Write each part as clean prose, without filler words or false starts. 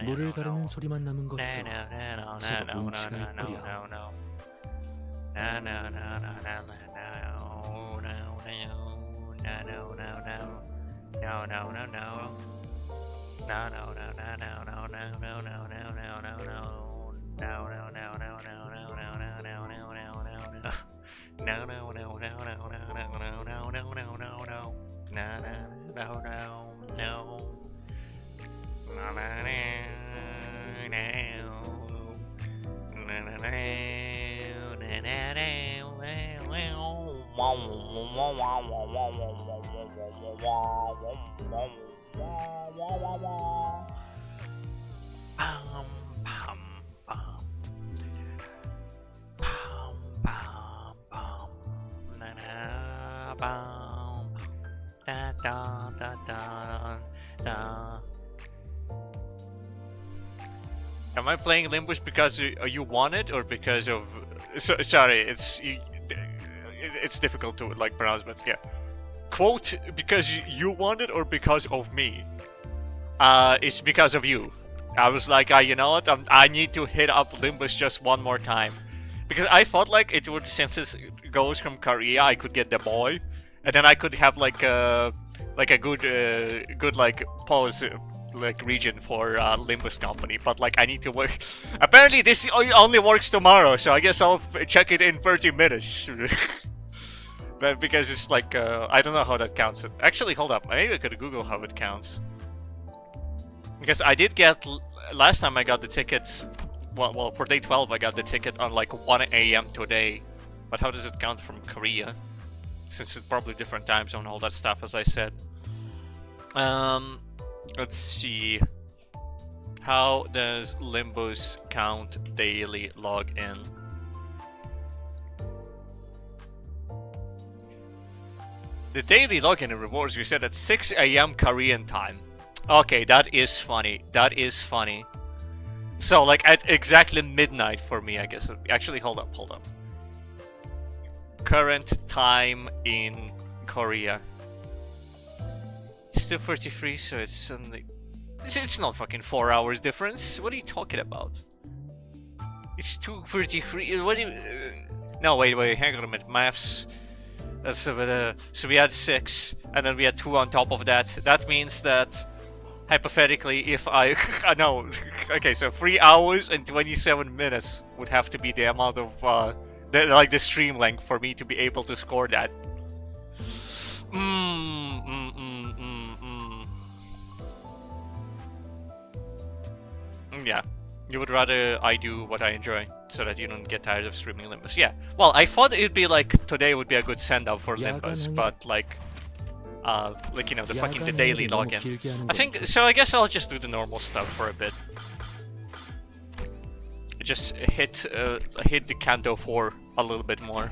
물을 가르는 소리만 남은 것도 제법 운치가 있구려. Am I playing Limbus because you want it, or because of? Sorry, it's difficult to like pronounce, but yeah. Quote, because you want it, or because of me? It's because of you. I was like, you know what? I need to hit up Limbus just one more time, because I thought like it would, since it goes from Korea, I could get the boy, and then I could have like a good like pause. Like region for Limbus Company, but like I need to work. Apparently this only works tomorrow, so I guess I'll check it in 30 minutes. But because it's like I don't know how that counts. Actually, hold up, maybe I could Google how it counts. Because I did get last time I got the tickets. Well, for day 12 I got the ticket on like 1 AM today. But how does it count from Korea? Since it's probably different time zone, all that stuff, as I said. Let's see. How does Limbus count daily login? The daily login and rewards we said at 6 AM Korean time. Okay, that is funny. That is funny. So like at exactly midnight for me, I guess. Actually, hold up. Current time in Korea. It's still 33, so it's suddenly... It's not fucking 4 hours difference. What are you talking about? It's 2:33. What do you... No, wait, hang on a minute. Maths. That's so we had 6, and then we had 2 on top of that. That means that, hypothetically, if I... no, okay, so 3 hours and 27 minutes would have to be the amount of... the stream length for me to be able to score that. Yeah, you would rather I do what I enjoy, so that you don't get tired of streaming Limbus. Yeah, well, I thought it'd be like, today would be a good send-out for Limbus, but like you know, the daily login. I think, so I guess I'll just do the normal stuff for a bit. Just hit the Kanto 4 a little bit more.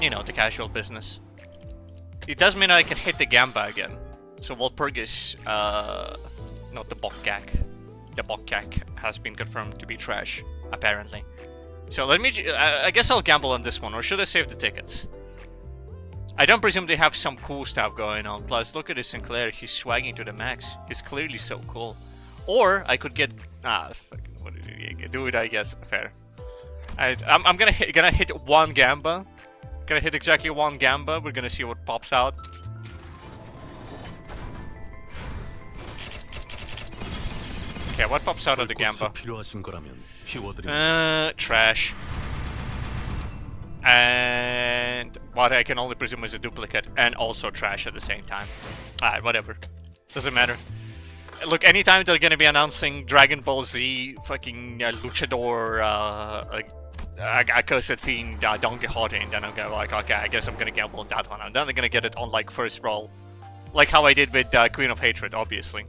You know, the casual business. It does mean I can hit the Gamba again. So Walpurgis, not the Bokkak. The Bokkak has been confirmed to be trash, apparently. So let me, I guess I'll gamble on this one, or should I save the tickets? I don't presume they have some cool stuff going on. Plus, look at this Sinclair, he's swagging to the max. He's clearly so cool. Or I could get, what did he do it, I guess, fair. I'm gonna hit one Gamba. Gonna hit exactly one Gamba, we're gonna see what pops out. Okay, what pops out of the Gamba? Trash. And what I can only presume is a duplicate, and also trash at the same time. Alright, whatever. Doesn't matter. Look, anytime they're gonna be announcing Dragon Ball Z, fucking Luchador, a cursed fiend Don Quixote, and then I'm gonna like, okay, I guess I'm gonna gamble on that one, and then I'm gonna get it on like first roll, like how I did with Queen of Hatred, obviously.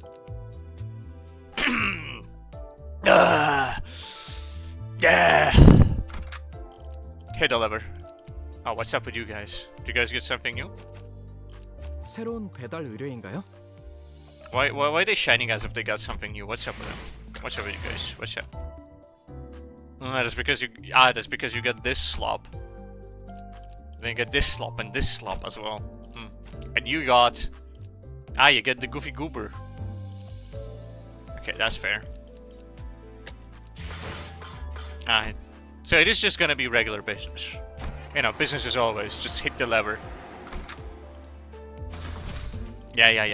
Yeah. Hit the lever. Oh, what's up with you guys? Did you guys get something new? 새로운 배달 의뢰인가요? Why are they shining as if they got something new? What's up with them? What's up with you guys? What's up? That's because you got this slop. Then you get this slop and this slop as well. And you got... you get the Goofy Goober. Okay, that's fair. Alright. So it is just gonna be regular business. You know, business as always. Just hit the lever. Yeah.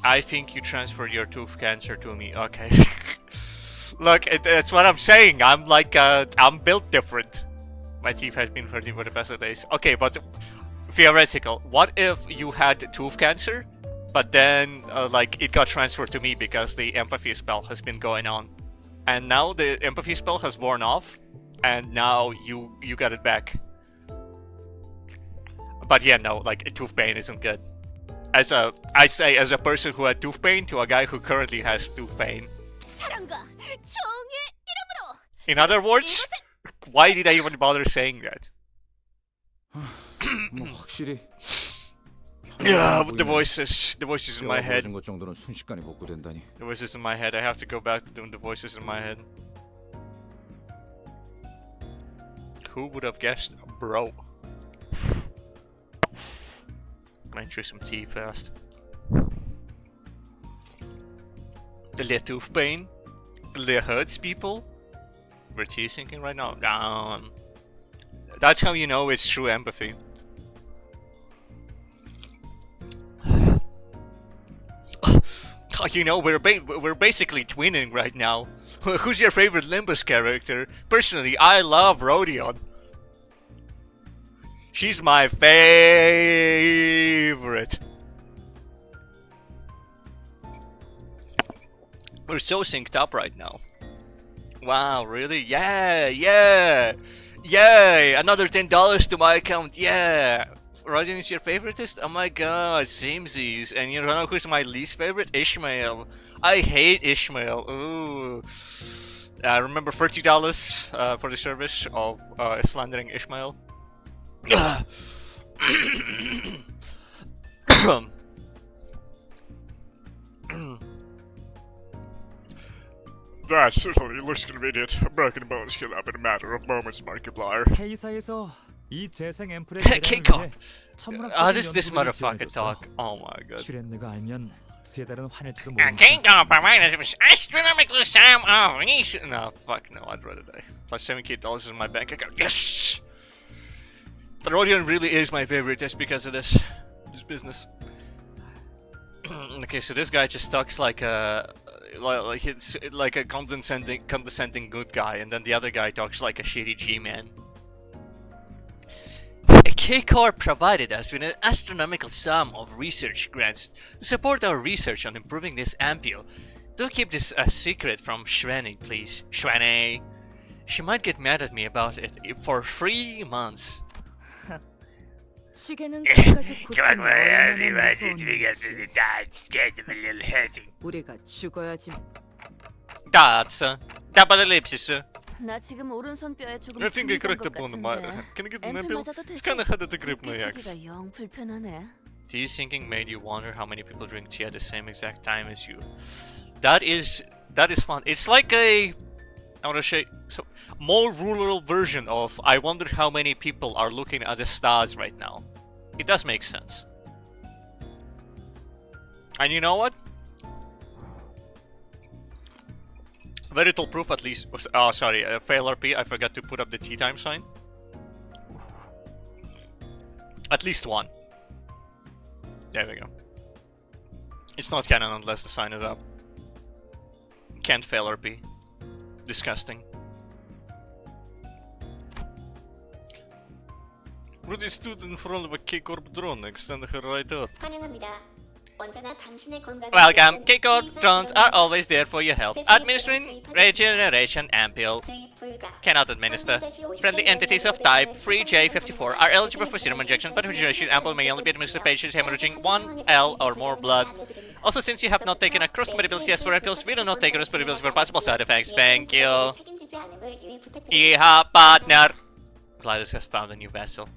I think you transferred your tooth cancer to me. Okay. Look, that's what I'm saying. I'm like, I'm built different. My teeth has been hurting for the past days. Okay, but theoretical. What if you had tooth cancer, but then like it got transferred to me because the empathy spell has been going on, and now the empathy spell has worn off, and now you got it back. But yeah, no, like tooth pain isn't good. As a person who had tooth pain to a guy who currently has tooth pain. In other words, why did I even bother saying that? Yeah, but the voices in my head. The voices in my head. I have to go back to doing the voices in my head. Who would have guessed, bro? Can I chew some tea fast? The little tooth pain, the hurts people. We're tea sinking right now. That's how you know it's true empathy. You know, we're basically twinning right now. Who's your favorite Limbus character? Personally, I love Rodion. She's my favorite. We're so synced up right now. Wow, really? Yeah! Yay! Another $10 to my account, yeah! Rodion is your favoritist? Oh my god, samesies. And you know who's my least favorite? Ishmael. I hate Ishmael. Ooh. Remember $30 for the service of slandering Ishmael? That certainly looks convenient. Broken bones heal up in a matter of moments, Markiplier. K에서 이 재생 앰플의 Kick off! This motherfucker talk. Oh my god. 슈렌느가 알면 세달은 화낼지도 King of providers astronomical sum of reason. No, fuck no, I'd rather die. Plus $7K in my bank account. Yes! The Rodion really is my favorite just because of this business. Okay, so this guy just talks like a condescending good guy, and then the other guy talks like a shitty G-man. K-Corp provided us with an astronomical sum of research grants to support our research on improving this ampule. Do keep this a secret from Shwene, please. Shwene! She might get mad at me about it for 3 months. 시계는 우리가 죽어야지. That's dapat ellipsis. 나 지금 오른손 뼈에 조금 I think I 불리한 corrected 것 upon my. 같은데. Can I get an apple? 앰플마저도 It's kinda hard to grip my axe. 크기가 영 불편하네. Tea sinking made you wonder how many people drink tea at the same exact time as you. That is fun. It's like a, I want to say, so more rural version of I wonder how many people are looking at the stars right now. It does make sense. And you know what? Very little proof at least. Oh, sorry, fail RP. I forgot to put up the tea time sign. At least one. There we go. It's not canon unless the sign is up. Can't fail RP. Disgusting. Rudy student in front of a K-Corp drone, extend her right up. 환영합니다. Welcome. K-Corp drones are always there for your help. Administering regeneration ampule. Cannot administer. Friendly entities of type 3J54 are eligible for serum injection, but regeneration ample may only be administered to patients hemorrhaging 1L or more blood. Also, since you have not taken a cross-compatibility test for ampules, we do not take responsibility for possible side effects. Thank you. Yeehaw, partner. GLaDOS has found a new vessel.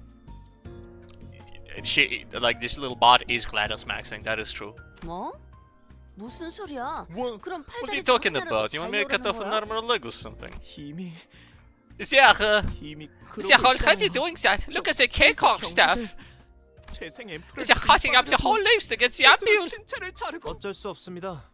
She, like, this little bot is GLaDOS maxing, that is true. 뭐? 무슨 소리야? 그럼 What are you 팔다리 talking 장사라도 about? You want me to cut 달려오라는 off an 거야? arm or a leg or something? 힘이 Yeah, 힘이 how are you doing that? Look at the K-Corp stuff. 재생 앰플을 They're cutting up the whole leaves to get the ampule. 신체를 자르고 어쩔 수 없습니다.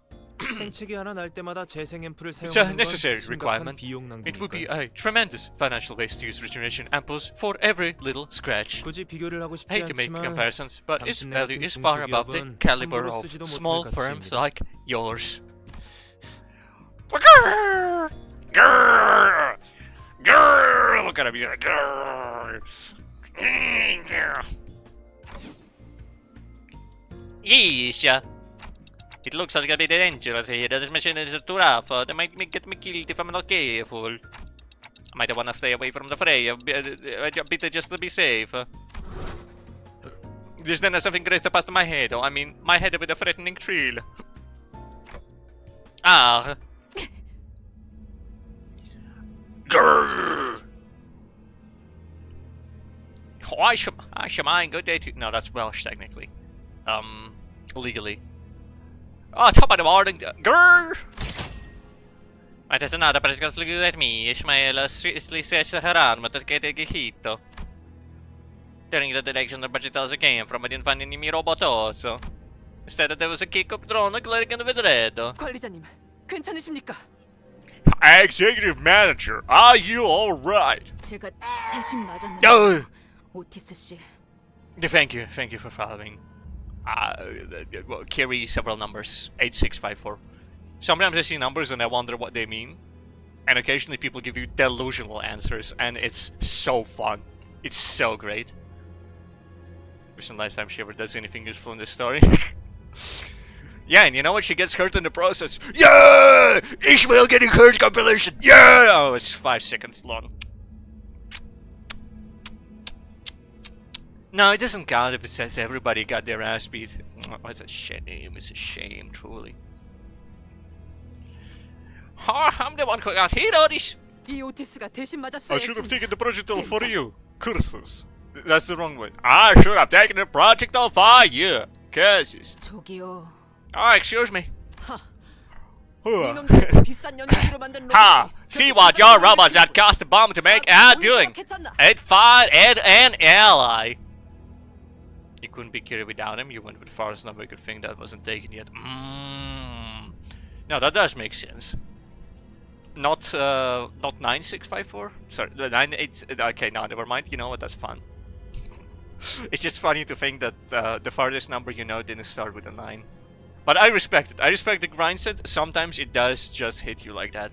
생체기 하나 날 때마다 재생 앰플을 It's a 사용하는 건 necessary 심각한 requirement. 비용 It would be 낭비니까요. a tremendous financial waste to use regeneration ampoules for every little scratch. 굳이 비교를 하고 싶지 Hate to make 않지만 comparisons, but its 당신네 value 같은 is far above the 중소기업은 caliber 함부로 of 쓰지도 small 못할 firms 가치입니다. like yours. Grrr! Grrr! Grrr! Look at him, he's like, grrr! Yeesh! It looks like a bit dangerous here. This machine is too rough. They might get me killed if I'm not careful. I might wanna stay away from the fray a bit just to be safe. There's then something great past my head. I mean, my head with a threatening trail. Ah. Grrr. Oh, I should mind. Good day to. No, that's Welsh technically. Legally. Oh, top of the morning. Grrr. Ma te sanata per scattare me, Ishmael, seriously says to her arm, but get a gehito. Turning the direction the budget came from, I didn't find any robot also. Instead, there was a kick-up drone glaring with red. 관리자님, 괜찮으십니까? Executive Manager, are you alright? 제가 대신 맞았나요? Oh! 오티스 씨. Thank you for following. Carry several numbers, 8654. Sometimes I see numbers and I wonder what they mean. And occasionally people give you delusional answers, and it's so fun. It's so great. Wish the last time she ever does anything useful in this story. Yeah, and you know what? She gets hurt in the process. Yeah! Ishmael getting hurt compilation! Yeah! Oh, it's 5 seconds long. No, it doesn't count if it says everybody got their ass beat. Oh, it's a shame. It's a shame, truly. Oh, I'm the one who got hit on this. 이 오티스가 대신 맞았어야 I should have 했습니다. taken the project all for you. Curses. That's the wrong way. I should have taken the project all for you. Curses. 저기요. Oh, excuse me. 이놈들이 비싼 연료로 만든 Ha! 로봇이 See what your robots that cost a bomb to make are doing. It fired at an ally. You couldn't be carried without him. You went with farthest number. Good thing that wasn't taken yet. Now that does make sense. Not 9654. Sorry, 98. Okay, no, never mind. You know what? That's fun. It's just funny to think that the farthest number you know didn't start with a 9. But I respect it. I respect the grind set. Sometimes it does just hit you like that.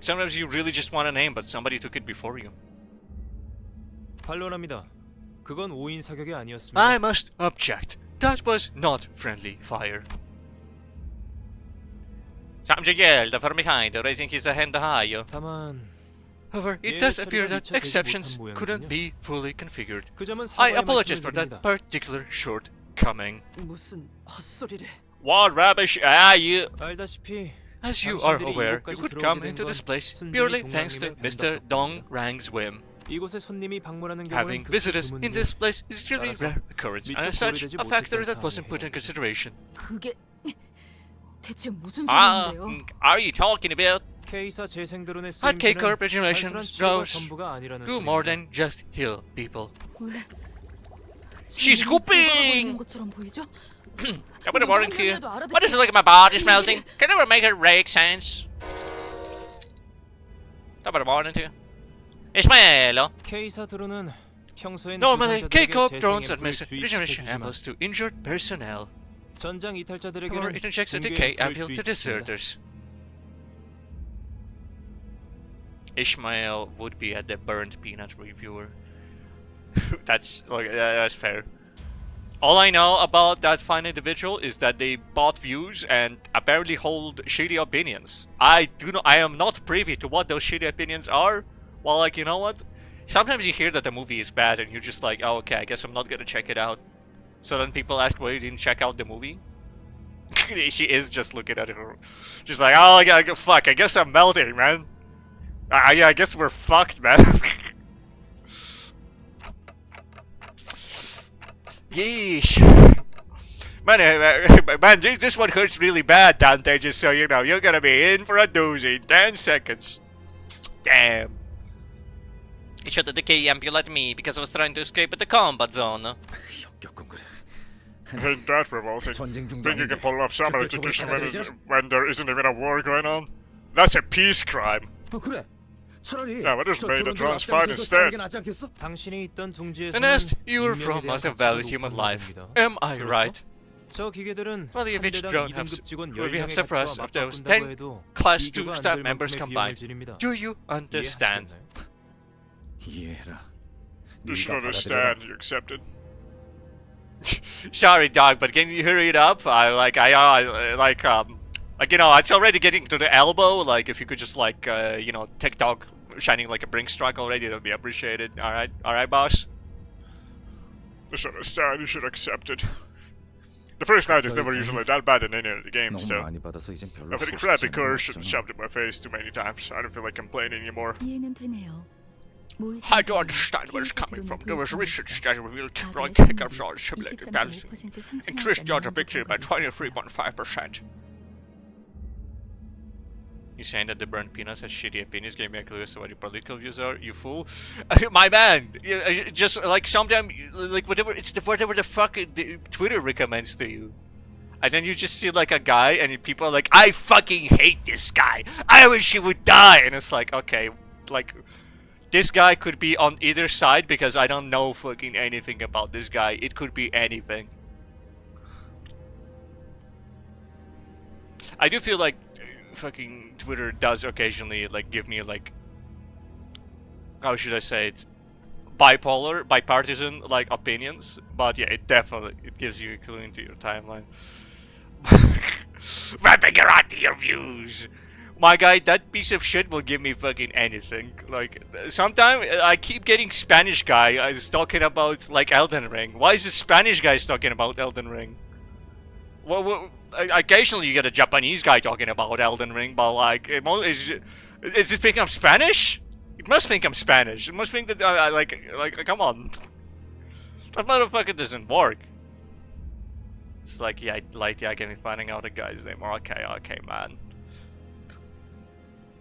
Sometimes you really just want a name, but somebody took it before you. 반론합니다. 그건 오인 사격이 아니었습니다. I must object. That was not friendly fire. Samjegel, the from behind, raising his hand high. 다만 However, it 예, does 처리가 appear that 미처 되지 exceptions 못한 couldn't 모양이군요. be fully configured. 그 점은 I 사과의 apologize 말씀을 for that 드립니다. particular shortcoming. 무슨 헛소리를. What rubbish are you? 알다시피 As you are 당신들이 aware, 이곳까지 you could 들어오게 come 된 into 건 this place 순전히 purely thanks to 동랑님의 Mr. 뱀 Dong 덕분입니다. Rang's whim. 이곳에 손님이 방문하는 경우는 Having 극히 visitors in 드문요. this place is extremely 따라서 rare occurrence, and 미처 as such, 고려되지 a factor 못했던 that wasn't 사항이에요. put in consideration. 그게 대체 무슨 Ah, 소리인데요? are you talking about? K사 재생드론의 At 쓰임새는 K-Corp regeneration 단순한 치료가 goes 전부가 아니라는 do more 소리입니다. than just heal people. 왜? She's 지금 돌아가고 whooping! 있는 것처럼 보이죠? Up in the morning here. What is it like my body's melting? Can you ever make it make sense? Top of the morning to you. Ishmael. K사 드론은 평소엔 Normally, 부상자들에게 K-Corp 재생 drones 앰플을 administer regeneration 주입시켜주지만 ampoules to injured personnel. 전장 However, 이탈자들에게는 it injects a 붕괴 decay 앰플을 ampule to 주입시킵니다. deserters. Ishmael would be at the burnt peanut reviewer. That's fair. All I know about that fine individual is that they bought views and apparently hold shitty opinions. I am not privy to what those shitty opinions are. Well, like, you know what? Sometimes you hear that the movie is bad and you're just like, oh, okay, I guess I'm not gonna check it out. So then people ask why you didn't check out the movie. She is just looking at her. She's like, oh, fuck, I guess I'm melting, man. I guess we're fucked, man. Yeesh. Man, this one hurts really bad, Dante, just so you know. You're gonna be in for a doozy in 10 seconds. Damn. You shot at the KM, you let me, because I was trying to escape at the combat zone. Ain't that revolting? Think you can pull off summer execution when there isn't even a war going on? That's a peace crime. Yeah, but just made a trans fight instead. 당신이 있던 둥지에서는 Ernest, you're 인명에 from 대한 must have 가치가 valued human 높은 life. 겁니다. Am I 그렇죠? right? 저 기계들은 Well, if each 한 drone 대당 has, 2등급 직원 will we have 10명의 separate 가치와 of those 맞바꾼다고 10 해도 class 2 비교가 안 staff 될 members 만큼의 combined? 비용을 지릅니다. Do you understand? 이해하시겠나요? You should understand. You accepted. Sorry, dog, but can you hurry it up? You know, it's already getting to the elbow. Like, if you could just you know, take dog shining like a brink strike already, that'd be appreciated. All right, boss. You should understand. You should accept it. The first night is never usually that bad in any of the games, so I've had a crappy curse and shoved in my face too many times. I don't feel like complaining anymore. 이해는 되네요. I don't understand where it's coming from. There was research that revealed drawing hiccups on simulated balancing increased the odds of victory by 23.5%. You saying that the burnt peanuts has shitty opinions? Gave me a clue as to what your political views are, you fool. My man, just like sometimes, like whatever the fuck the Twitter recommends to you. And then you just see like a guy and people are like, I fucking hate this guy. I wish he would die. And it's like, okay, like, this guy could be on either side because I don't know fucking anything about this guy. It could be anything. I do feel like fucking Twitter does occasionally like give me like, how should I say it, bipartisan like opinions, but yeah, it gives you a clue into your timeline. Wrapping around to your views. My guy, that piece of shit will give me fucking anything. Like, sometimes I keep getting Spanish guy is talking about like Elden Ring. Why is the Spanish guy talking about Elden Ring? Well, occasionally you get a Japanese guy talking about Elden Ring, but like, is it think I'm Spanish? It must think I'm Spanish. It must think that like, come on, that motherfucker doesn't work. It's like, yeah, like, yeah, get me finding out the guy's name. Okay, man.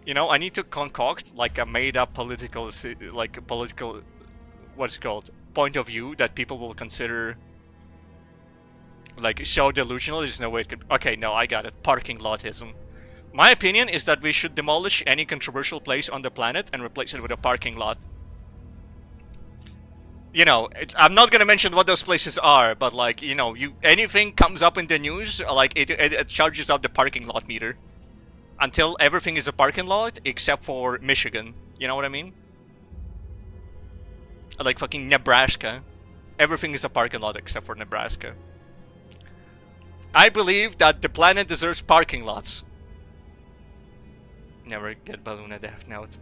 You know, I need to concoct like a made-up political, what's it called, point of view that people will consider like so delusional. There's no way it could. Okay, no, I got it. Parking lotism. My opinion is that we should demolish any controversial place on the planet and replace it with a parking lot. You know, I'm not gonna mention what those places are, but like, you know, anything comes up in the news, like it charges up the parking lot meter. Until everything is a parking lot, except for Michigan. You know what I mean? Like fucking Nebraska. Everything is a parking lot except for Nebraska. I believe that the planet deserves parking lots. Never get Balloon a death note.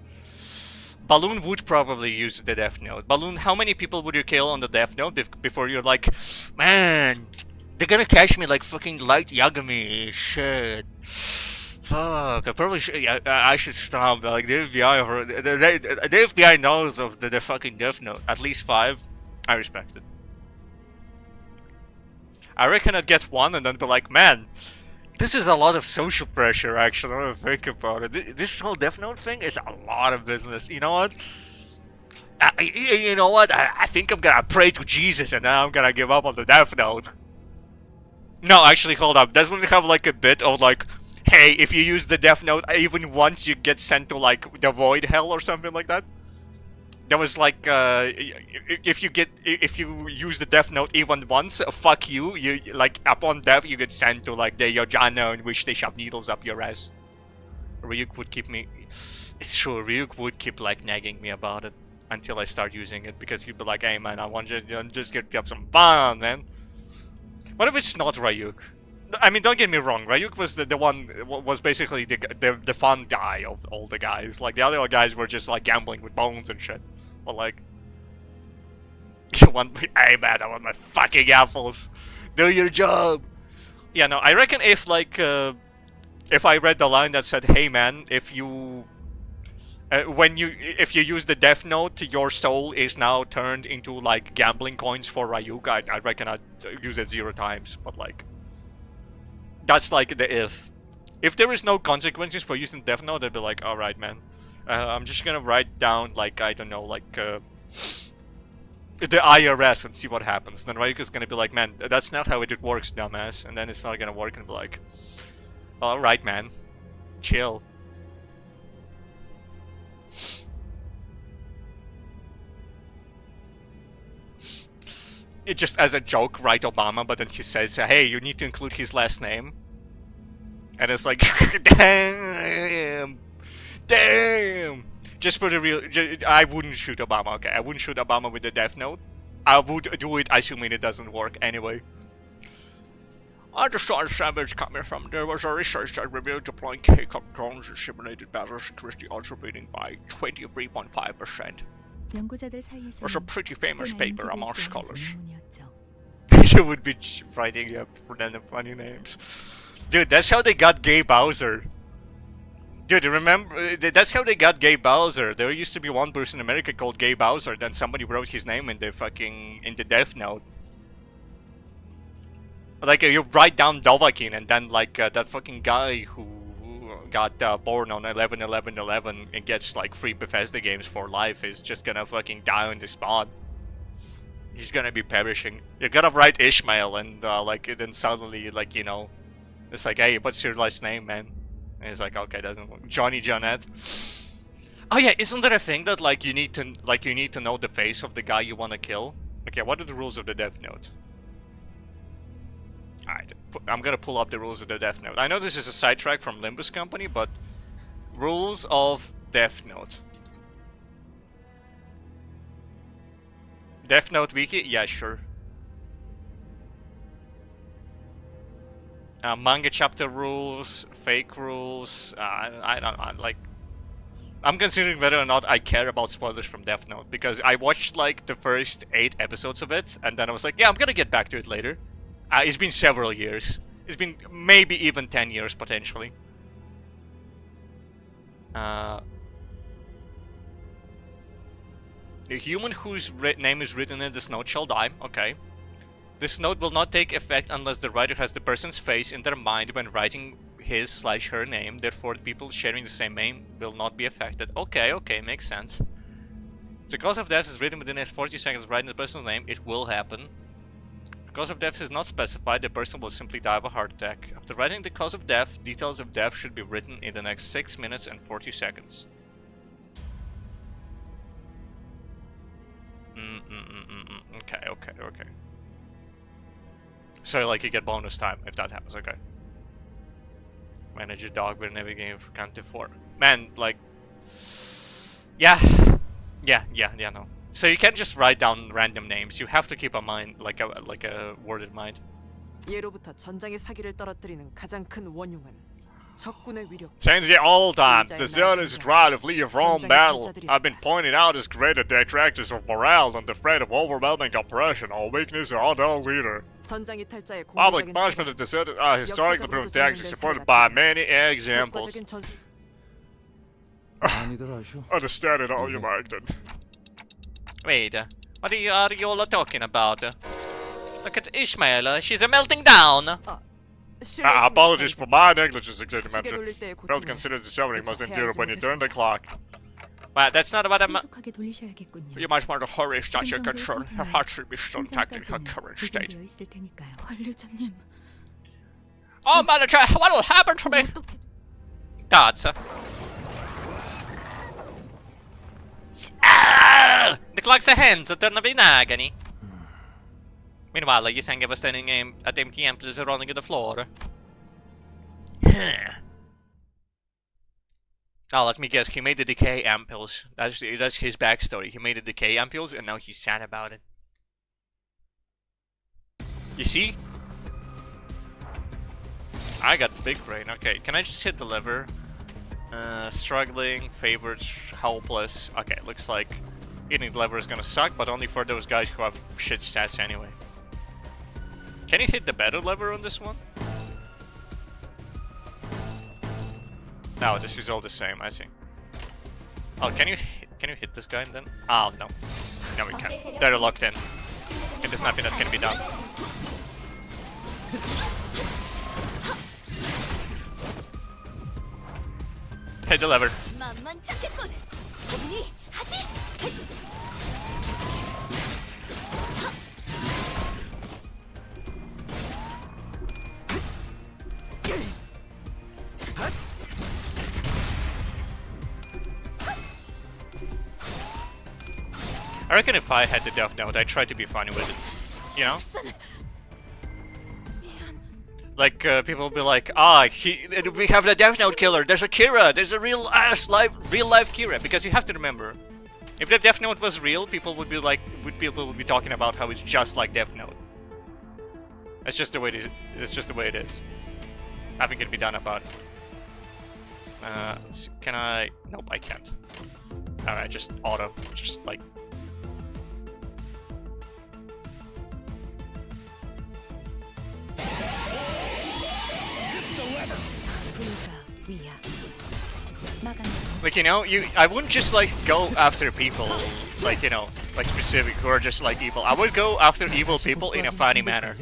Balloon would probably use the death note. Balloon, how many people would you kill on the death note before you're like, man, they're gonna catch me like fucking Light Yagami, shit. Fuck, I probably should. Yeah, I should stop. Like the FBI knows of the fucking death note. At least 5. I respect it. I reckon I'd get 1 and then be like, man, this is a lot of social pressure. Actually, I don't think about it. This whole death note thing is a lot of business. You know what? I think I'm gonna pray to Jesus and then I'm gonna give up on the death note. No, actually, hold up. Doesn't it have like a bit of like, hey, if you use the death note even once, you get sent to like the void hell or something like that? There was like, if you use the death note even once, fuck you. You like upon death you get sent to like the Yojana in which they shove needles up your ass. Ryuk would keep me. It's true. Ryuk would keep like nagging me about it until I start using it because he'd be like, hey man, I want you to just get some fun, man. What if it's not Ryuk? I mean, don't get me wrong. Ryuk was the one was basically the fun guy of all the guys. Like the other guys were just like gambling with bones and shit. But like, you want me? Hey man, I want my fucking apples. Do your job. Yeah, no. I reckon if like if I read the line that said, "Hey man, if you if you use the Death Note, your soul is now turned into like gambling coins for Ryuk," I reckon I'd use it 0 times. But like, that's like the if. If there is no consequences for using Death Note, I'd be like, alright man. I'm just gonna write down like, I don't know, like the IRS and see what happens. Then Ryuk is gonna be like, man, that's not how it works, dumbass. And then it's not gonna work and be like, alright man, chill. It just as a joke, write Obama, but then he says, hey, you need to include his last name. And it's like, damn. Just for the real, I wouldn't shoot Obama, okay? I wouldn't shoot Obama with the Death Note. I would do it assuming it doesn't work anyway. I just saw a savage coming from. There was a research that revealed deploying K-Cup drones in simulated battles increased the odds of winning by 23.5%. It was a pretty famous paper among scholars. You would be writing up random funny names. Dude, that's how they got Gay Bowser. Dude, remember? That's how they got Gay Bowser. There used to be one person in America called Gay Bowser, then somebody wrote his name in the fucking, in the Death Note. Like, you write down Dovahkiin, and then, like, that fucking guy who got born on 11/11/11 and gets, like, free Bethesda games for life is just gonna fucking die on the spot. He's gonna be perishing. You gotta write Ishmael, and, like, then suddenly, like, you know, it's like, hey, what's your last name, man? And it's like, okay, doesn't work. Johnny Jonette. Oh yeah, isn't there a thing that, like, you need to know the face of the guy you want to kill? Okay, what are the rules of the Death Note? Alright, I'm gonna pull up the rules of the Death Note. I know this is a sidetrack from Limbus Company, but rules of Death Note. Death Note wiki? Yeah, sure. Manga chapter rules, fake rules. I'm considering whether or not I care about spoilers from Death Note, because I watched like the first 8 episodes of it, and then I was like, yeah, I'm gonna get back to it later. It's been several years. It's been maybe even 10 years, potentially. A human whose name is written in this note shall die. Okay. This note will not take effect unless the writer has the person's face in their mind when writing his/her name. Therefore, the people sharing the same name will not be affected. Okay, okay, makes sense. If the cause of death is written within the next 40 seconds of writing the person's name, it will happen. Cause of death is not specified, the person will simply die of a heart attack. After writing the cause of death, details of death should be written in the next 6 minutes and 40 seconds. Okay, okay, okay. So, like, you get bonus time if that happens, okay. Manage your dog with every game for count to 4. Man, like... Yeah, no. So you can't just write down random names. You have to keep a mind, like a word in mind. 예로부터 전장의 사기를 떨어뜨리는 가장 큰 원흉은 적군의 위력. Since the old times, the zealous drive of Lee of Rome battle have been pointed out as greater detractors of morale than the threat of overwhelming oppression or weakness of our leader. 전장 이탈자의 Public punishment of deserters are historically proved tactics supported by many examples. Understand it all you might then. Wait, what are you all talking about? Look at Ishmael, she's melting down! Apologies for my negligence, Executive Manager. Failed to consider the suffering must endure when you turn the clock. Well, that's not what I'm... You might want to hurry, it's not your concern. Her heart should be still intact in her current state. Oh, Manager, what will happen to me? Gods. Ah! The clock's hands are turning in agony. Meanwhile, you sang was standing at empty ampoules rolling on the floor. Oh, let me guess, he made the decay ampoules. That's his backstory. He made the decay ampoules and now he's sad about it. You see? I got big brain. Okay, can I just hit the lever? Struggling, favored, helpless. Okay, looks like hitting the lever is gonna suck, but only for those guys who have shit stats anyway. Can you hit the better lever on this one? No, this is all the same, I see. Oh, can you hit this guy then? Oh, no. No, we can't. They're locked in. And there's nothing that can be done. Hit the lever. I reckon if I had the Death Note, I'd try to be funny with it. You know? Like, people will be like, we have the Death Note killer, there's a Kira, there's a real life Kira. Because you have to remember, if the Death Note was real, people would be like, people would be talking about how it's just like Death Note. That's just the way it is. It's just the way it is. Nothing can be done about it. Can I? Nope, I can't. Alright, just auto. Just like... Like, you know, I wouldn't just like go after people, like, you know, like specific who are just like evil. I would go after evil people in a funny manner.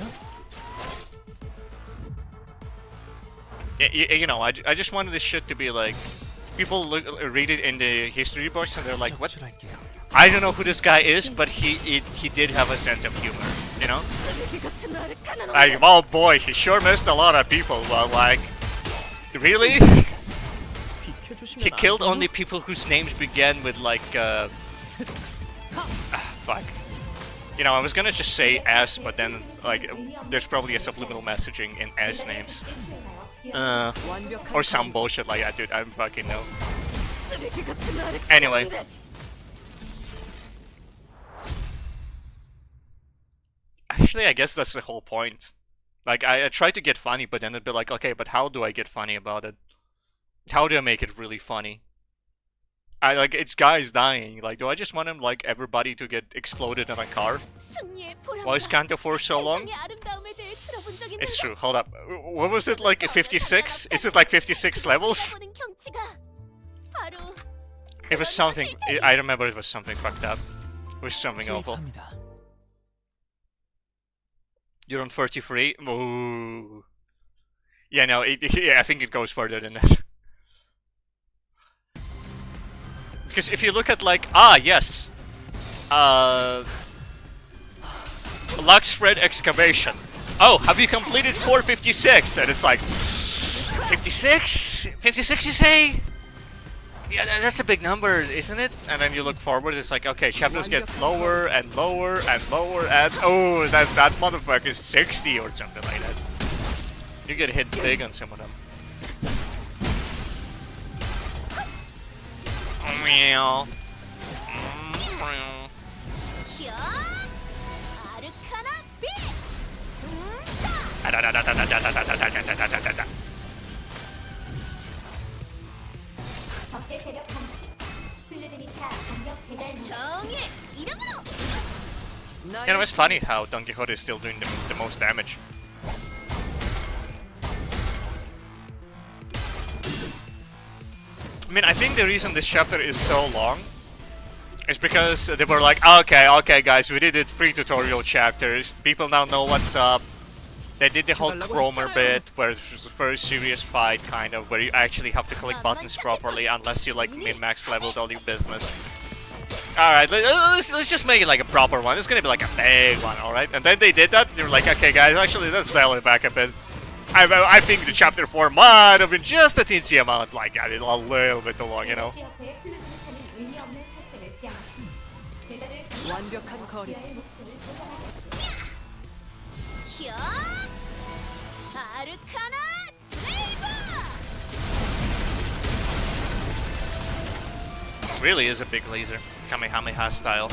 Yeah, you know, I just wanted this shit to be like, people read it in the history books and they're like, what? I don't know who this guy is, but he did have a sense of humor, you know? Like, oh boy, he sure missed a lot of people. Well, like, really? He killed only people whose names began with like, fuck. You know, I was gonna just say S, but then, like, there's probably a subliminal messaging in S names. Or some bullshit like that, dude. I don't fucking know. Anyway. Actually, I guess that's the whole point. Like, I try to get funny, but then it'd be like, okay, but how do I get funny about it? How do I make it really funny? Like, it's guys dying. Like, do I just want like everybody to get exploded in a car? Why is Kanto for so long? It's true. Hold up. What was it, like 56? Is it like 56 levels? It was something. I remember it was something fucked up. It was something awful. You're on 33. Ooh. Yeah, no. Yeah, I think it goes further than that. Because if you look at like, yes, Lux Spread Excavation. Oh, have you completed 456? And it's like, 56? 56 you say? Yeah, that's a big number, isn't it? And then you look forward, it's like, okay, chapters get lower and lower and lower and, oh, that motherfucker is 60 or something like that. You get hit big on some of them. Meow. You know, it's funny how Don Quixote is still doing the most damage. I mean, I think the reason this chapter is so long is because they were like, okay guys, we did it 3 tutorial chapters, people now know what's up. They did the whole Cromer bit, where it was a very serious fight, kind of, where you actually have to click buttons properly, unless you like min-max leveled all your business. Alright, let's just make it like a proper one. It's gonna be like a big one, alright? And then they did that, and they were like, okay guys, actually let's dial it back a bit. I think the chapter 4 might have been just a teensy amount, like, a little bit too long, you know? Really is a big laser, Kamehameha style.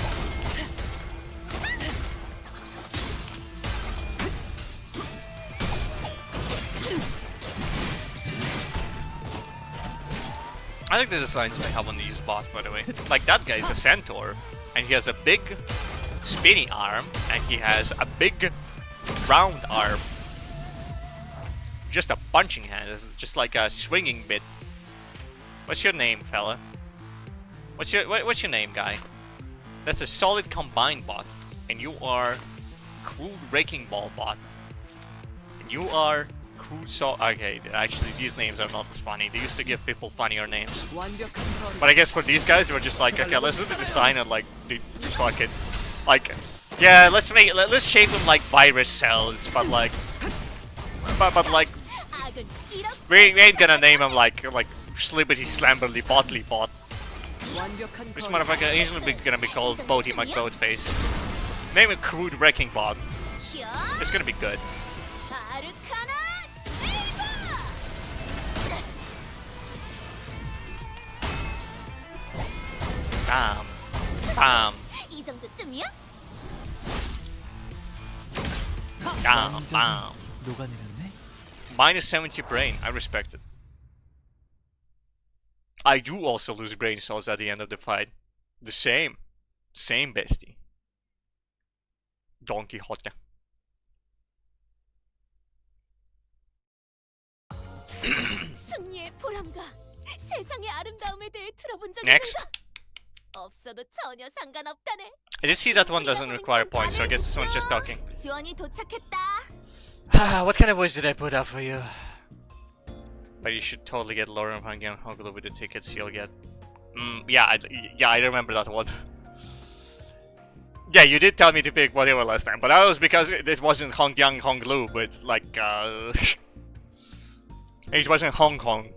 like the designs they have on these bots, by the way. Like, that guy is a centaur, and he has a big spinny arm, and he has a big round arm. Just a punching hand, it's just like a swinging bit. What's your name, fella? What's your name, guy? That's a solid combined bot, and you are crude wrecking ball bot. And you are crude okay, actually these names are not as funny. They used to give people funnier names. But I guess for these guys, they were just like, okay, let's do the design and like, dude, fuck it. Like, yeah, let's shape them like virus cells, but like, but like, we ain't gonna name him like Slibbity Slamberly Botly Bot. This motherfucker, he's gonna be called Boaty McBoatface. Name it Crude Wrecking Bot. It's gonna be good. Bam. Bam. Bam. Bam. 녹아내렸네. Minus 70 brain. I respect it. I do also lose brain cells at the end of the fight. The same. Same bestie. Don Quixote. 승리의 보람과 세상의 아름다움에 대해 들어본 적이 Next. 없어도 전혀 상관없다네. I did see that one doesn't require points, so I guess this one's just talking. 지원이 도착했다. What kind of voice did I put up for you? But you should totally get Lauren Hangyan Hoglu with the tickets you'll get. Yeah, I remember that one. Yeah, you did tell me to pick whatever last time, but that was because it wasn't Hongyang Honglu, but like, it wasn't Hong Kong.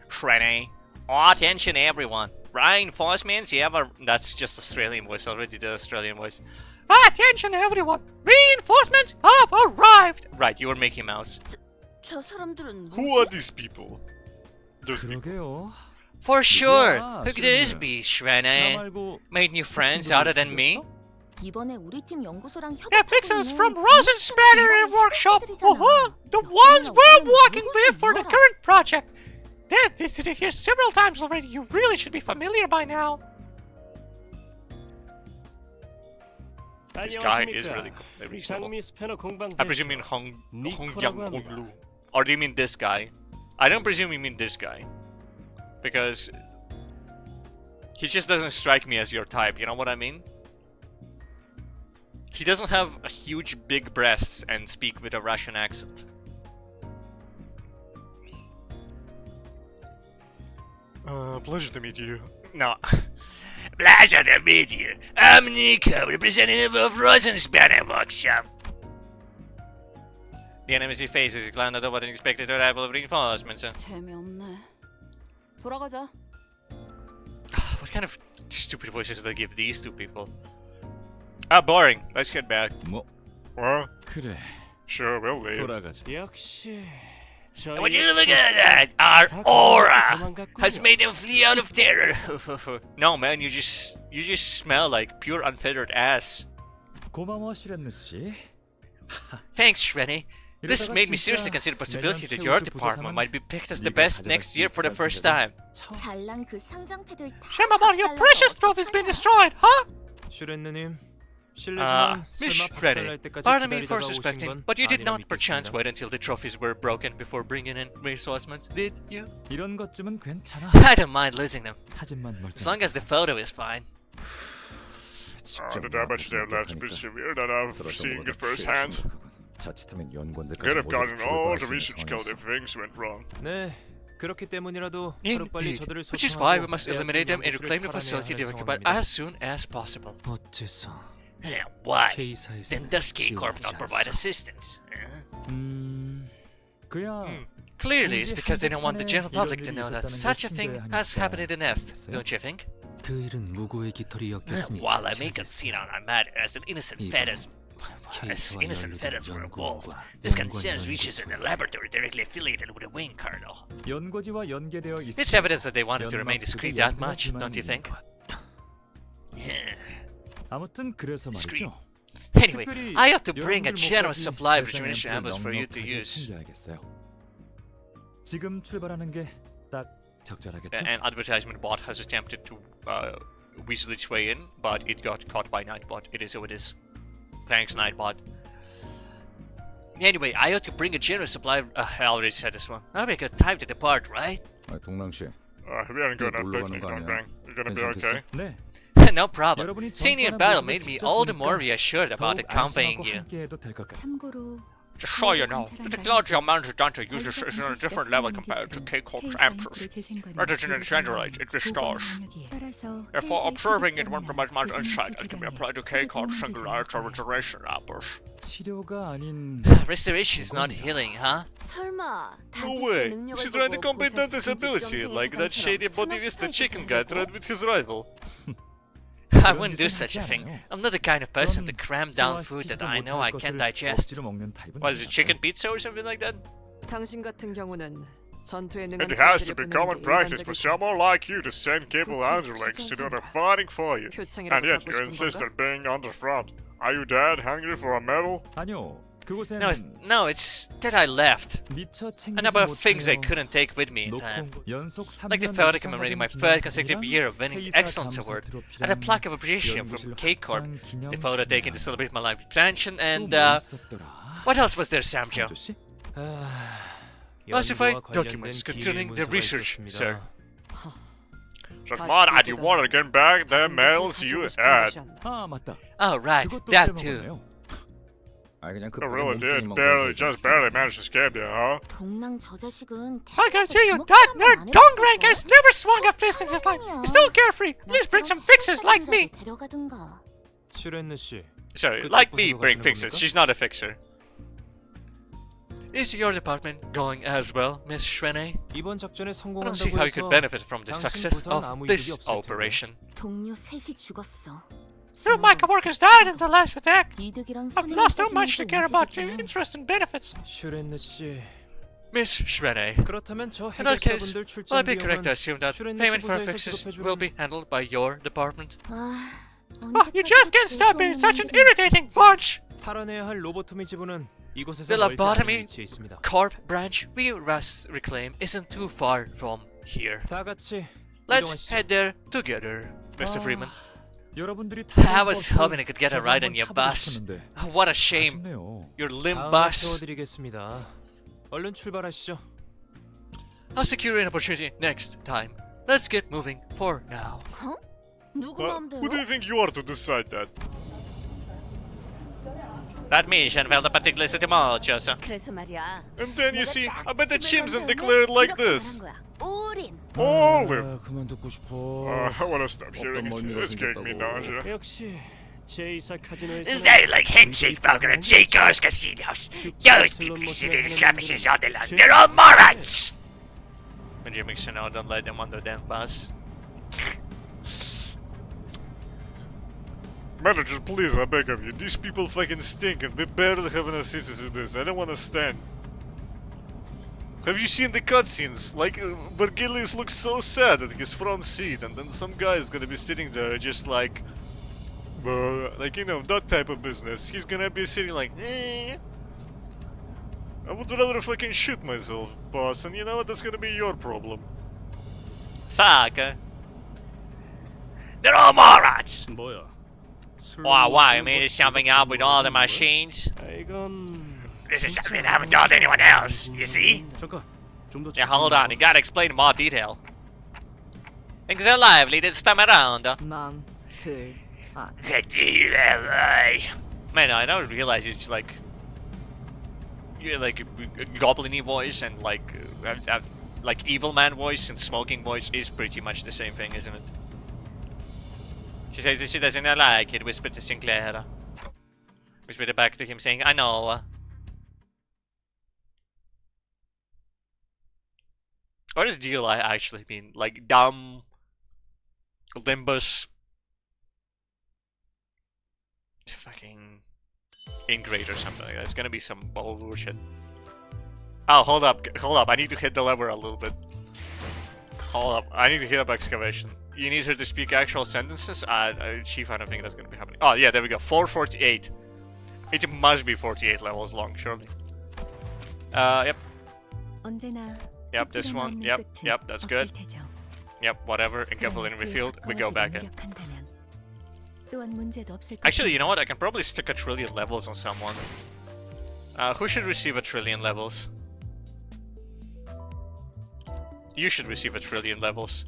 Shreddy. Oh, attention everyone. Reinforcements, yeah, but that's just Australian voice. Already did Australian voice. Attention everyone! Reinforcements have arrived! Right, you were Mickey Mouse. 저 사람들은 Who are these people? Those people. 그러게요. For sure! 누구야, Who could this 슈레드? be, 나 Shreddy? 말고 Made new friends other than me? 이번에 우리 팀 연구소랑 Yeah, 협업하고 fixers 있는 from Rosen Spatter and Workshop! The ones we're working with for the current project! They've visited here several times already. You really should be familiar by now. This guy is really reasonable. I presume you mean Hongyang Honglu. Or do you mean this guy? I don't presume you mean this guy. Because he just doesn't strike me as your type, you know what I mean? He doesn't have a huge big breasts and speak with a Russian accent. Pleasure to meet you. No. Pleasure to meet you. I'm Nico, representative of Rosenspanner Workshop. The enemies he faces is glad that nobody expected the arrival of reinforcements. 재미없네. 돌아가자. What kind of stupid voices do they give these two people? Ah, boring. Let's get back. 뭐 Well, 그래. sure, we'll leave. 돌아가자. 역시 Would you look at that? Our aura has made them flee out of terror. No, man, you just smell like pure unfettered ass. 고마워 슈레드 씨. Thanks, Shreddy. This made me seriously consider the possibility that your department might be picked as the best next year for the first time. 잘난 그 상장패들 다 Shame about your precious trophies being destroyed, huh? 슈레드님, 실례지만 Miss 설마 Shreddy, 박살날 때까지 pardon me for 기다리다가 오신 suspecting, 건 but you did 아니라 not perchance 믿겠습니다. wait until the trophies were broken before bringing in reinforcements, did you? 이런 것쯤은 괜찮아. I don't mind losing them, 사진만 as 멀쩡. long as the photo is fine. the damage they have left to be severe that I've seen it firsthand. Could have gotten all the research code if things went wrong. 네, 그렇기 때문이라도 하루빨리 Indeed, 저들을 which is why we 소탕하고 must 빼앗긴 eliminate them and 연구소를 reclaim the 탈환해야 facility 하는 they've occupied 상황입니다. as soon as possible. 어째서 Yeah, why? K사에서 Then does K-Corp not provide assistance? 그야 Clearly, it's because they don't want the general public to know that such a thing has happened in the nest, don't you think? 그 일은 무고의 깃털이 엮였으니 While I may concede on that matter as an innocent fetus, as innocent fetus were involved, this concerns research in a laboratory directly affiliated with a wing kernel. 연고지와 연계되어 있어. It's evidence that they wanted to remain discreet that much, don't you think? Yeah. 아무튼 그래서 Discreet. 말이죠. Anyway, 특별히 I ought to bring a 여러분들 generous 목까지 supply of 세상의 munition 그 ammo for you to 넉넉하게 use. 챙겨야겠어요. 지금 출발하는 게 딱 적절하겠지? An advertisement bot has attempted to weasel its way in, but it got caught by Nightbot. It is who it is. Thanks, Nightbot. Anyway, I ought to bring a generous supply of... I already said this one. Now we got time to depart, right? 동랑 씨. We aren't going on picnic, Dong Dang. You're gonna be okay? 네. No problem. Seeing you in battle made me all the more reassured about accompanying you. 함께해도 될 것 같아. 참고로 Just so you know, the technology our manager Dante uses is on a different level compared to K-Corp's Amphers. Rather than incendiates, it restores. Therefore, observing it won't provide much insight as can be applied to K-Corp's singularity regeneration apples. 치료가 아닌 Restoration is not healing, huh? 설마 No way! She's trying to compete on disability, like that shady bodyvista chicken guy tried with his rival. I wouldn't do such a thing. I'm not the kind of person to cram down food that I know I can't digest. What is it, chicken pizza or something like that? 당신 같은 경우는 전투에 능한 It has to 부하들을 be common 보내는 게 practice for 일반적이고 someone like you to send cable underlings to do the fighting for you. 표창이라도 And yet 받고 you 싶은 insist 건가? on being on the front. Are you dead, hungry for a medal? 아니요. 그곳엔 No, it's that I left. 미처 챙기지 A number of things I 못하여 couldn't take with me in time. 놓고 연속 3년 Like the VOD commemorating my third consecutive year of winning the Excellence Award, and a plaque of appreciation from K-Corp, the photo taken to celebrate my life expansion, and what else was there, Samjo? Classified documents concerning the research, sir. Just more that you want to get back the medals you had. 아 맞다. Oh, right, 그것도 that too. 빼먹었네요. 아 그냥 I really did just barely manage to escape you, huh? 동랑 저 자식은 I can tell you 주먹 that 싸움을 안 nerd 해봤을 Dongrank 거야. has never swung a fist in his life. He's still carefree. Please bring some fixers like me. 데려가든가. 슈렌느 씨. Sorry, like me, bring fixers. She's not a fixer. Is your department going as well, Miss Shrene? 이번 작전에 I don't see 성공한다고 how you could 해서 benefit from the 당신 success 부서는 of 아무 this 이득이 없을 텐데. operation. 동료 셋이 죽었어. Two of my coworkers died in the last attack. 이득이랑 I've 손해를 lost so much to 따지면서 care about your 움직일 땐 interest and benefits. 슈렌느 씨. Miss Shrene. 그렇다면 저 In that case, 해결사분들 will I 출전 be correct to 비용은 assume that 슈렌느 payment 씨 for 부서에서 fixes 지급해주는 will be handled by your department? You you just can't stop being such an irritating bunch! 탈환해야 할 로보토미 지부는 이곳에서 The 멀지 않은 lobotomy 위치에 있습니다. Corp branch we must reclaim isn't too far from here. 다 같이 Let's 이동하시죠. head there together, Mr. Freeman. 여러분들이 I was hoping I could get a ride on your bus. What a shame. 아쉽네요. Your limb 다음에 bus. 태워드리겠습니다. 얼른 출발하시죠. I'll secure an opportunity next time. Let's get moving for now. 누구 마음대로? Who do you think you are to decide that? That mission felt a particularly etymology, sir. 그래서 말이야. And then you 내가 see, 딱 I bet the 집을 chimps and 건드면 declare it like 이렇게 this. 말한 거야. 올인. All in. 그만 듣고 싶어. I wanna stop hearing it. It's giving me nausea. 역시 제2사 카지노에서 Is that like handshake poker at Jayco's casinos? Those people who sit in establishments all day long, they're all morons! When you mix out, don't let them on the damn bus. Manager, please, I beg of you. These people fucking stink and they barely have enough citizens in this. I don't wanna stand. Have you seen the cutscenes? Like, Vergilius looks so sad at his front seat, and then some guy is gonna be sitting there just like... like, you know, that type of business. He's gonna be sitting like, eh. I would rather fucking shoot myself, boss, and you know what? That's gonna be your problem. Fuck. They're all morons! 뭐야? Why? You mean it's jumping up with all the machines? 이건 This is something I haven't told anyone else, you see? 잠깐 좀더 Yeah, hold on. You gotta explain in more detail. Things are lively this time around. 망, 들, 아. Man, I don't realize it's like... Yeah, like a goblin-y voice and like evil man voice and smoking voice is pretty much the same thing, isn't it? She says that she doesn't like it, whispered to Sinclair. Whispered it back to him saying, I know. What does DLI actually mean? Like dumb... Limbus... Fucking... Ingrate or something like that. It's gonna be some bullshit. Oh, hold up, I need to hit the lever a little bit. Hold up, I need to hit up excavation. You need her to speak actual sentences? Chief, I don't think that's gonna be happening. Oh, yeah, there we go. 448. It must be 48 levels long, surely. Yep. 언제나 Yep, this one. Yep, that's good. Yep, whatever. And careful enemy field. We go back in. Actually, you know what? I can probably stick 1 trillion levels on someone. Who should receive 1 trillion levels? You should receive 1 trillion levels.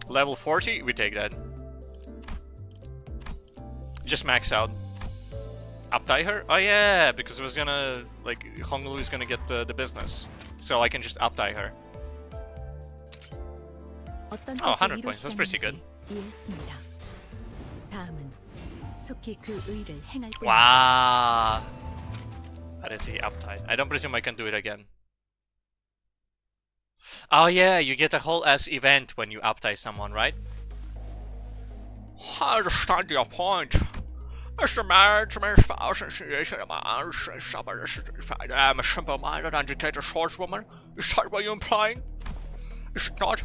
Level 40? We take that. Just max out. Uptie her? Oh yeah, because it was gonna... like, Honglu is gonna get the business. So I can just uptie her. Oh, 100 points. That's pretty good. Wow. I didn't see uptied. I don't presume I can do it again. Oh yeah, you get a whole ass event when you uptie someone, right? I understand your point. Mr. Marriage, Miss Initiation of my arms, somebody certified. I am a simple-minded, educated swordswoman. Is that what you're implying? Is it not?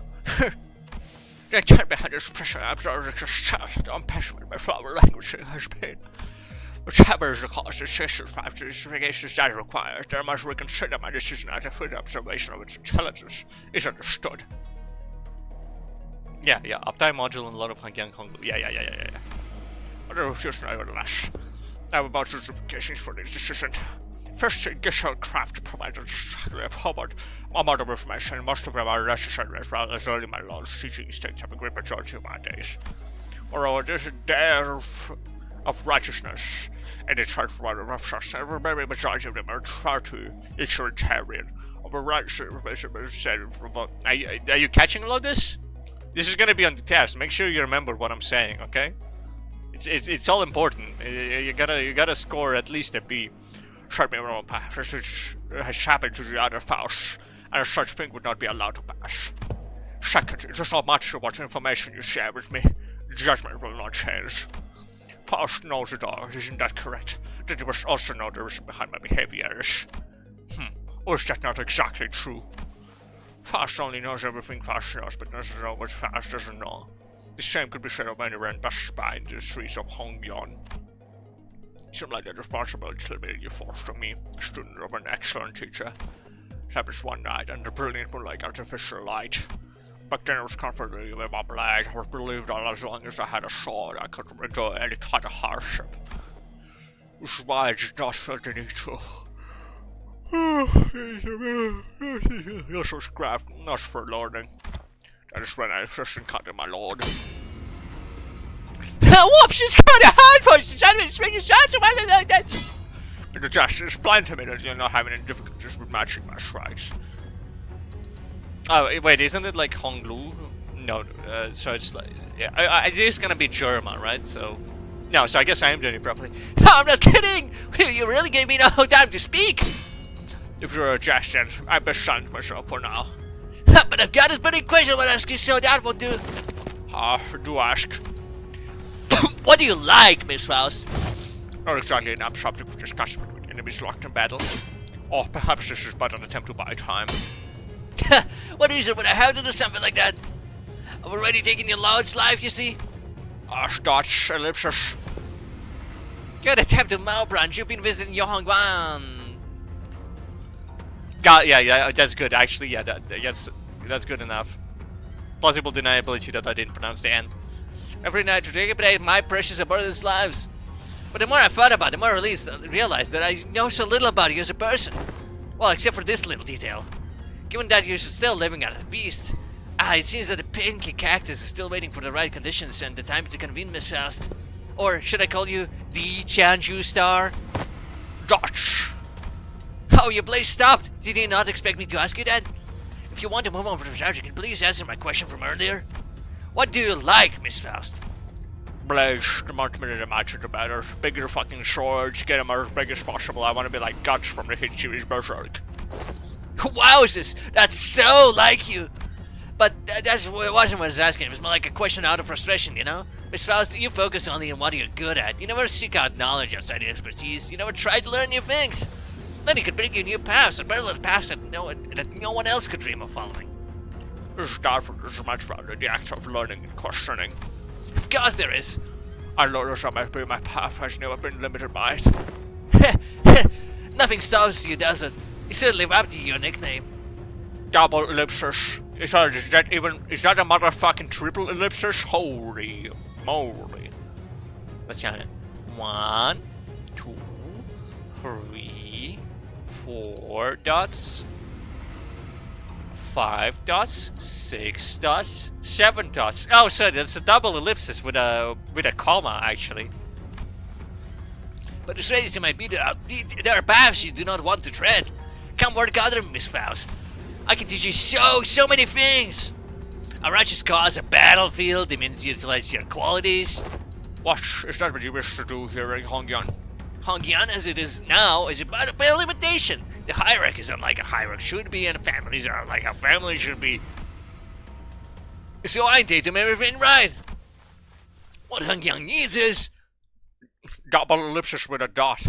The intent behind this expression observes the unpassionate my flower language has been. Whichever is the cause, the sisters five justifications that required, there must reconsider my decision as a further observation of its intelligence is understood. Yeah, uptime module and a lot of young Honglu. Yeah. But I refuse nevertheless. I have about justifications for this decision. First, Gishel Craft provided a Hobart. Amount of information must have been necessary as well as early my laws CG states have a great majority of my days. Moreover, this is there of righteousness, and the church rather rough shots, and the very majority of them are far too utilitarian. Of a right information said from are you catching all of this? This is gonna be on the test. Make sure you remember what I'm saying, okay? It's all important. You gotta score at least a B. Shut me wrong path. This has happened to the other Faust, and such thing would not be allowed to pass. Second, it does not matter what information you share with me. Judgment will not change. Faust knows it all, isn't that correct? That you must also know the reason behind my behaviors. Or is that not exactly true? Faust only knows everything Faust knows, but doesn't know what Faust doesn't know. The same could be said of any best spy in the streets of Hongyon. Some like that responsibility you forced on me, a student of an excellent teacher. It happens one night, under brilliant moonlight artificial light. Back then I was comfortably with my blade. I was believed that as long as I had a sword, I could endure any kind of hardship. Which is why I did not feel the need to. You're so scrapped, not for learning. That is when I first encountered my lord. Whoops, it's kind of hard for us to swing your shots or something like that. And the gesture explained to me that you're not having any difficulties with matching my strikes. Oh, wait, isn't it like Honglu? No, so it's like... yeah, it is gonna be German, right? So... no, so I guess I am doing it properly. No, I'm not kidding! You really gave me no time to speak! If you're a gesture, I best silence myself for now. But I've got as many questions I ask you, so that will do. Do ask. What do you like, Miss Faust? Not exactly an apt subject for discussion between enemies locked in battle. Or perhaps this is but an attempt to buy time. What is it when I have to do something like that? I've already taken your lord's life, you see? Dutch ellipsis. Good attempt to Malbrand. You've been visiting Yohongwan. Yeah, that's good. Actually, yeah, that's good enough. Plausible deniability that I didn't pronounce the N. Every night to take my precious and brother's lives. But the more I thought about it, the more I realized that I know so little about you as a person. Well, except for this little detail. Given that you're still living out of the beast, it seems that the pinky cactus is still waiting for the right conditions and the time to convene, Miss Faust. Or should I call you the Chanju Star? Dutch. Oh, your blaze stopped. Did you not expect me to ask you that? If you want to move on from the subject, please answer my question from earlier. What do you like, Miss Faust? Blaze, the more minute I imagine, the better. Bigger fucking swords, get them as big as possible. I want to be like Guts from the hit series Berserk. Wowzers, that's so like you. But that's what it wasn't what I was asking. It was more like a question out of frustration, you know? Miss Faust, you focus only on what you're good at. You never seek out knowledge outside your expertise. You never try to learn new things. Then he could bring you new paths, and parallel paths that no one else could dream of following. This is different. This is much rather the act of learning and questioning. Of course there is. I notice that my path has never been limited by it. Nothing stops you, does it? You still live up to your nickname. Double ellipsis. Is that a motherfucking triple ellipsis? Holy moly. Let's count it. 1, 2, 3, 4 dots. 5 dots, 6 dots, 7 dots. Oh, so that's a double ellipsis with a comma, actually. But the stranger might be there. There are paths you do not want to tread. Come work under me, Miss Faust. I can teach you so many things. A righteous cause, a battlefield, it means utilize your qualities. What is that what you wish to do here in Hongyan? Hongyan, as it is now, is about a limitation. The hierarchy is unlike a hierarchy should be, and families are like a family should be. So I did them everything right. What Hongyan needs is Double ellipsis with a dot.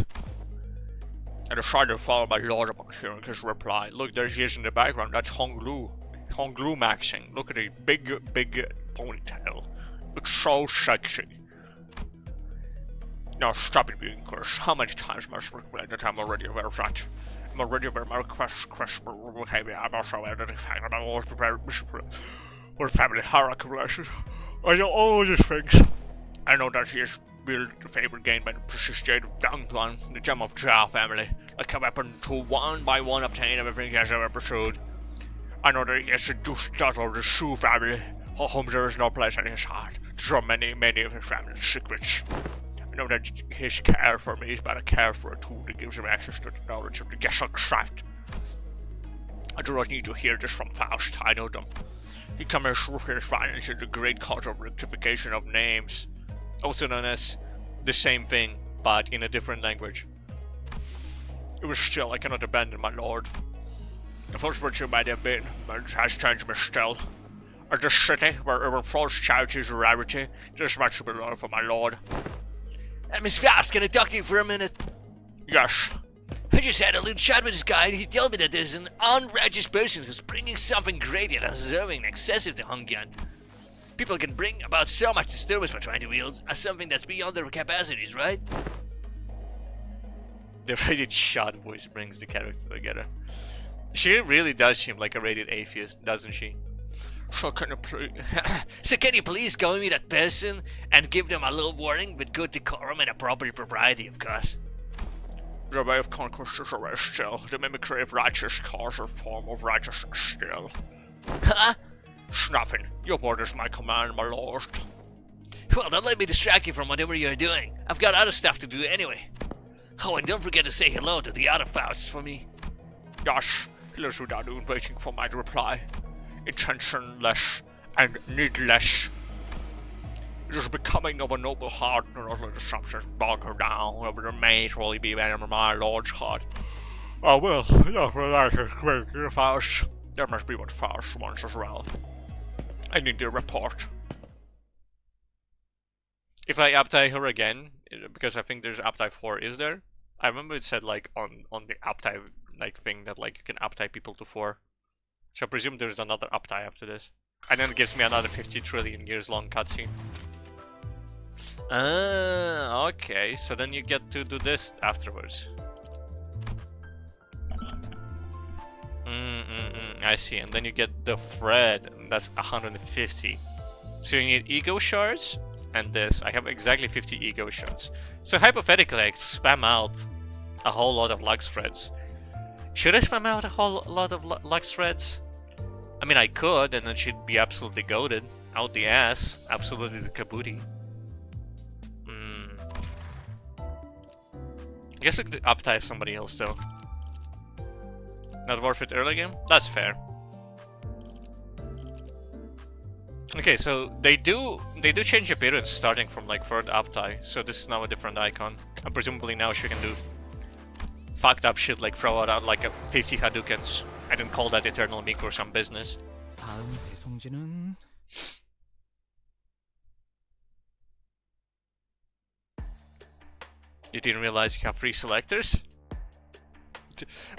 I decided to follow my logic here in his reply. Look, there she is in the background. That's Honglu. Honglu maxing. Look at the big ponytail. It's so sexy. Now stop it being cursed. How many times must I explain that I'm already aware of that? I'm already aware of my questionable behavior. I'm also aware that the fact that I'm always prepared for family hierarchy relations. I know all these things. I know that she is built the favor gained by the precious jade of Dangduan, the gem of Zhao family, like a weapon to one by one obtain everything he has ever pursued. I know that he has seduced the daughter of the Shu family, for whom there is no place in his heart. There are many of his family's secrets. I know that his care for me is but a care for a tool that gives him access to the knowledge of the Gesellschaft. I do not need to hear this from Faust, I know them. He commits ruthless violence in the great cause of rectification of names, also known as the same thing, but in a different language. It was still, I cannot abandon my lord. The first virtue might have been, but it has changed me still. At this city, where even false charity is a rarity, there's much to be learned from my lord. Miss Faust, can I talk to you for a minute? Yes. I just had a little chat with this guy, and he told me that there's an unrighteous person who's bringing something great yet undeserving and excessive to Hongyan. People can bring about so much disturbance by trying to wield something that's beyond their capacities, right? The rated shot voice brings the character together. She really does seem like a rated atheist, doesn't she? So can you please go and meet that person and give them a little warning with good decorum and appropriate propriety, of course. The way of conquest is a way still. The mimicry of righteous cause or form of righteousness still. Huh? Nothing. Your word is my command, my lord. Well, don't let me distract you from whatever you're doing. I've got other stuff to do anyway. Oh, and don't forget to say hello to the other Fausts for me. Yes, he lives without even waiting for my reply. Intentionless and needless. It is becoming of a noble heart to not let assumptions bog her down over the mate will he be better than my lord's heart. Oh well, yeah, relax, great, Faust. There must be what Faust wants as well. I need the report. If I update her again, because I think there's update 4, is there? I remember it said like on the update like thing that like you can update people to 4. So I presume there's another update after this. And then it gives me another 50 trillion years long cutscene. Okay, so then you get to do this afterwards. I see, and then you get the thread, and that's 150. So you need ego shards, and this. I have exactly 50 ego shards. So hypothetically, I spam out a whole lot of Lux threads. Should I spam out a whole lot of Lux threads? I mean, I could, and then she'd be absolutely goated. Out the ass. Absolutely the kabooty. I guess I could uptie somebody else, though. Not worth it early game? That's fair. Okay, so they do change appearance starting from like 3rd uptie, so this is now a different icon. And presumably now she can do fucked up shit like throw out like a 50 Hadoukens and then call that Eternal Meek or some business. 다음 배송지는 You didn't realize you have 3 selectors?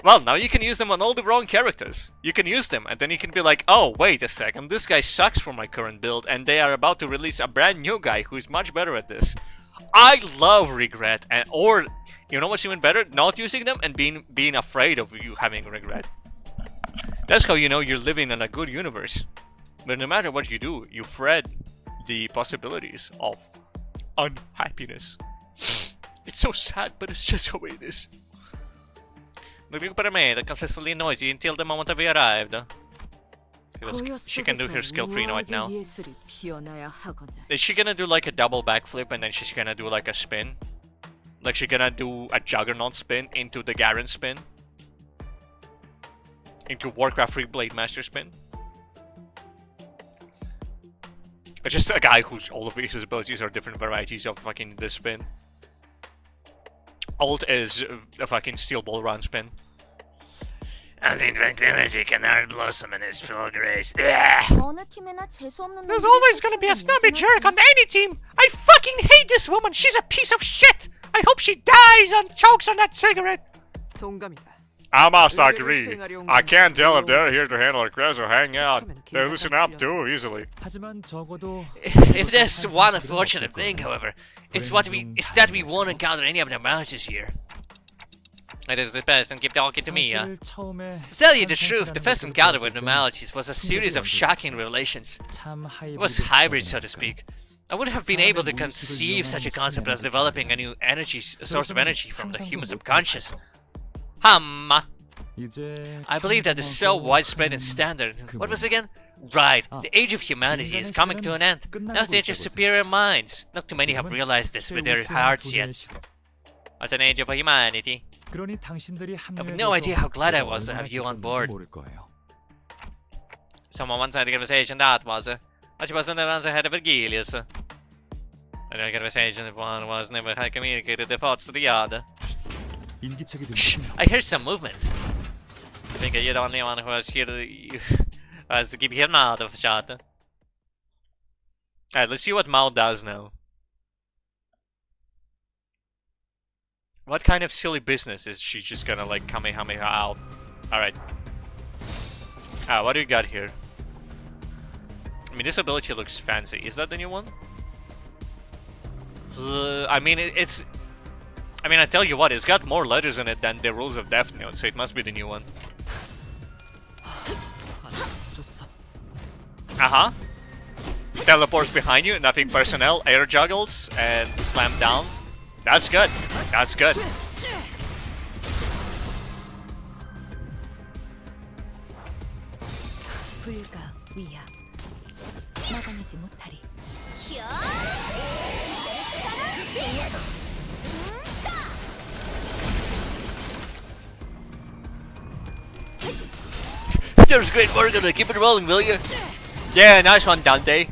Well, now you can use them on all the wrong characters. You can use them, and then you can be like, oh, wait a second, this guy sucks for my current build, and they are about to release a brand new guy who is much better at this. I love regret, or You know what's even better? Not using them and being afraid of you having regret. That's how you know you're living in a good universe. But no matter what you do, you dread the possibilities of unhappiness. It's so sad, but it's just how it is. Looking for a maid that consistently noisy until the moment we arrived. She can do her skill 3 right now. 예술이 피어나야 하거늘. Is she gonna do like a double backflip and then she's gonna do like a spin? Like she's gonna do a Juggernaut spin into the Garen spin? Into Warcraft 3 Blade Master spin? It's just a guy whose all of his abilities are different varieties of fucking this spin. Ult is a fucking Steel Ball Run spin. And in tranquility cannot blossom in his full grace. 어느 팀에나 재수 없는 There's always gonna be a snobby jerk on any team! I fucking hate this woman! She's a piece of shit! I hope she dies and chokes on that cigarette! 동감이다. I must agree. I can't tell if they're here to handle a crash or hang out. They loosen up too easily. 하지만 적어도 If there's one unfortunate thing, however, it's that we won't encounter any of the mountains here. It is the best and keep talking to me, 사실 처음에 To tell you the truth, the first encounter with normalities was a series of shocking revelations. 참 It was hybrid, so to speak. I wouldn't have been able to conceive such a concept as developing a new source of energy from the human subconscious. 이제 I believe that is so widespread and standard. What was it again? Right, the age of humanity is coming to an end. Now's the age of superior minds. Not too many have realized this with their hearts yet. What's an age of humanity? 그러니 당신들이 I have no idea how glad I was to have you on board. 모를 거예요. Someone once had a conversation that was much wasn't the ones ahead of Vergilius. And a conversation if one was never had communicated their thoughts to the other. 인기척이 Shh! 들리시면 I hear some movement. I think you're the only one who has here has to keep him out of shot. Alright, let's see what Mao does now. What kind of silly business is she just gonna like Kamehameha out? Alright. What do you got here? I mean, this ability looks fancy. Is that the new one? I mean, it's... I mean, I tell you what, it's got more letters in it than the Rules of Death note, so it must be the new one. Teleports behind you, nothing personnel, air juggles, and slam down. That's good. That's good. 불가 위야 막아내지 못하리. That was great work, gonna keep it rolling, will you? Yeah, nice one, Dante.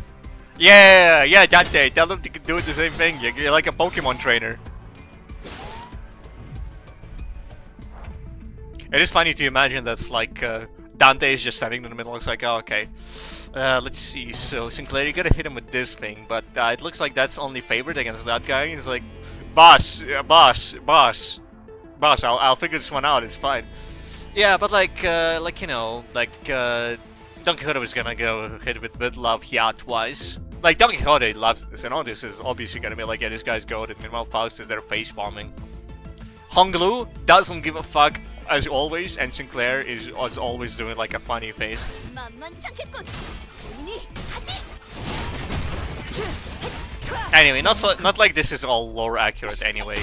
Yeah, Dante. Tell them to do the same thing. You're like a Pokemon trainer. It is funny to imagine that's like Dante is just standing in the middle. It's like, oh, okay. Let's see. So Sinclair, you gotta hit him with this thing, but it looks like that's only favored against that guy. He's like, boss. I'll figure this one out. It's fine. Yeah, but like you know, Don Quixote was gonna go hit with love here twice. Like, Don Quixote loves this, and all this is obviously gonna be like, yeah, this guy's goated. Meanwhile, Faust is there face bombing. Honglu doesn't give a fuck as always, and Sinclair is always doing like a funny face. Anyway, not like this is all lore accurate anyway.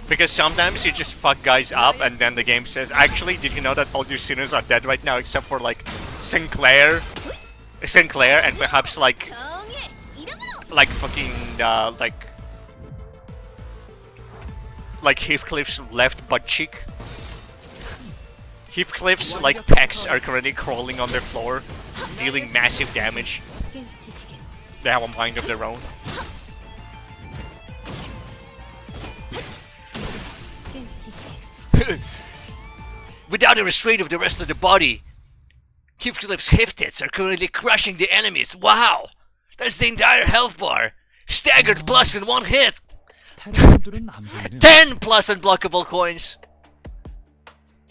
Because sometimes you just fuck guys up and then the game says, actually, did you know that all your sinners are dead right now except for like Sinclair and perhaps like fucking like Heathcliff's left butt cheek. Heathcliff's like pecs are currently crawling on their floor, dealing massive damage. They have a mind of their own. Without a restraint of the rest of the body, Heathcliff's hip tits are currently crushing the enemies. Wow! That's the entire health bar! Staggered plus in one hit! 10 plus unblockable coins!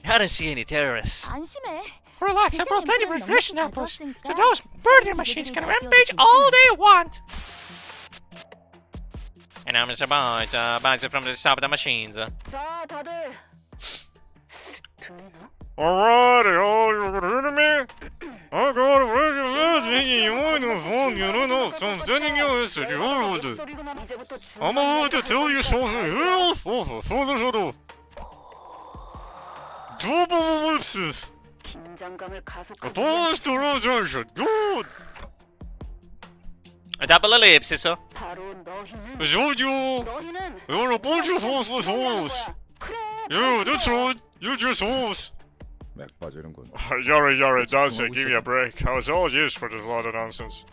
I don't see any terrorists. 안심해. Relax, I brought plenty of refreshing apples, so those murder machines can rampage all they want! And I'm Mr. Boys, bouncing from the top of the machines. 자, 다들 들리나? Alrighty, all you hear me? I got a radio you on the phone, you don't know, so I'm sending you a message, you know, 이제부터 I'm about to tell you something real for the show. Double ellipses. 긴장감을 가속하기 Opposed to rejection. Good. A double ellipsis, so. 바로 너희는 Jojo, 너희는 you're a bunch of horseless hoes. 그래. Yeah, that's right. You're just hoes. 맥 빠지는군. Yara, dancer, give me a break. I was all used for this lot of nonsense.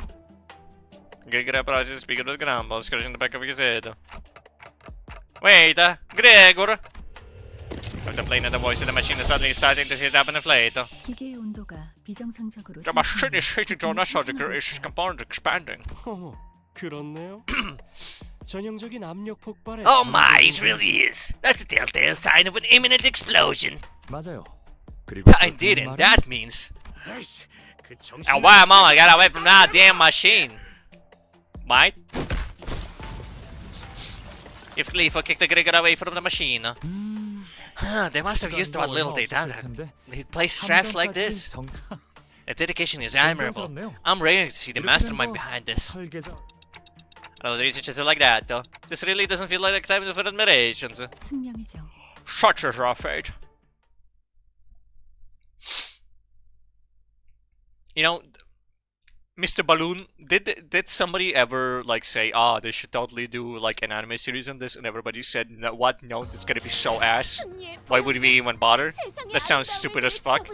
Get up, I just speak of the grumble, scratching the back of his head. Wait, Gregor! Contemplating the voice of the machine is suddenly starting to heat up and inflate. 기계의 온도가 비정상적으로 The machine is heating to a surgical its component expanding. 어머, 그렇네요. 전형적인 압력 폭발에. Oh my, it really is. That's a telltale sign of an imminent explosion. 맞아요. 그리고 Indeed, and that means. 아이씨, 그 정신. Oh, wow, mom, I got away from that damn machine. Might? If Gleeful kicked the Gregor away from the machine. They must have used what little they done. They play straps like this. The dedication is admirable. I'm ready to see the mastermind behind this. Oh, the researchers are like that, though. This really doesn't feel like time for admirations. 숙명이죠. Such is our fate. You know, Mr. Balloon, did somebody ever like say, ah, they should totally do like an anime series on this, and everybody said, no, what? No, it's gonna be so ass. Why would we even bother? That sounds stupid as fuck.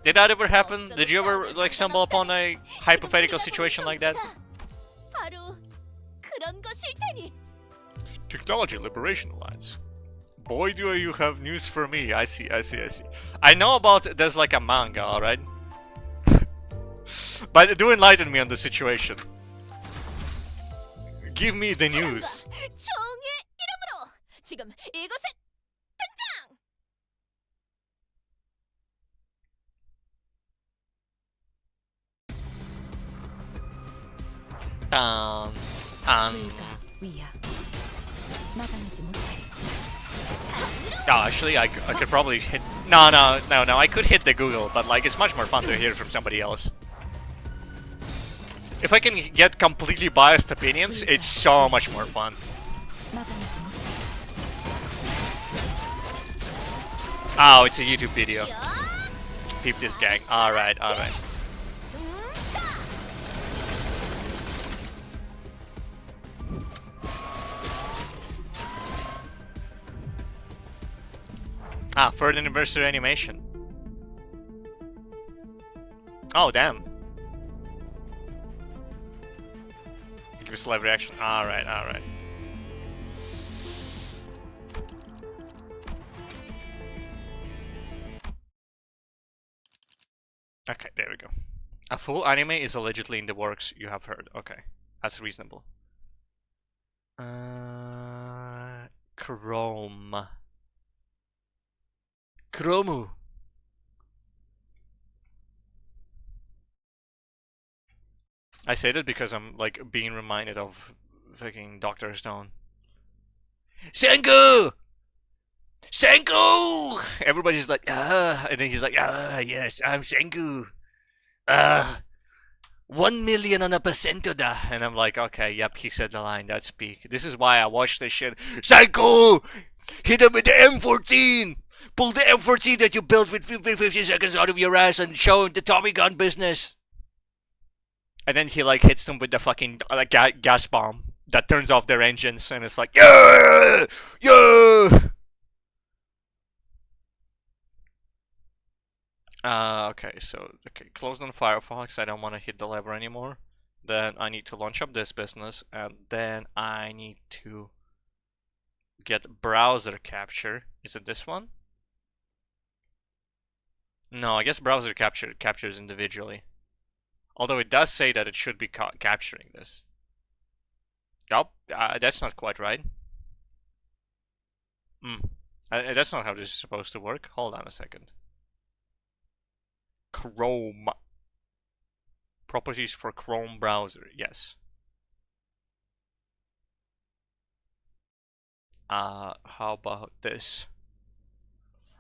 Did that ever happen? Did you ever like stumble upon a hypothetical situation like that? 바로 그런 것일 테니. Technology Liberation Alliance. Boy, do you have news for me. I see. I know about there's like a manga, alright? But do enlighten me on the situation. Give me the news. 총의 이름으로 지금 이곳에 등장. 위가 위야. 마당하지 못하리. Oh, actually, I could probably hit... No, I could hit the Google, but like, it's much more fun to hear from somebody else. If I can get completely biased opinions, it's so much more fun. 마당하지 못하리. Oh, it's a YouTube video. Peep this gang. Alright. Ah, third anniversary animation. Oh, damn. Give us live reaction. Alright. Okay, there we go. A full anime is allegedly in the works, you have heard. Okay, that's reasonable. Chromu. I say that because I'm like being reminded of fucking Dr. Stone. Senku! Everybody's like, and then he's like, yes, I'm Senku. 1 million on a percento da. And I'm like, okay, yep, he said the line, that's peak. This is why I watched this shit. Senku! Hit him with the M14! Pull the M14 that you built with 50 seconds out of your ass and show him the Tommy gun business. And then he like hits them with the fucking gas bomb that turns off their engines, and it's like, yeah! Okay, closed on Firefox. I don't want to hit the lever anymore. Then I need to launch up this business, and then I need to get browser capture. Is it this one? No, I guess browser capture captures individually. Although it does say that it should be capturing this. Yup, that's not quite right. That's not how this is supposed to work. Hold on a second. Chrome. Properties for Chrome browser, yes. How about this?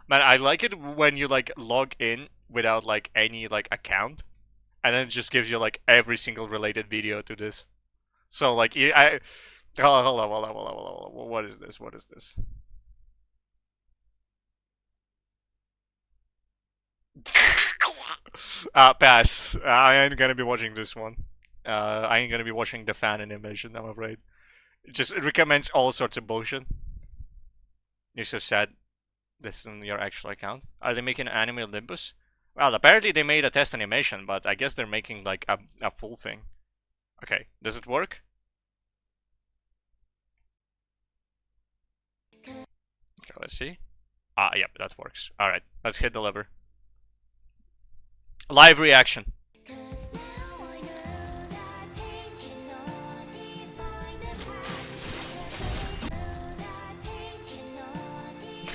Man, I like it when you like log in without like any like account, and then it just gives you like every single related video to this. So like hold on. What is this? What is this? Pass. I ain't gonna be watching this one. I ain't gonna be watching the fan animation, I'm afraid. It recommends all sorts of bullshit. You're so sad. This isn't your actual account. Are they making anime Limbus? Well, apparently they made a test animation, but I guess they're making like a full thing. Okay, does it work? Okay, let's see. Yep, that works. Alright, let's hit the lever. Live reaction.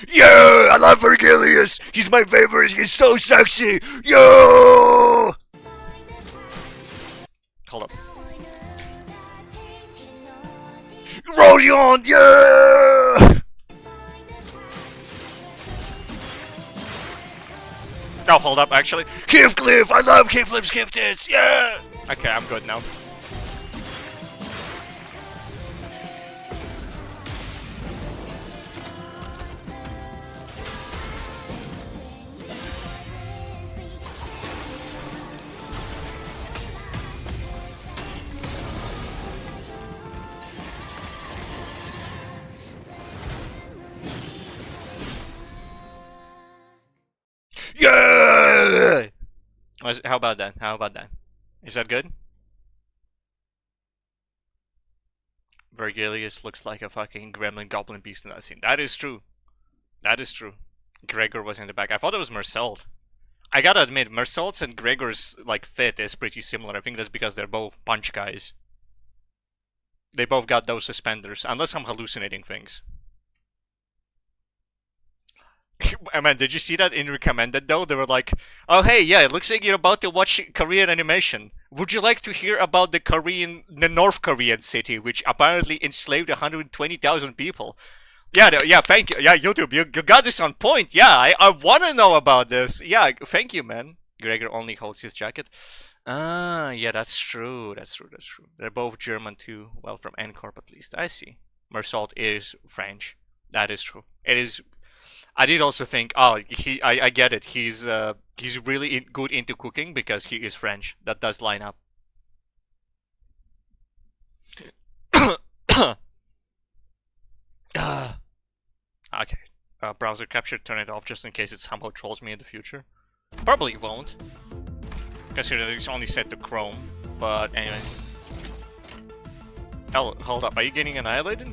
Yeah, I love Vergilius. He's my favorite. He's so sexy. Yo. Hold up. Rodion, yeah. Oh, hold up, actually. Heathcliff, I love Heathcliff's gifters. Yeah. Okay, I'm good now. Yeah. How about that? How about that? Is that good? Vergilius looks like a fucking gremlin goblin beast in that scene. That is true. That is true. Gregor was in the back. I thought it was Mersault. I gotta admit, Mersault's and Gregor's like fit is pretty similar. I think that's because they're both punch guys. They both got those suspenders, unless I'm hallucinating things. Man, did you see that in recommended though? They were like, oh hey, yeah, it looks like you're about to watch Korean animation. Would you like to hear about the North Korean city, which apparently enslaved 120,000 people? Yeah, yeah, thank you. Yeah, YouTube, you got this on point. Yeah, I want to know about this. Yeah, thank you, man. Gregor only holds his jacket. Yeah, that's true. That's true. They're both German too. Well, from N-Corp at least. I see. Mersault is French. That is true. It is. I did also think, oh, I get it. He's really good into cooking because he is French. That does line up. Okay. Browser capture, turn it off just in case it somehow trolls me in the future. Probably won't. Considering it's only set to Chrome. But anyway. Hold up, are you getting annihilated?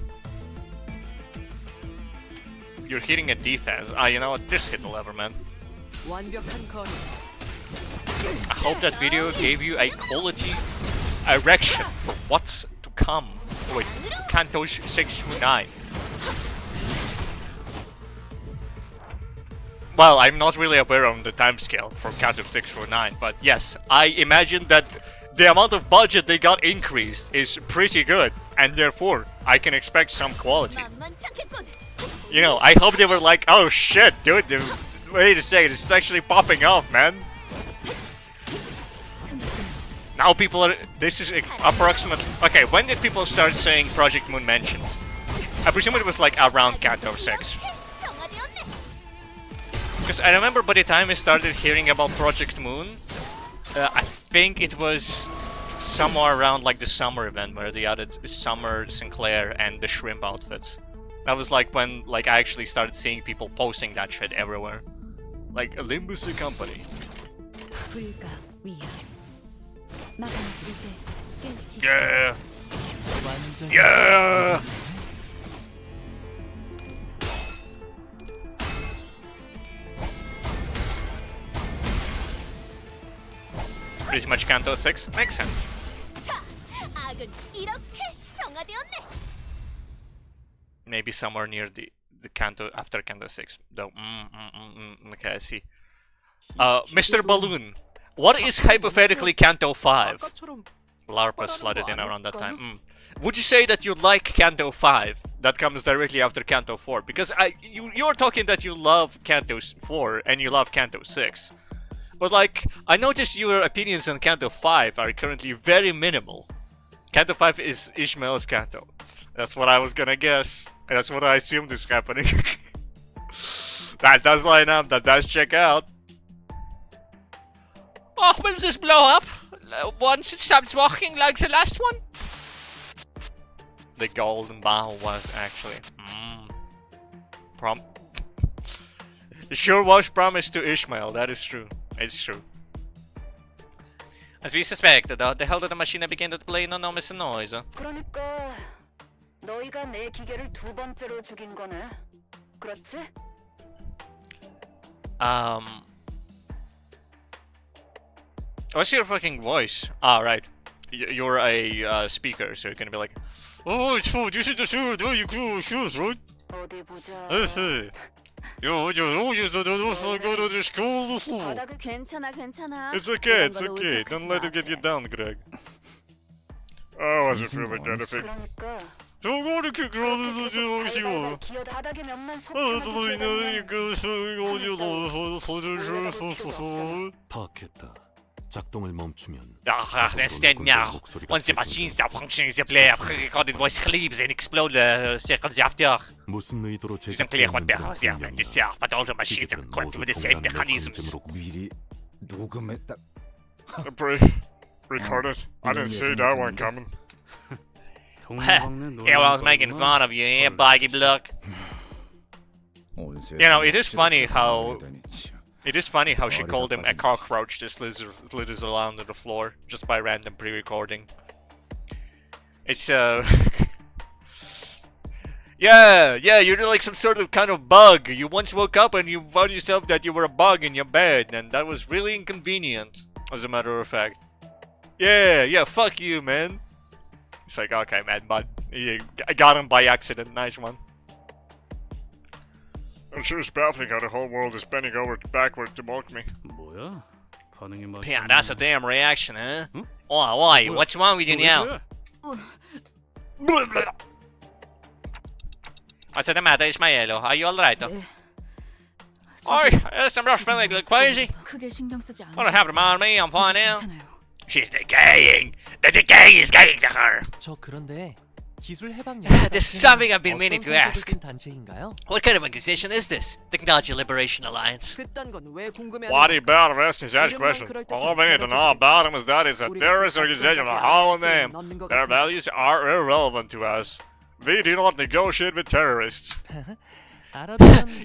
You're hitting a defense. You know what? Just hit the lever, man. 완벽한 거리. I hope that video gave you a quality erection for what's to come. Wait, Kanto 6 through 9. Well, I'm not really aware of the timescale for Kanto 6 through 9, but yes, I imagine that the amount of budget they got increased is pretty good, and therefore, I can expect some quality. You know, I hope they were like, oh shit, dude, wait a second, it's actually popping off, man. Now people are, this is approximately, okay, when did people start saying Project Moon mentioned? I presume it was like around Kanto 6. Because I remember by the time I started hearing about Project Moon, I think it was somewhere around like the summer event where they added Summer, Sinclair, and the shrimp outfits. That was like when I actually started seeing people posting that shit everywhere. Like Limbus Company. Yeah! Yeah! Pretty much Kanto 6? Makes sense. Maybe somewhere near the Kanto, after Kanto 6, though. Okay, I see. Mr. Balloon, what is hypothetically Kanto 5? LARPers flooded in around that time. Would you say that you like Kanto 5? That comes directly after Kanto 4? Because you're talking that you love Kanto 4 and you love Kanto 6. But like, I noticed your opinions on Kanto 5 are currently very minimal. Kanto 5 is Ishmael's Kanto. That's what I was gonna guess. That's what I assumed is happening. That does line up, that does check out. Oh, will this blow up once it stops walking like the last one? The golden bow was actually... It sure was promised to Ishmael, that is true. It's true. As we suspected, the hell did the machine begin to play no noise noise? 그러니까 너희가 내 기계를 두 번째로 죽인 거네. 그렇지? What's your fucking voice? Ah, right. You're a speaker, so you're gonna be like, oh, so this is the shoe, do you cool shoes, right? 어디 보자. I see. Yo, you don't go to the school. 괜찮아, 괜찮아. It's okay, it's okay. Don't let it get you down, Greg. I wasn't feeling anything. 그러니까 Don't go to kick girls and do you. 기어 바닥에 몇만 파악했다. 작동을 멈추면 Instead now, once the machine stops functioning, the player recorded voice clips and explode seconds after. 무슨 의도로 It's unclear what the hell is happening to self, but all the machines are equipped with the same mechanisms. 미리 녹음했다. Recorded. I didn't see that one coming. Everyone's making fun of you, eh, Boggy Block? You know, it is funny how she called him a cockroach that slithers around on the floor just by random pre-recording. It's yeah, you're like some sort of kind of bug. You once woke up and you found yourself that you were a bug in your bed, and that was really inconvenient, as a matter of fact. Yeah, fuck you, man. It's like, okay, man, bud. I got him by accident. Nice one. It sure is baffling how the whole world is bending over backward to mock me. Yeah, that's a damn reaction, huh? Why? What's wrong with you now? What's the matter, Ismaelo? Are you alright? Oh, there's some rush feeling like crazy. 크게 신경 쓰지 I don't have them on me, I'm fine now. 괜찮아요. She's decaying! The decay is getting to her! 저 그런데 기술 해방 There's something I've been meaning to ask. 단체인가요? What kind of organization is this? Technology Liberation Alliance. 그딴 건 왜 궁금해하는 Why do you bother asking such questions? All we need to know about them is that it's a terrorist organization with a hollow name. Their values are irrelevant to us. We do not negotiate with terrorists.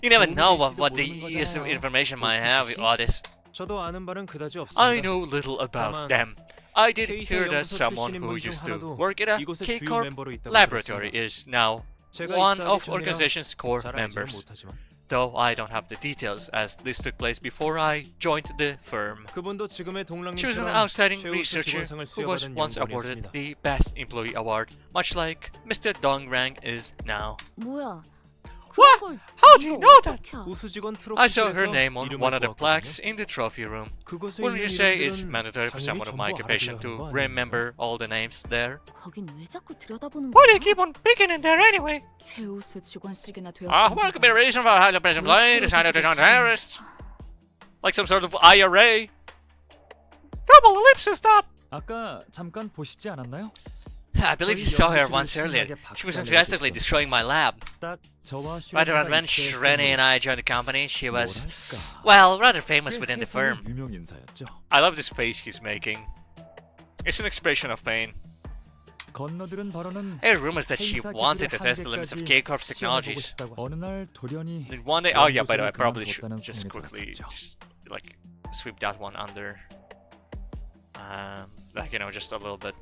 You never know what the use of information might have with all this. 저도 아는 바는 그다지 없습니다. I know little about them. I did hear that someone who used to work at a K-Corp laboratory is now one of the organization's core members. Though I don't have the details, as this took place before I joined the firm. 그분도 지금의 She was an 동랑님처럼 outstanding 최우수 researcher 직원상을 who was 수여받은 once awarded 연구원이었습니다. the Best Employee Award, much like Mr. Dongrang is now. 뭐야? What? How do you know that? 우수 직원 I saw her 트로피에서 name on 이름을 one of the 보았거든요. plaques in the trophy room. 그곳에 Wouldn't you 있는 say it's 이름들은 mandatory for 당연히 someone of my 전부 occupation 알아들어야 to 하는 거 remember all the names there? 거긴 왜 자꾸 들여다보는 Why do you 거야? keep on picking in there anyway? 최우수 직원씩이나 What could be a reason for how the president played decided to join terrorists? Like some sort of IRA? Double ellipsis that! 아까 잠깐 보시지 않았나요? I believe you saw her once earlier. She was enthusiastically destroying my lab. 딱 저와 Right around when Rennie and I joined the company, she was, well, rather famous within the firm. 유명 인사였죠. I love this face he's making. It's an expression of pain. 건너들은 바로는 There are rumors that she wanted to test the limits of K-Corp's technologies. 어느 날 돌연히 And one day, oh yeah, by the way, I probably should just quickly just like sweep that one under. Like, you know, just a little bit.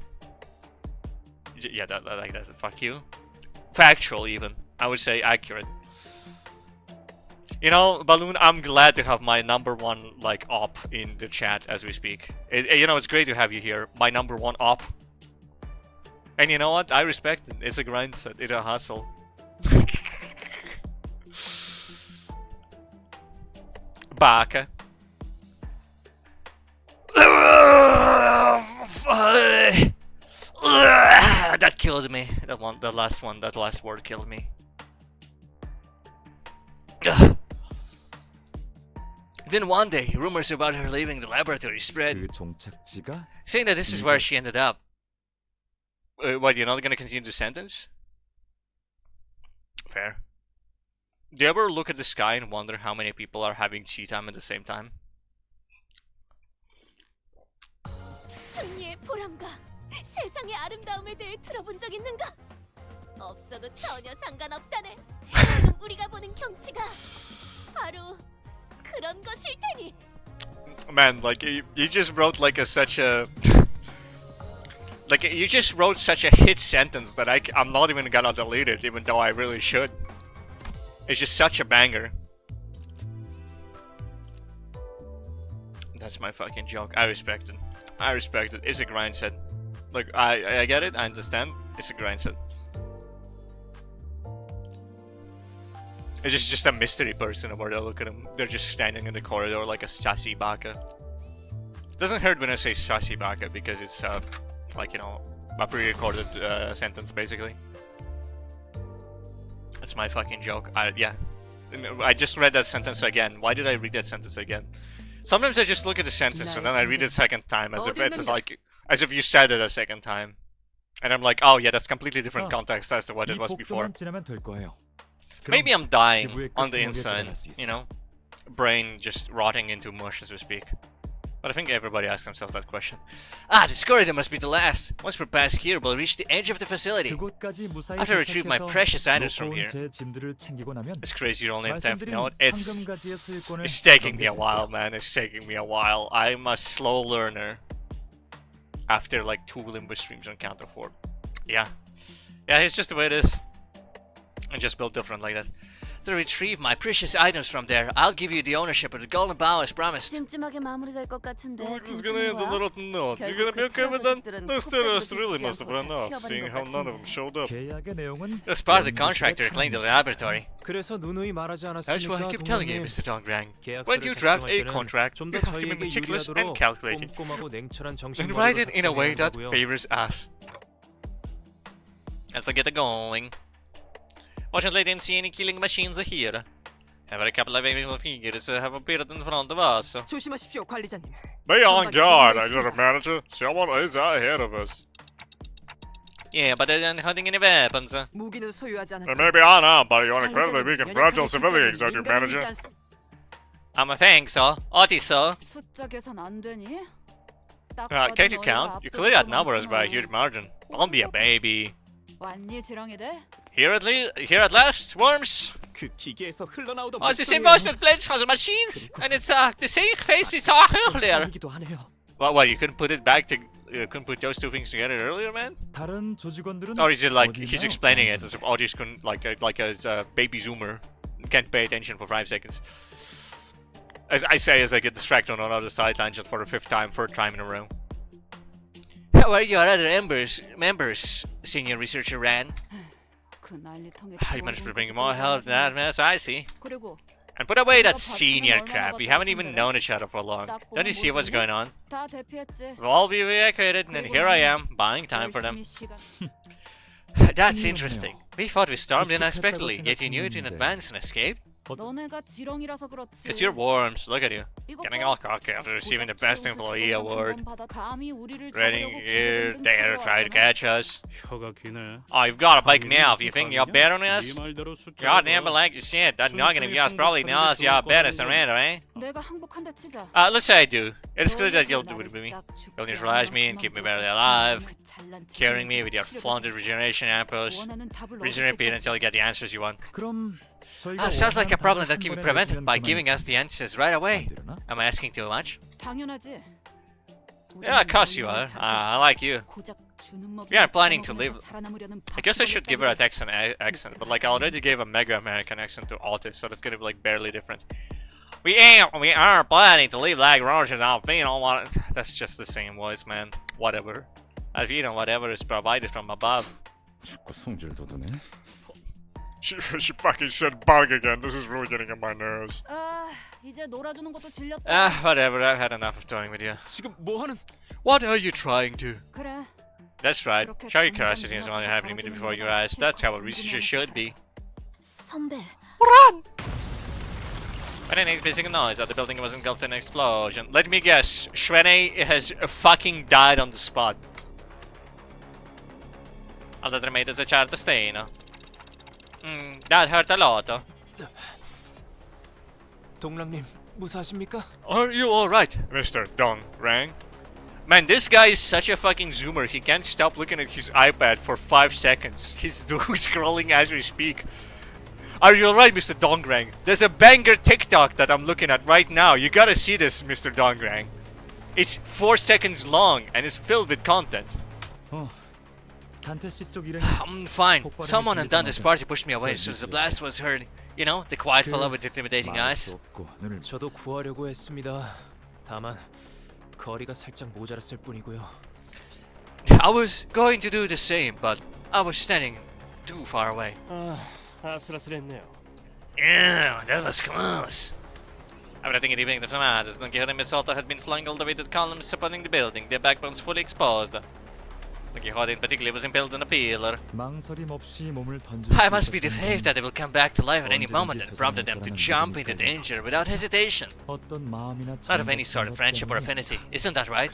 Yeah, like that's fuck you. Factual, even. I would say accurate. You know, Balloon, I'm glad to have my #1 like op in the chat as we speak. You know, it's great to have you here, my #1 op. And you know what? I respect it. It's a grind set. It's a hustle. Baka. That killed me. That last word killed me. Ugh. Then one day, rumors about her leaving the laboratory spread, 그 종착지가 saying that this is where she ended up. What, you're not gonna continue the sentence? Fair. Do you ever look at the sky and wonder how many people are having tea time at the same time? 승리의 보람과 세상의 아름다움에 대해 들어본 적 있는가? 없어도 전혀 상관없다네. 지금 우리가 보는 경치가 바로 그런 것일 테니. Man, like you just wrote like such a like you just wrote such a hit sentence that I'm not even gonna delete it, even though I really should. It's just such a banger. That's my fucking joke. I respect it. I respect it. It's a grind set. Look, I get it. I understand. It's a grind set. It's just a mystery person where they look at him. They're just standing in the corridor like a sassy baka. Doesn't hurt when I say sassy baka because it's like, you know, a pre-recorded sentence basically. That's my fucking joke. Yeah. I just read that sentence again. Why did I read that sentence again? Sometimes I just look at the sentence and then I read it a second time as if it's like as if you said it a second time. And I'm like, oh yeah, that's completely different context as to what it was before. 지나면 될 거예요. Maybe I'm dying on the inside, you know? Brain just rotting into mush as we speak. But I think everybody asks themselves that question. Ah, this corridor must be the last. Once we're past here, we'll reach the edge of the facility. 그곳까지 무사히 After I retrieve my 도착해서 precious items from 놓고 온 here. 제 짐들을 챙기고 나면 It's crazy, you're only in 10th 말씀드린 note. 황금가지의 소유권을 It's taking me a 넘기게 while, 될게요. man. It's taking me a while. I'm a slow learner. After like 2 Limbus streams on Counter 4. Yeah. Yeah, it's just the way it is. I just built different like that. To retrieve my precious items from there, I'll give you the ownership of the golden bow as promised. 찜찜하게 마무리될 것 같은데. We're just gonna end on a rotten note. You're gonna be okay with that? Those terrorists really must have run off, seeing how none of them showed up. 계약의 내용은 That's part of the contract they're claiming to the laboratory. 그래서 누누이 말하지 That's what I 않았습니까, keep telling you, 동료님? Mr. Dongrang. When you draft a contract, 좀더 you have to be 저희에게 meticulous and 유리하도록 calculated. 꼼꼼하고 냉철한 And write it 정신머리로 in a way that 작성해야 한다고요. favors us. Let's get it going. Fortunately, I didn't see any killing machines here. Have a couple of evil figures have appeared in front of us. 조심하십시오, 관리자님. Be on guard, Agent Manager. Someone is ahead of us. Yeah, but they aren't hunting any weapons. 무기는 소유하지 They 않았지만 may be unarmed, but you're incredibly 관리자님, weak and 연약하게 fragile civilians, 지키는 Agent 민간인이지 Manager. 않습- I'm a thanks, sir. Audie, sir. 숫자 계산 안 되니? Can't you count? You clearly outnumber us by a huge margin. Don't be a baby. 왔니 지렁이들? Here at last, worms. 그 기계에서 흘러나오던 Oh, it's the same voice that plays on the machines, and it's the same face we saw earlier. 목소리이기도 하네요. What? You couldn't put it back to? You couldn't put those two things together earlier, man? 다른 조직원들은 Or is it like he's 어디나요? explaining it as if Audie's couldn't like a baby zoomer can't pay attention for 5 seconds? As I say, as I get distracted on another side tangent for the third time in a row. How are your other members, senior researcher Ran? 그 난리통에 You managed to bring more help than that mess, I see. 그리고 And put away that senior crap. We haven't even known each other for long. Don't you see what's going on? 다 대피했지. We'll all be evacuated, and then here I am, buying time for them. 열심히 시간. That's interesting. We thought we stormed in unexpectedly, yet you knew it in advance and escaped? 너네가 지렁이라서 그렇지. It's your worms, look at you. 이것 Getting 봐. all cocky after receiving the best employee award. 감히 우리를 Running 잡으려고 here, 기술을 there, try to catch us. 혀가 기네. Oh, you've got a bike now if you think you're better than us? 네 말대로 숫자가 Goddamn, but like you said, that noggin of yours probably knows you're better than Randall, eh? 내가 항복한다 치자. Let's say I do. It's clear that you'll do it with me. You'll neutralize me and keep me barely alive, carrying me with your flaunted regeneration ampoules. Regenerate until you get the answers you want. 그럼 저희가 Sounds like a 원하는 problem 답을 that can be 한 번에 prevented 내주면 by 그만 giving us the answers right away. 안 되려나? Am I asking too much? 당연하지. Yeah, of course you are. I like you. We aren't planning to live. I guess I should give her a Texan accent, but like I already gave a mega American accent to Otis, so that's gonna be like barely different. We are planning to leave like roaches on Fino. That's just the same voice, man. Whatever. Alvino, whatever is provided from above. 죽고 성질 돋우네. She fucking said bug again. This is really getting on my nerves. 아, 이제 놀아주는 것도 질렸다. Whatever. I've had enough of toying with you. 지금 뭐 하는? What are you trying to? 그래. That's right. Show your curiosity is only happening immediately before your eyes. That's how a researcher should be. 선배, Run! But any physical noise that the building was engulfed in an explosion. Let me guess, Shwene has fucking died on the spot. Alla tremenda se certa stena. That hurt a lot. 동랑님 무사하십니까? Are you alright, Mr. Dong Rang? Man, this guy is such a fucking zoomer. He can't stop looking at his iPad for 5 seconds. He's scrolling as we speak. Are you alright, Mr. Dongrang? There's a banger TikTok that I'm looking at right now. You gotta see this, Mr. Dongrang. It's 4 seconds long and it's filled with content. 단테 씨 쪽 일행. I'm fine. Someone in Dante's party pushed me away as soon as the blast was heard. You know, the quiet fellow with intimidating eyes. 저도 구하려고 했습니다. 다만 거리가 살짝 모자랐을 뿐이고요. I was going to do the same, but I was standing too far away. 아슬아슬했네요. Yeah, that was close. Everything in the building from others, Don Quixote and Misalta had been flung all the way to the columns supporting the building, their backbones fully exposed. Don Quixote in particular was impaled on a pillar. 망설임 없이 몸을 던질 I 수 must be the 있었던 faith that they will come back to life at any moment and prompted them to jump into danger without hesitation. 어떤 마음이나 Not of any sort of friendship or affinity, isn't that right?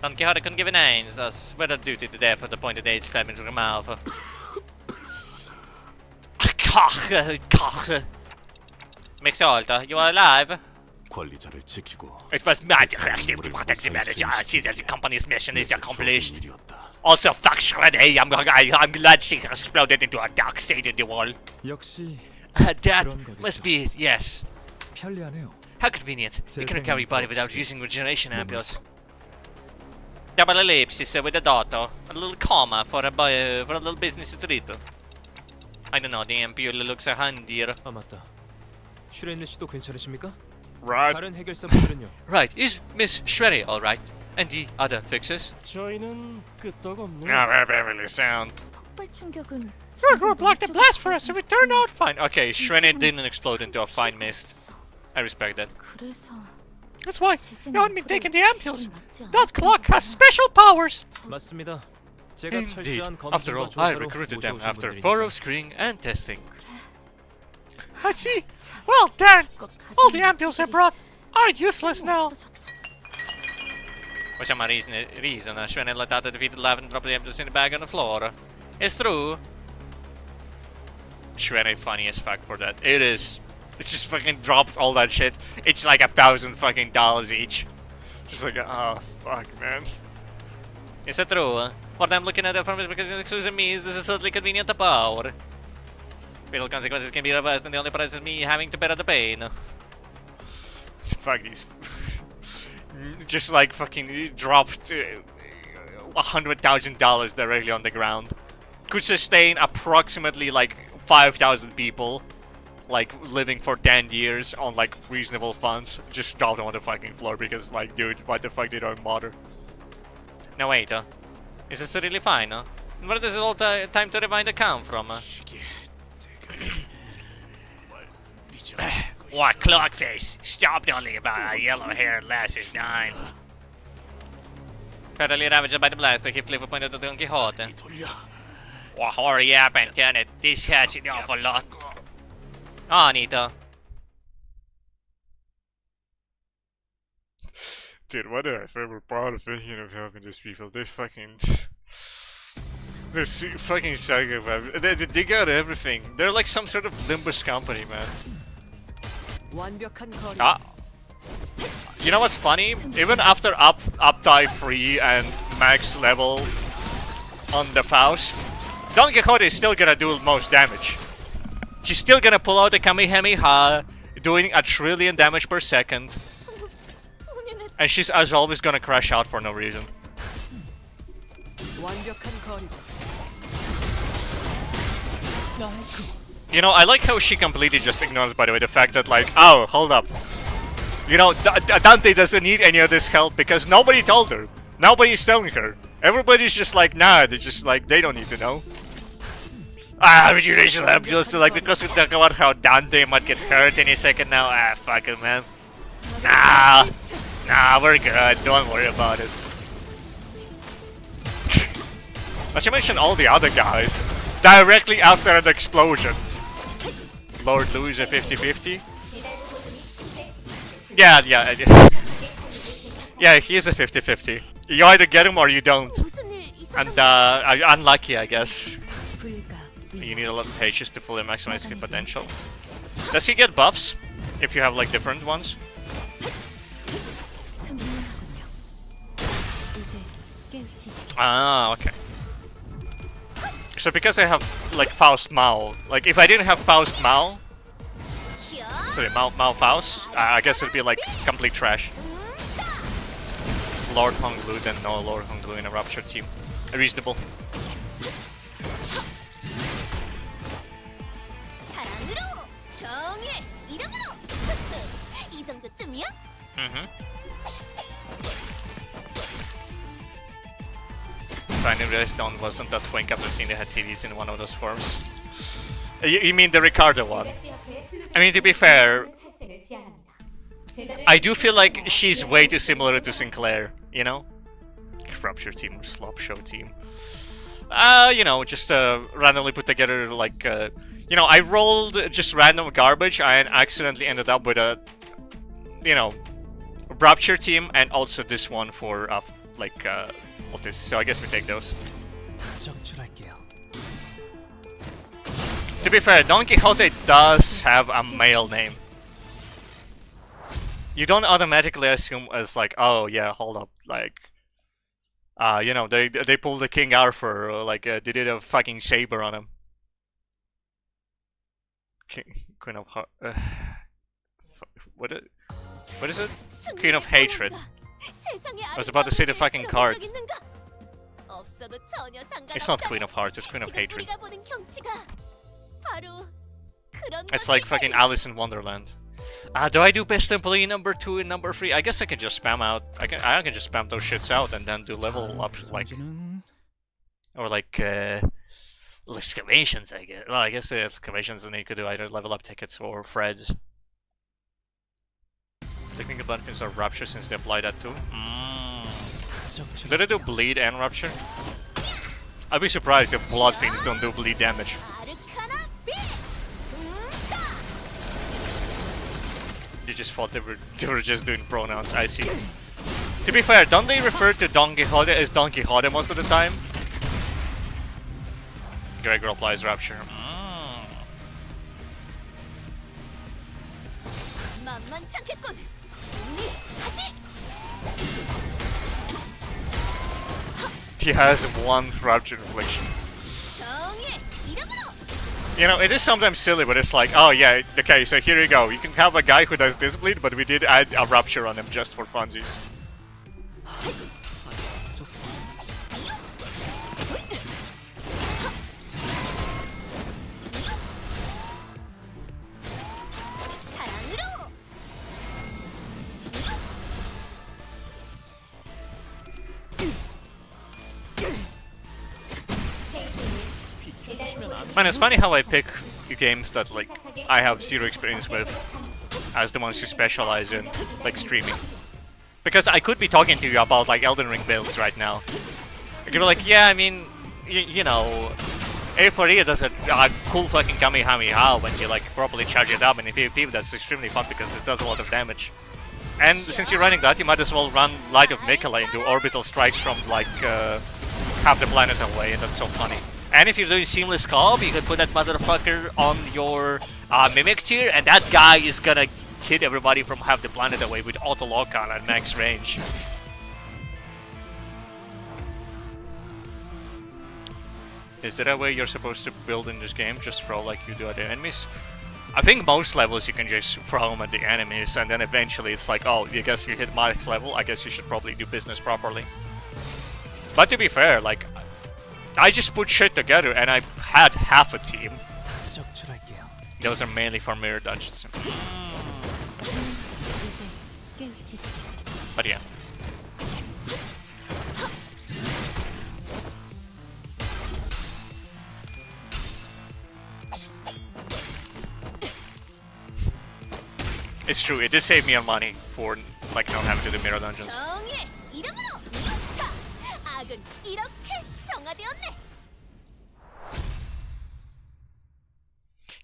Don Quixote couldn't give an name, thus whether due to the death or the pointed edge stabbed into the mouth. Mixolta, you are alive? 권리자를 지키고 It was my directive to protect the manager. See that the company's mission is accomplished. Also, fuck Shreddy, I'm glad she exploded into a dark side in the wall. 역시 That must be it, yes. 편리하네요. How convenient. We can carry body without using regeneration ampules. Double ellipsis with a daughter. A little comma for a little business trip. I don't know, the ampule looks handier. 아 맞다. 슈레인느 씨도 괜찮으십니까? Right. 다른 해결사분들은요? Right, is Miss Shreddy alright? And the other fixes? 저희는 끄떡없네요. Very sound. 폭발 충격은 Your group blocked the blast for us, so we turned out fine. Okay, Shreddy didn't explode into a fine mist. I respect that. 그래서 That's why you haven't been taking the ampules. That clock has special powers. 맞습니다. 제가 Indeed. 철저한 After all, 검증과 I 조사로 recruited them 모셔오신 after 분들이니까. thorough screening and testing. I see. Well, darn. All the ampules I brought are useless now. For some reason, Shreddy let out a defeated laugh and dropped the ampules in the bag on the floor. It's true. Shreddy funny as fuck for that. It is. It just fucking drops all that shit. It's like $1,000 fucking each. Just like, oh fuck, man. Is it true? What I'm looking at it from is because it exclusive means this is certainly convenient to power. Fatal consequences can be reversed, and the only price is me having to bear the pain. Fuck these. Just like fucking dropped $100,000 directly on the ground. Could sustain approximately like 5,000 people, like living for 10 years on like reasonable funds. Just dropped them on the fucking floor because like, dude, what the fuck, they don't bother. Now wait, is this really fine? Where does all the time to rewind come from? What clock face? Stopped only about a yellow-haired lass's 9. Fatally ravaged by the blast, the Heathcliff pointed at Don Quixote. Well, hurry up and turn it. This hurts an awful lot. Oh, Anita. Dude, what did I ever bother thinking of helping these people? They fucking... This fucking psychopath. They got everything. They're like some sort of Limbus Company, man. 완벽한 거리. Ah. You know what's funny? Even after up die 3 and max level on the Faust, Don Quixote is still gonna do most damage. He's still gonna pull out the Kamehameha, doing 1 trillion damage per second. And she's as always gonna crash out for no reason. 완벽한 거리. You know, I like how she completely just ignores, by the way, the fact that like, oh, hold up. You know, Dante doesn't need any of this help because nobody told her. Nobody's telling her. Everybody's just like, nah, they're just like, they don't need to know. Ah, rejuvenation lab just like, because we talk about how Dante might get hurt any second now. Ah, fuck it, man. Nah, we're good. Don't worry about it. Not to mention all the other guys. Directly after an explosion. Lord Louis a 50-50. Yeah. Yeah, he is a 50-50. You either get him or you don't. 무슨 일 And 있어서 unlucky, I guess. You need a lot of patience to fully maximize his potential. Does he get buffs? If you have like different ones? Ah, okay. So because I have like Faust Mao, like if I didn't have Faust Mao, sorry, Mao Faust, I guess it'd be like complete trash. Lord Honglu, then no Lord Honglu in a Rupture team. Reasonable. 사랑으로 정의 이름으로 이 정도쯤이야? I didn't realize Dawn wasn't that twink after seeing they had TVs in one of those forms. You mean the Ricardo one? I mean, to be fair, I do feel like she's way too similar to Sinclair, you know? Rupture team, slop show team. You know, just randomly put together like, you know, I rolled just random garbage and accidentally ended up with a, you know, Rupture team and also this one for, like, Multis. So I guess we take those. 정출할게요. To be fair, Don Quixote does have a male name. You don't automatically assume as like, oh yeah, hold up, like, you know, they pulled the King Arthur, or like they did a fucking saber on him. Queen of Heart. What is it? Queen of Hatred. I was about to say the fucking card. It's not Queen of Hearts, it's Queen of Hatred. It's like fucking Alice in Wonderland. Do I do best employee number 2 and number 3? I guess I can just spam out. I can just spam those shits out and then do level up, like, or like excavations. I guess. Well, I guess the excavations, and you could do either level up tickets or Freds. Technical benefits are Rupture since they apply that too. Did it do bleed and Rupture? I'd be surprised if Blood Fiends don't do bleed damage. You just thought they were just doing pronouns, I see. To be fair, don't they refer to Don Quixote as Don Quixote most of the time? Gregor applies Rupture. He has 1 Rupture infliction. You know, it is sometimes silly, but it's like, oh yeah, okay, so here you go. You can have a guy who does this bleed, but we did add a Rupture on him just for funsies. Man, it's funny how I pick games that like I have 0 experience with as the ones who specialize in like streaming. Because I could be talking to you about like Elden Ring builds right now. I could be like, yeah, I mean, you know, A4E does a cool fucking Kamehameha when you like properly charge it up, and in PvP that's extremely fun because this does a lot of damage. And since you're running that, you might as well run Light of Miquella and do orbital strikes from like half the planet away, and that's so funny. And if you're doing seamless co-op, you can put that motherfucker on your Mimic tier, and that guy is gonna hit everybody from half the planet away with auto lock-on at max range. Is there a way you're supposed to build in this game? Just throw like you do at the enemies? I think most levels you can just throw them at the enemies, and then eventually it's like, oh, I guess you hit max level, I guess you should probably do business properly. But to be fair, like, I just put shit together and I had half a team. Those are mainly for mirror dungeons. But yeah. It's true, it did save me on money for like not having to do mirror dungeons.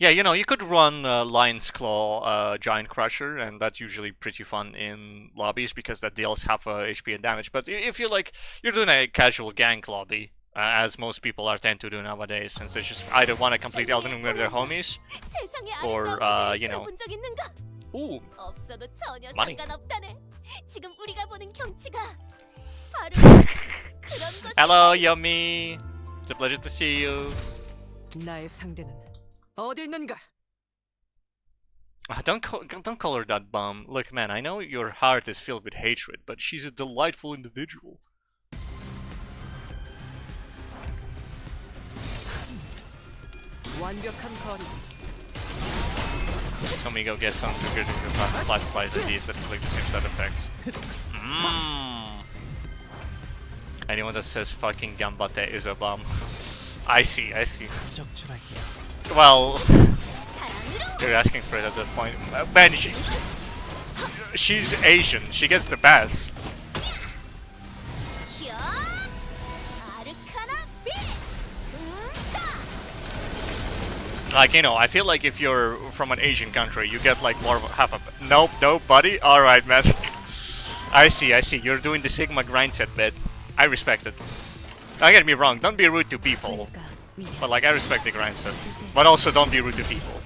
Yeah, you know, you could run Lion's Claw, Giant Crusher, and that's usually pretty fun in lobbies because that deals half HP and damage. But if you're like, you're doing a casual gank lobby, as most people are tend to do nowadays, since they just either want to complete Elden Ring with their homies, 세상의 or, 아름다움에 대해 you know. 들어본 적 있는가? Ooh, 없어도 전혀 많이. 상관없다네. 지금 우리가 보는 경치가 바로 그런 것이. hello, Yummy. It's a pleasure to see you. 나의 상대는 어디 있는가? Don't call her that bum. Look, man, I know your heart is filled with hatred, but she's a delightful individual. 완벽한 거리. So let me go get some good classified IDs that inflict the same side effects. Anyone that says fucking Gambate is a bum. I see. 적출할게요. Well, 사랑으로 you're asking for it at that point. Man, she's Asian. She gets the pass. 히어 아르카나 빛. Like, you know, I feel like if you're from an Asian country, you get like more of half a... Nope, buddy. Alright, man. I see. You're doing the Sigma grind set bit. I respect it. Don't get me wrong, don't be rude to people. But like, I respect the grind set. But also don't be rude to people.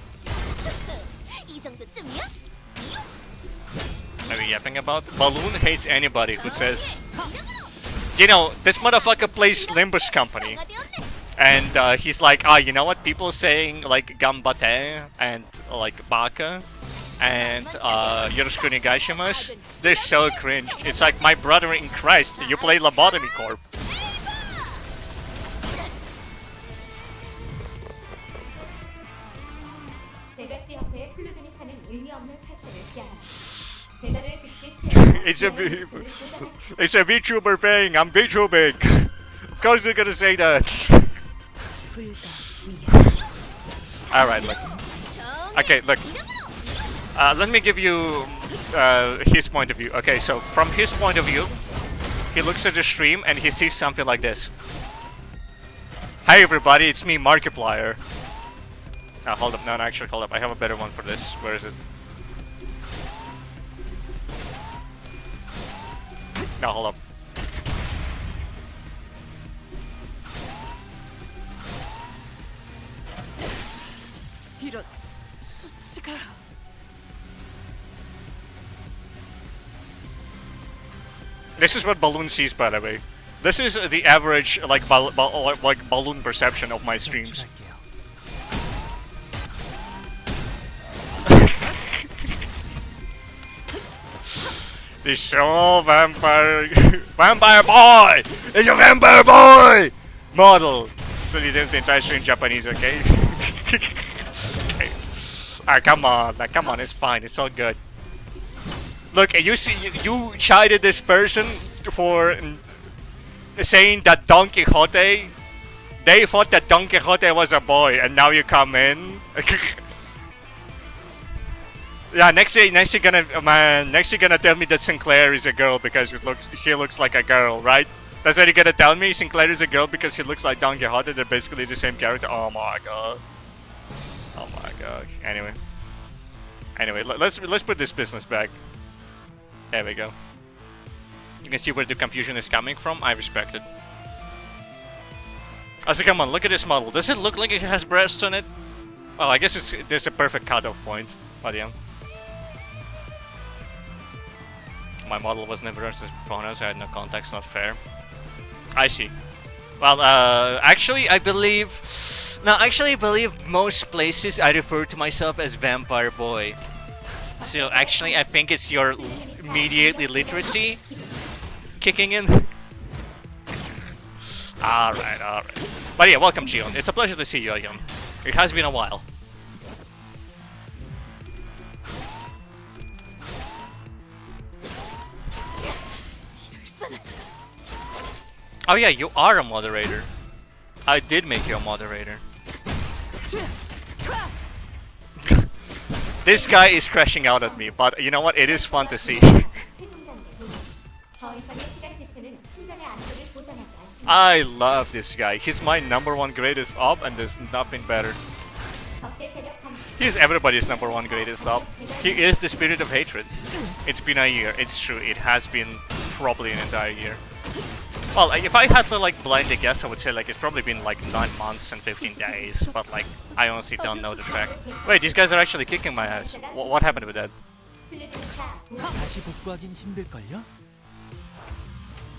이 정도쯤이야? Are we yapping about? Balloon hates anybody who says... You know, this motherfucker plays Limbus Company. 되었네. And he's like, you know what? People saying like Gambate and like Baka and Yoroshiku Negashimasu, they're so cringe. It's like, my brother in Christ, you play Lobotomy Corp. it's a VTuber thing. I'm VTubing. Of course they're gonna say that. Alright, look. Okay, look. Let me give you his point of view. Okay, so from his point of view, he looks at the stream and he sees something like this. Hi everybody, it's me, Markiplier. Hold up, no, actually, hold up. I have a better one for this. Where is it? No, hold up. 이런 수치가. This is what Balloon sees, by the way. This is the average, like Balloon perception of my streams. 적출할게요. This so vampire boy! It's a vampire boy! Model. So you didn't try to in Japanese, okay? Okay. Alright, come on, it's fine, it's all good. Look, you see, you chided this person for saying that Don Quixote. They thought that Don Quixote was a boy, and now you come in. Yeah, next you're gonna tell me that Sinclair is a girl because she looks like a girl, right? That's what you're gonna tell me? Sinclair is a girl because she looks like Don Quixote. They're basically the same character. Oh my god. Oh my god. Anyway, let's put this business back. There we go. You can see where the confusion is coming from. I respect it. Also, come on, look at this model. Does it look like it has breasts on it? Well, I guess there's a perfect cutoff point. But yeah. My model was never as pronouns. I had no context. Not fair. I see. Well, actually, I believe most places I refer to myself as Vampire Boy. So actually, I think it's your immediate illiteracy kicking in. Alright. But yeah, welcome, Gion. It's a pleasure to see you again. It has been a while. Oh yeah, you are a moderator. I did make you a moderator. This guy is crashing out at me, but you know what? It is fun to see. I love this guy. He's my #1 greatest op, and there's nothing better. He's everybody's number one greatest love. He is the spirit of hatred. It's been a year. It's true. It has been probably an entire year. Well, if I had to like blindly guess, I would say like it's probably been like 9 months and 15 days. But like I honestly don't know the track. Wait, these guys are actually kicking my ass. What happened with that? 다시 복구하긴 힘들걸요?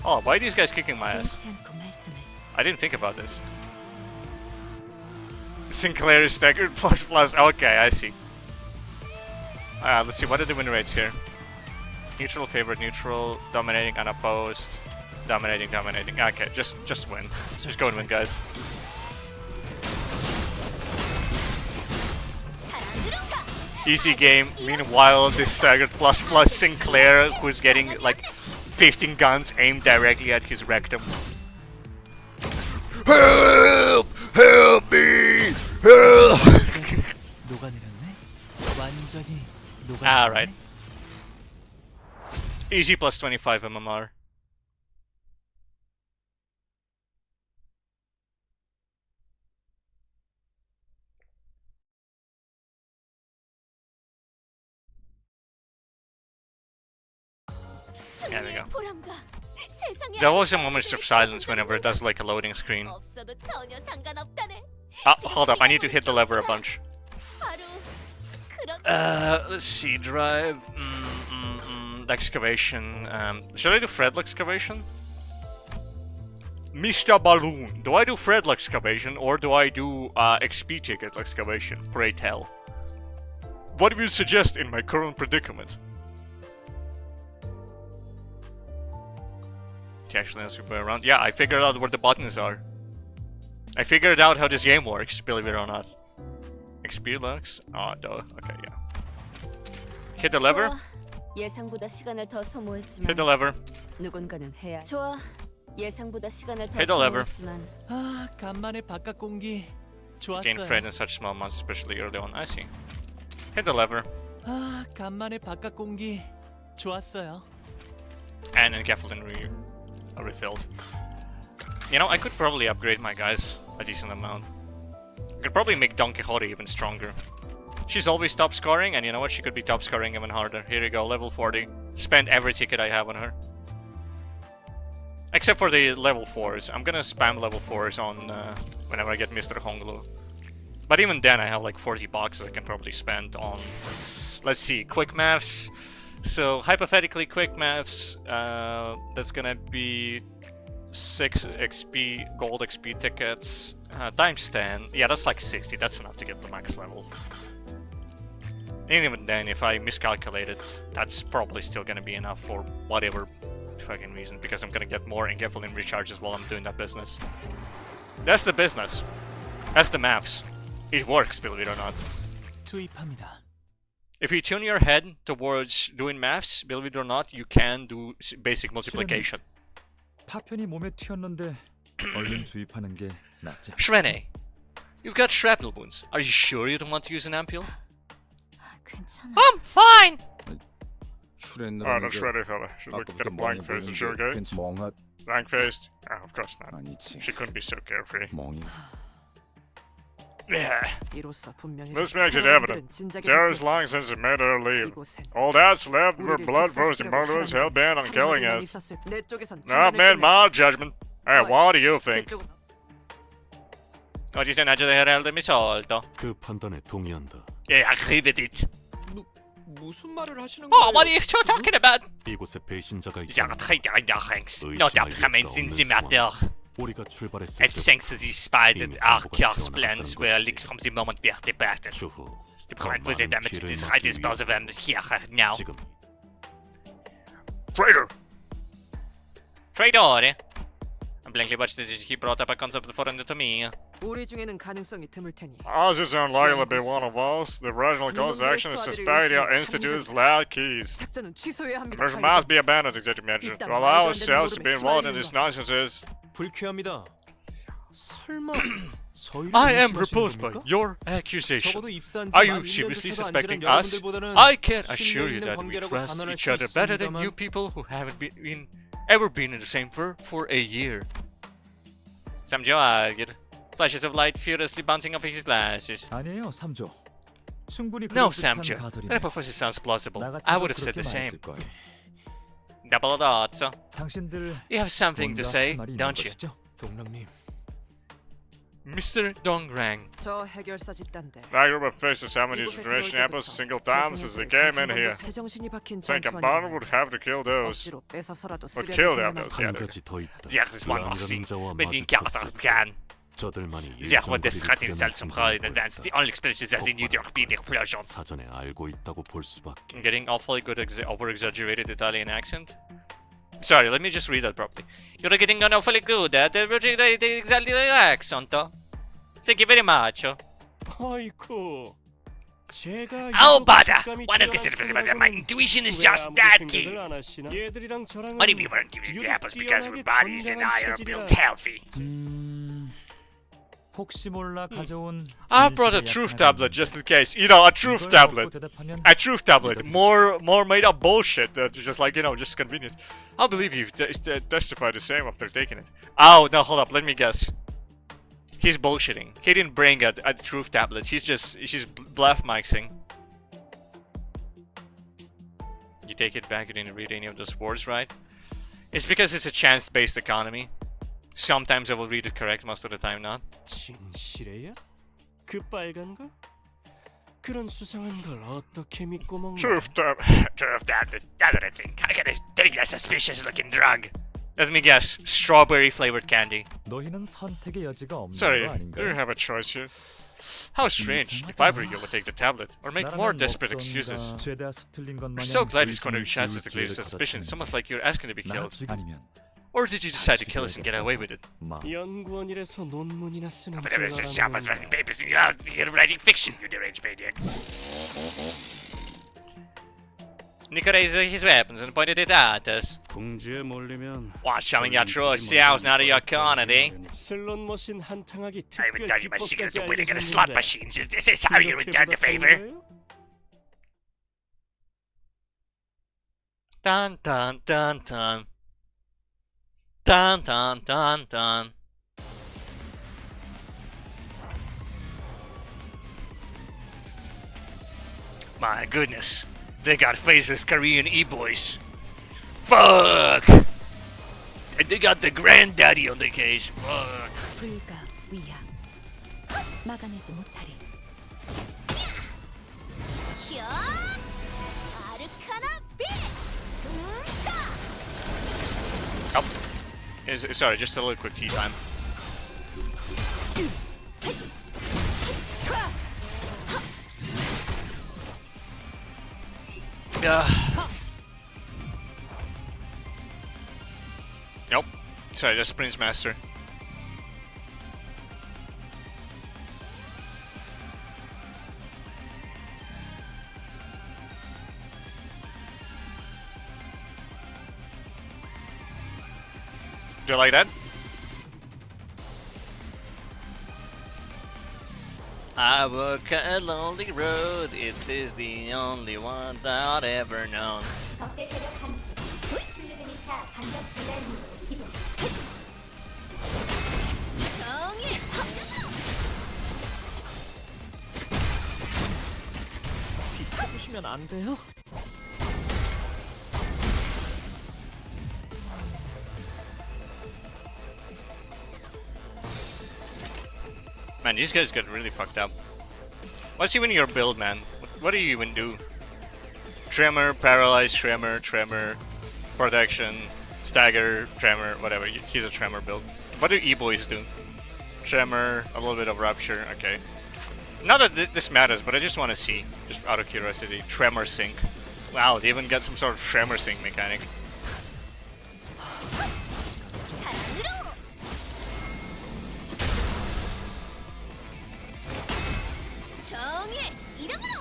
Oh, why are these guys kicking my ass? I didn't think about this. Sinclair is staggered plus. Okay, I see. Let's see, what are the win rates here? Neutral, favored, neutral, dominating, unopposed, dominating. Okay, just win. Just go and win, guys. Easy game. Meanwhile, this staggered plus Sinclair, who's getting like 15 guns aimed directly at his rectum. Help! Help me! Help! 녹아내렸네. 완전히 녹아내렸네. Alright. Easy plus 25 MMR. There we go. 보람과 세상에 There was some moments of silence whenever it does like a loading screen. 없어도 전혀 상관없다네. Hold up, I need to hit the lever a bunch. 바로 그런 Let's see, drive, excavation, should I do Fred excavation? Mr. Balloon, do I do Fred excavation or do I do XP ticket excavation? Pray tell. What do you suggest in my current predicament? He actually has to go around. Yeah, I figured out where the buttons are. I figured out how this game works, believe it or not. XP Lux? Oh, duh. Okay, yeah. Hit the lever. 예상보다 시간을 더 소모했지만 Hit the lever. 누군가는 해야 좋아. 예상보다 시간을 더 Hit the lever. 소모했지만 아, 간만에 바깥 공기 Gain 좋았어요. Fred in such small amounts, especially early on. I see. Hit the lever. 아, 간만에 바깥 공기 좋았어요. And Encapsulin refilled. You know, I could probably upgrade my guys a decent amount. I could probably make Don Quixote even stronger. She's always top scoring, and you know what? She could be top scoring even harder. Here you go, level 40. Spend every ticket I have on her. Except for the level 4s. I'm gonna spam level 4s on whenever I get Mr. Honglu. But even then, I have like 40 boxes I can probably spend on... Let's see, quick maths. So, hypothetically, quick maths, that's gonna be 6 XP, gold XP tickets, times 10. Yeah, that's like 60, that's enough to get the max level. And even then, if I miscalculated, that's probably still gonna be enough for whatever fucking reason, because I'm gonna get more Encapsulin recharges while I'm doing that business. That's the business. That's the maths. It works, believe it or not. 투입합니다. If you tune your head towards doing maths, believe it or not, you can do basic multiplication. 파편이 몸에 튀었는데 얼른 주입하는 게 낫지. Shrene, you've got shrapnel wounds. Are you sure you don't want to use an ampule? 괜찮아. I'm fine! Oh, that's ready, fella. She's looking at a blank face. Is she okay? Blank faced? Oh, of course not. She couldn't be so carefree. Yeah. 이로써 분명히 This makes it evident. Terror's long since it made her leave. All that's left were bloodthirsty murderers hell-bent on killing us. I've made my judgment. Hey, what do you think? Oggi sei una generale mi solto. 그 판단에 동의한다. Yeah, I agree with it. 무슨 말을 하시는 Oh, 거예요? what are you talking about? 이곳에 배신자가 Ja, 있다. not apprehensimateur. 우리가 출발했을 It thanks to the spies that Arceus plans were leaked from the moment we are departed. 추후 The plan for the damage to this right spells of them is here now. 지금 Traitor! Traidore! I blankly watched as he brought up a concept foreign to me. 우리 중에는 가능성이 드물 테니 Ours is unlikely to be one of us. The rational course of action is to spare your institute's loud keys. 작전은 취소해야 합니다. Measure must be abandoned, executive measure. To allow ourselves to be involved in these nonsenses. 불쾌합니다. 설마 저희를 I am 의심하시는 repulsed by 겁니까? your accusation. 적어도 입사한 지 Are you 만 1년조차도 seriously 안 suspecting 지난 us? 여러분들보다는 I can assure 신뢰 you 있는 that we 관계라고 trust 단언할 each 수 other better than 있습니다만 you people who haven't ever been in the same for a year. Samjo argued, flashes of light furiously bouncing off his glasses. 아니에요, 3조. 충분히 No, 그럴듯한 Samjo. 가설이네. That performance sounds plausible. 나 I 같아도 would have said the 그렇게 same. 말했을 거야. Double odds. 당신들 You have something to 뭔가 say, 할 말이 있는 don't you? 것이죠? 동랑님, Mr. Dongrang. 저 해결사 집단들. My group of faces how many 이곳에 generation 들어올 apples 때부터 single time since they 제 came in 생애를 here. 제정신이 박힌 Think a 전투원이 man would have to kill those. 억지로 뺏어서라도 Or 쓰려는 kill them, 경험을 those, 한 yeah. 가지 더 있다. Zeg eens wat nog zien. Met die katten gaan. 저들만이 Zeg wat is gaat in 일정거리를 zeldzame geval in advance. The only experiences as in New York being explosion. 사전에 알고 있다고 볼 수밖에. Getting awfully good over-exaggerated Italian accent. Sorry, let me just read that properly. You're getting an awfully good at over-exaggerated Italian accent. Thank you very much. 아이쿠. 제가 Oh, 유독 bother! 식감이 One of the 뛰어난 syllables of my 콩나물은 intuition is 왜 just 아무도 that 생각을 key. 안 하시나? 얘들이랑 저랑은 What if we weren't using the 유독 apples because our 뛰어나게 bodies and I are 건강한 built 체질이라. healthy? 혹시 몰라 가져온 I brought a truth tablet just in case. You know, a truth tablet. A truth tablet. More made up bullshit that's just like, you know, just convenient. I'll believe you testify the same after taking it. Oh, no, hold up. Let me guess. He's bullshitting. He didn't bring a truth tablet. She's bluff mixing. You take it back, you didn't read any of those words, right? It's because it's a chance-based economy. Sometimes I will read it correct, most of the time not. 진실해야? 그 빨간 거? 그런 수상한 걸 어떻게 믿고 먹나? Truth tablet. Truth tablet. Another thing. How can I take that suspicious-looking drug? Let me guess. Strawberry-flavored candy. 너희는 선택의 여지가 없는 Sorry, 거 you 아닌가? have a choice here. How strange. If I were you, I would take the tablet. Or make more desperate excuses. 죄다 수틀린 것 We're 마냥 so glad he's cornering 의심을 chances to 지울 clear 기회를 suspicion. It's 걷어차는 almost like you're asking to be 나 killed. 죽- 아니면 Or did you decide to kill us and get away with it? 마 연구원이라서 논문이나 쓰는 줄 Whatever it says, Shabba's 알았는데 writing papers and you're writing fiction, you deranged maniac. Nico raised his weapons and pointed it at us. 궁지에 몰리면 While showing your true selves, not your corner, 슬롯 머신 한탕하기 I would 특별 tell you my secret to winning at the 기법까지 slot 알려줬는데 machines. Is this how you return the favor? Dun dun dun dun. Dun dun dun dun. My goodness, they got faceless Korean e-boys. Fuck! And they got the granddaddy on the case. Fuck. 불가 위야 막아내지 못하리. 야! 아르카나 빛! Oh, sorry, just a little quick tea time. Nope. Sorry, that's Prince Master. Do you like that? I walk a lonely road, it is the only one I've ever known. 정일! 해주시면 안 돼요? Man, these guys got really fucked up. What's even your build, man? What do you even do? Tremor, paralyze, tremor, protection, stagger, tremor, whatever. He's a tremor build. What do E-boys do? Tremor, a little bit of rupture, okay. Not that this matters, but I just want to see, just out of curiosity, tremor sync. Wow, they even got some sort of tremor sync mechanic. 산으로! 정일! 이름으로!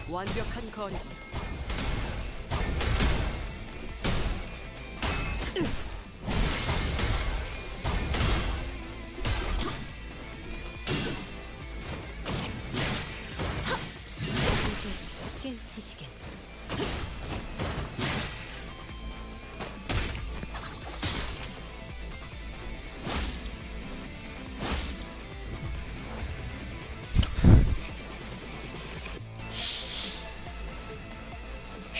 완벽한 거리. 깨우치시게.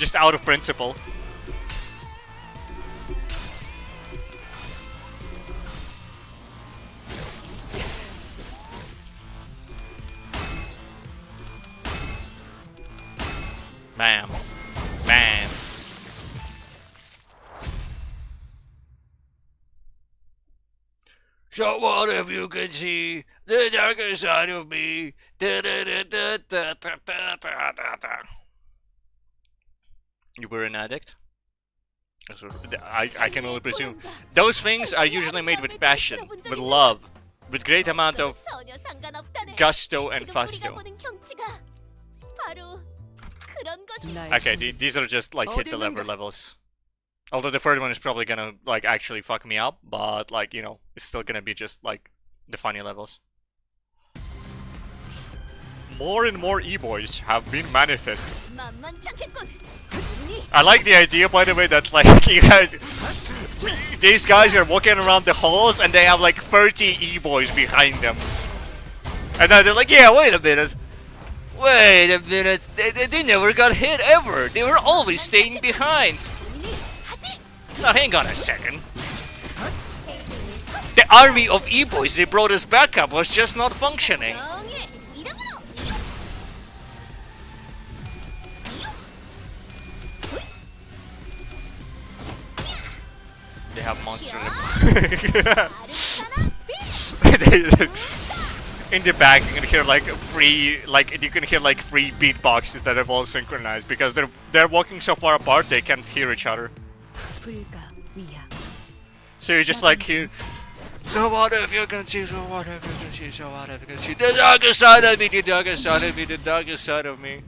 just out of principle. Bam. Bam. So what if you can see the darker side of me? You were an addict? I can only presume. Those things are usually made with passion, with love, with great amount of 전혀 상관없다네. gusto and 지금 우리가 fasto. 보는 경치가 바로 그런 것이. Okay, these are just like hit the lever levels. Although the third one is probably gonna like actually fuck me up, but like, you know, it's still gonna be just like the funny levels. More and more e-boys have been manifested. 만만찮겠군. I like the idea, by the way, that like you guys, these guys are walking around the halls and they have like 30 e-boys behind them. And then they're like, yeah, wait a minute. Wait a minute, they never got hit ever. They were always staying behind. Now hang on a second. The army of e-boys they brought us back up was just not functioning. 정의 이름으로. They have monster in the back you can hear like free beatboxes that have all synchronized because they're walking so far apart they can't hear each other. So you just like hear, So what if you can see, so what if you can see, so what if you can see the darker side of me, the darker side of me, the darker side of me.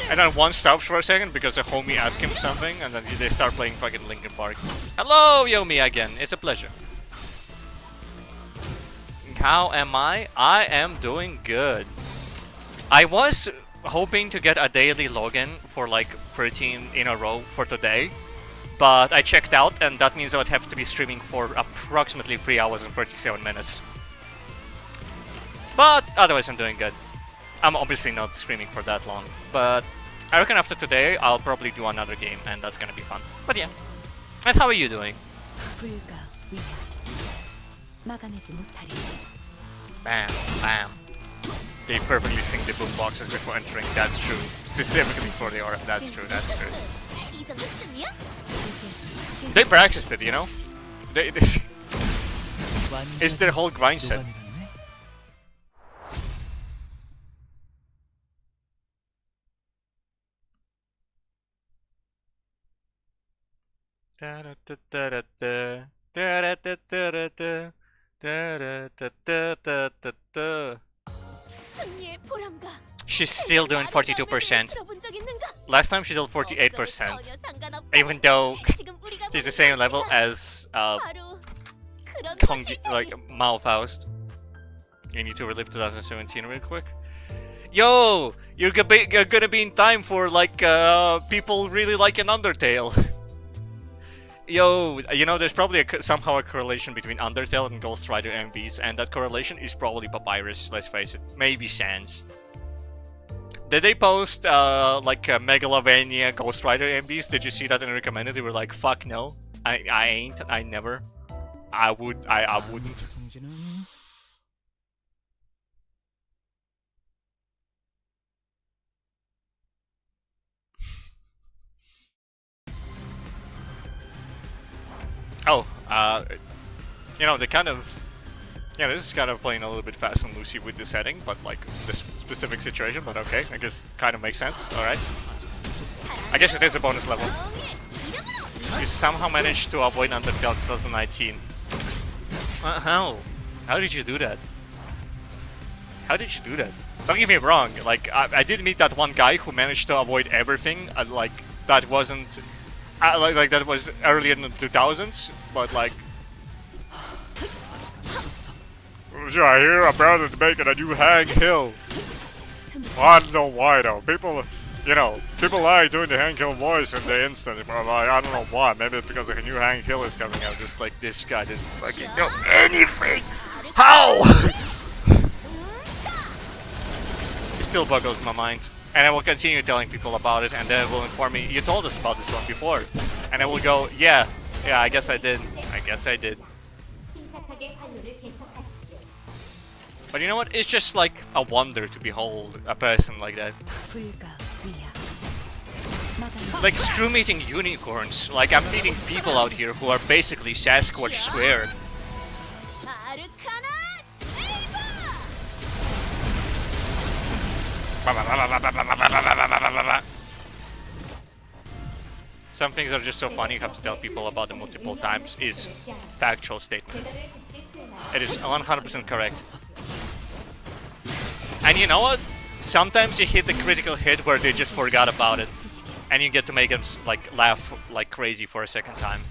and then one stops for a second because a homie asks him something and then they start playing fucking Linkin Park. Hello Yomi again, it's a pleasure. How am I? I am doing good. I was hoping to get a daily login for like 13 in a row for today, but I checked out and that means I would have to be streaming for approximately 3 hours and 37 minutes. But otherwise I'm doing good. I'm obviously not streaming for that long, but I reckon after today I'll probably do another game and that's gonna be fun. But yeah. And how are you doing? Bam, bam. They perfectly sync the boomboxes before entering, that's true. Specifically for the aura, that's true, that's true. 이 정도쯤이야? They practiced it, you know? They it's their whole grind set. 승리의 보람과. She's still doing 42%. 들어본 적 있는가? Last time she did 48%. 전혀 상관없다네. Even though 지금 우리가 he's the 보는 same level 경치가 as 바로 그런 Kongi, 것일 like 테니. Malfaust. You need to relive 2017 real quick. Yo, you're gonna be in time for like people really like an Undertale. Yo, you know, there's probably somehow a correlation between Undertale and Ghost Rider MVs, and that correlation is probably Papyrus. Let's face it, maybe Sans. Did they post like Megalovania Ghost Rider MVs? Did you see that and recommended? They were like, fuck no, I ain't, I never, I wouldn't. Oh, you know, they kind of, yeah, this is kind of playing a little bit fast and loosey with the setting, but like this specific situation, but okay, I guess kind of makes sense, alright. I guess it is a bonus level. You somehow managed to avoid Undertale 2019. How? How did you do that? How did you do that? Don't get me wrong, like, I did meet that one guy who managed to avoid everything, like, that wasn't, like that was early in the 2000s, but like... I hear about it making a new Hang Hill. Well, I don't know why though, people, you know, people like doing the Hang Hill voice in the instant, but like, I don't know why, maybe it's because a new Hang Hill is coming out, just like this guy didn't fucking know anything! How?! It still boggles my mind. And I will continue telling people about it, and then it will inform me, you told us about this one before. And I will go, yeah, I guess I did. I guess I did. But you know what? It's just like a wonder to behold a person like that. Like, screw meeting unicorns. Like, I'm meeting people out here who are basically Sasquatch squared. Some things are just so funny, you have to tell people about them multiple times, is factual statement. It is 100% correct. And you know what? Sometimes you hit the critical hit where they just forgot about it. And you get to make them like laugh like crazy for a second time.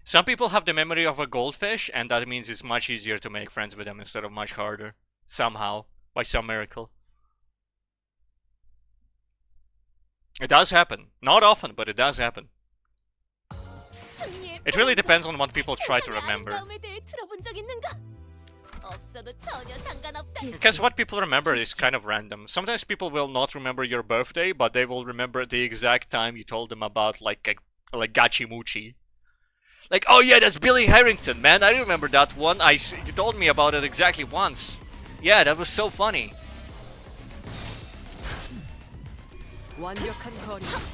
Some people have the memory of a goldfish, and that means it's much easier to make friends with them instead of much harder. Somehow. By some miracle. It does happen. Not often, but it does happen. It really depends on what people try to remember. Because what people remember is kind of random. Sometimes people will not remember your birthday, but they will remember the exact time you told them about like Gachimuchi. Like, oh yeah, that's Billy Harrington, man. I remember that one. You told me about it exactly once. Yeah, that was so funny.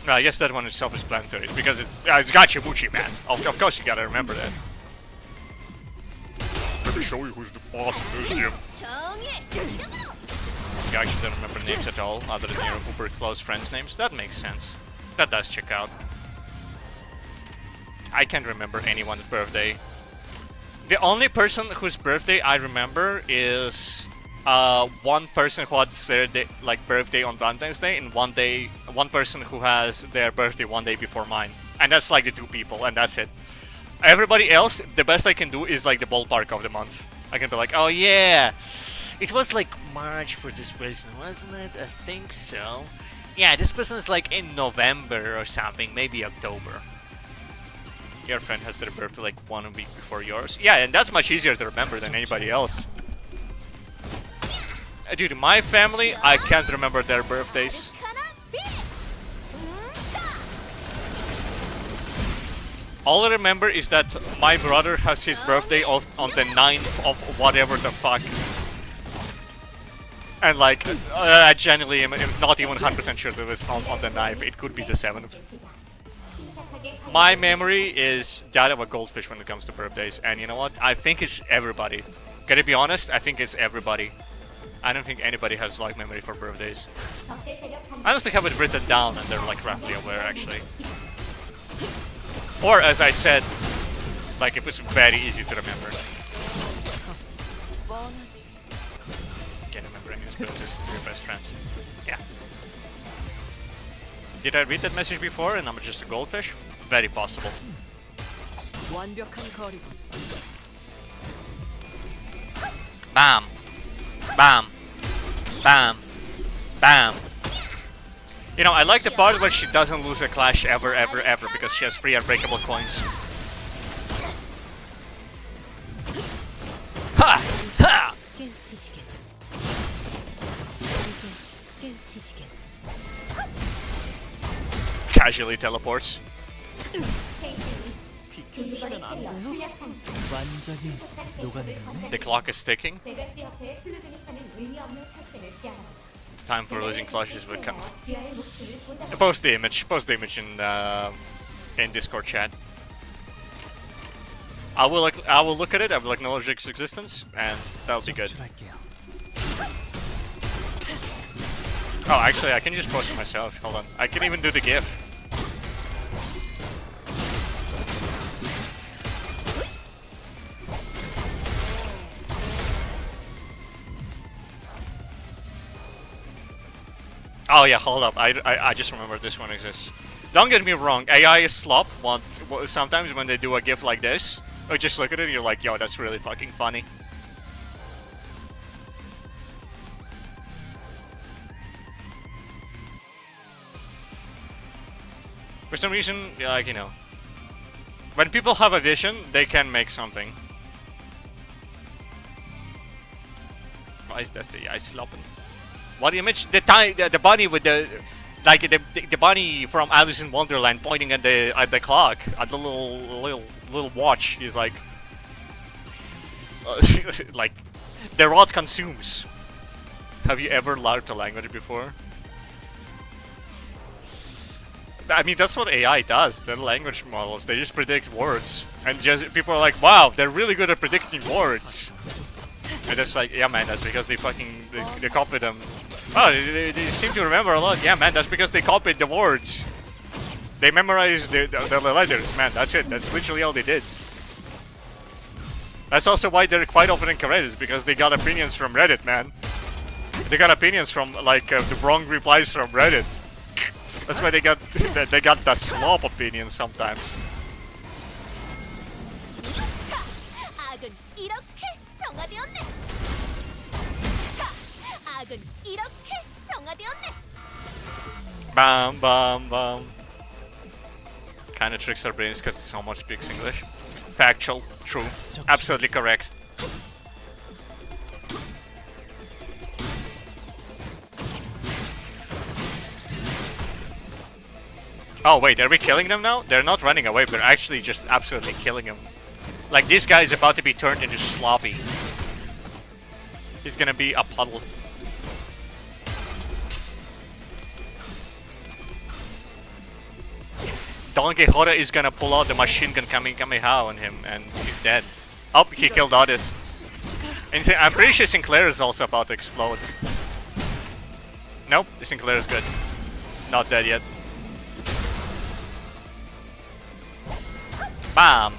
I guess that one is self-explanatory. It's because it's Gachimuchi, man. Of course you gotta remember that. Let me show you who's the boss in this gym. You actually don't remember names at all, other than your super close friends' names. That makes sense. That does check out. I can't remember anyone's birthday. The only person whose birthday I remember is one person who had their birthday on Valentine's Day, and one person who has their birthday one day before mine. And that's like the two people, and that's it. Everybody else, the best I can do is like the ballpark of the month. I can be like, oh yeah, it was like March for this person, wasn't it? I think so. Yeah, this person is like in November or something, maybe October. Your friend has their birthday like 1 week before yours. Yeah, and that's much easier to remember than anybody else. Dude, my family, I can't remember their birthdays. All I remember is that my brother has his birthday on the 9th of whatever the fuck. And like, I genuinely am not even 100% sure that it's on the 9th. It could be the 7th. My memory is that of a goldfish when it comes to birthdays. And you know what? I think it's everybody. Can I be honest? I think it's everybody. I don't think anybody has like memory for birthdays. Unless they have it written down and they're like roughly aware actually. Or as I said, like if it's very easy to remember. Can't remember any of his birthdays, your best friends. Yeah. Did I read that message before and I'm just a goldfish? Very possible. Bam! Bam! Bam! Bam! You know, I like the part where she doesn't lose a clash ever because she has 3 unbreakable coins. Ha! Ha! Casually teleports. The clock is ticking. Time for losing clashes will come. Post the image in Discord chat. I will look at it. I will acknowledge its existence, and that'll be good. Oh, actually, I can just post it myself. Hold on, I can even do the GIF. Oh yeah, hold up. I just remember this one exists. Don't get me wrong, AI is slop. Sometimes when they do a GIF like this, or just look at it and you're like, yo, that's really fucking funny. For some reason, like, you know, when people have a vision, they can make something. Why is that the AI slopping? What image? The bunny with the like the bunny from Alice in Wonderland pointing at the clock at the little watch. He's like like the rod consumes. Have you ever learned a language before? I mean, that's what AI does. The language models, they just predict words, and just people are like, wow, they're really good at predicting words. And it's like, yeah, man, that's because they copied them. Oh, they seem to remember a lot. Yeah, man, that's because they copied the words. They memorized the letters, man. That's it. That's literally all they did. That's also why they're quite often incorrect, is because they got opinions from Reddit, man. They got opinions from like the wrong replies from Reddit. That's why they got the slop opinions sometimes. 악은 이렇게 정화되었네. 자, 악은 이렇게 정화되었네. Bam, bam, bam. Kinda tricks our brains because it's almost speaks English. Factual, true, absolutely correct. Oh wait, are we killing them now? They're not running away, we're actually just absolutely killing them. Like, this guy is about to be turned into sloppy. He's gonna be a puddle. Don Quixote is gonna pull out the machine gun Kamehameha on him, and he's dead. Oh, he killed Otis. And I'm pretty sure Sinclair is also about to explode. Nope, Sinclair is good. Not dead yet. Bam!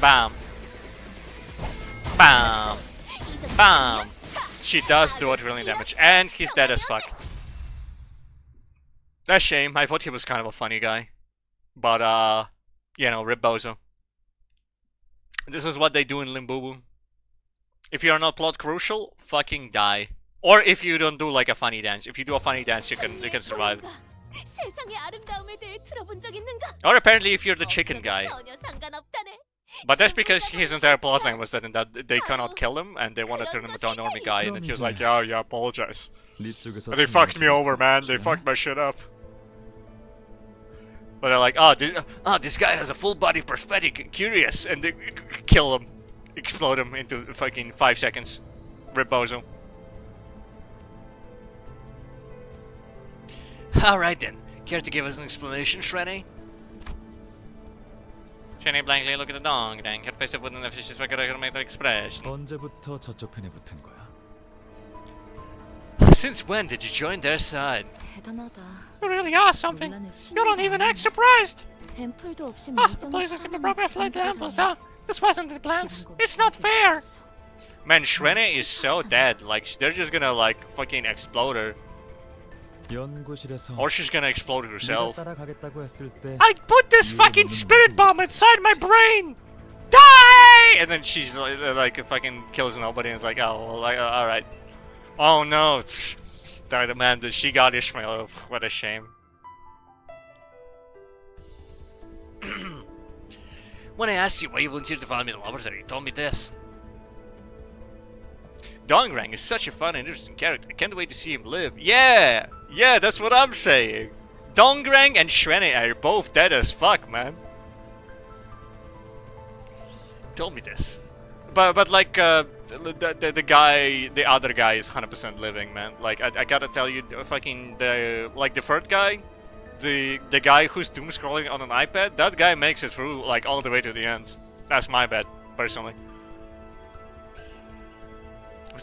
Bam! Bam! Bam! She does do adrenaline damage, and he's dead as fuck. That's a shame, I thought he was kind of a funny guy. But, you know, rip Bozo. This is what they do in Limbubu. If you are not plot crucial, fucking die. Or if you don't do like a funny dance. If you do a funny dance, you can survive. 세상의 아름다움에 대해 들어본 적 있는가? Or apparently if you're the chicken guy. 전혀 상관없다네. But that's because his entire plotline was that they cannot kill him and they want to turn him into a normie guy, and then he was like, yeah, apologize. And they fucked me over, man. They fucked my shit up. But they're like, this guy has a full body prosthetic, curious, and they kill him, explode him into fucking 5 seconds. Rip Bozo. Alright then, care to give us an explanation, Shreddy? Shreddy blankly look at the dong, dang. Her face of wooden if she's gonna make that expression. 언제부터 저쪽 편에 붙은 거야? Since when did you join their side? 대단하다. You really are something. You don't even act surprised. 앰플도 없이 The police have got the proper flight samples, huh? This wasn't the plans. It's not fair. Man, Shreddy is so dead. Like, they're just gonna, like, fucking explode her. 연구실에서 Or she's gonna explode herself. 따라가겠다고 했을 때 I put this fucking spirit bomb inside my brain! Die! And then she's like fucking kills nobody and is like, oh, well, like, alright. Oh no, it's the man that she got Ishmael. Oh, what a shame. When I asked you why you volunteered to follow me to the laboratory, you told me this. Dongrang is such a fun and interesting character. I can't wait to see him live. Yeah! Yeah, that's what I'm saying. Dongrang and Shreddy are both dead as fuck, man. Told me this. But like, the other guy is 100% living, man. Like, I gotta tell you, fucking, the third guy, the guy who's doom scrolling on an iPad, that guy makes it through, like, all the way to the end. That's my bet, personally.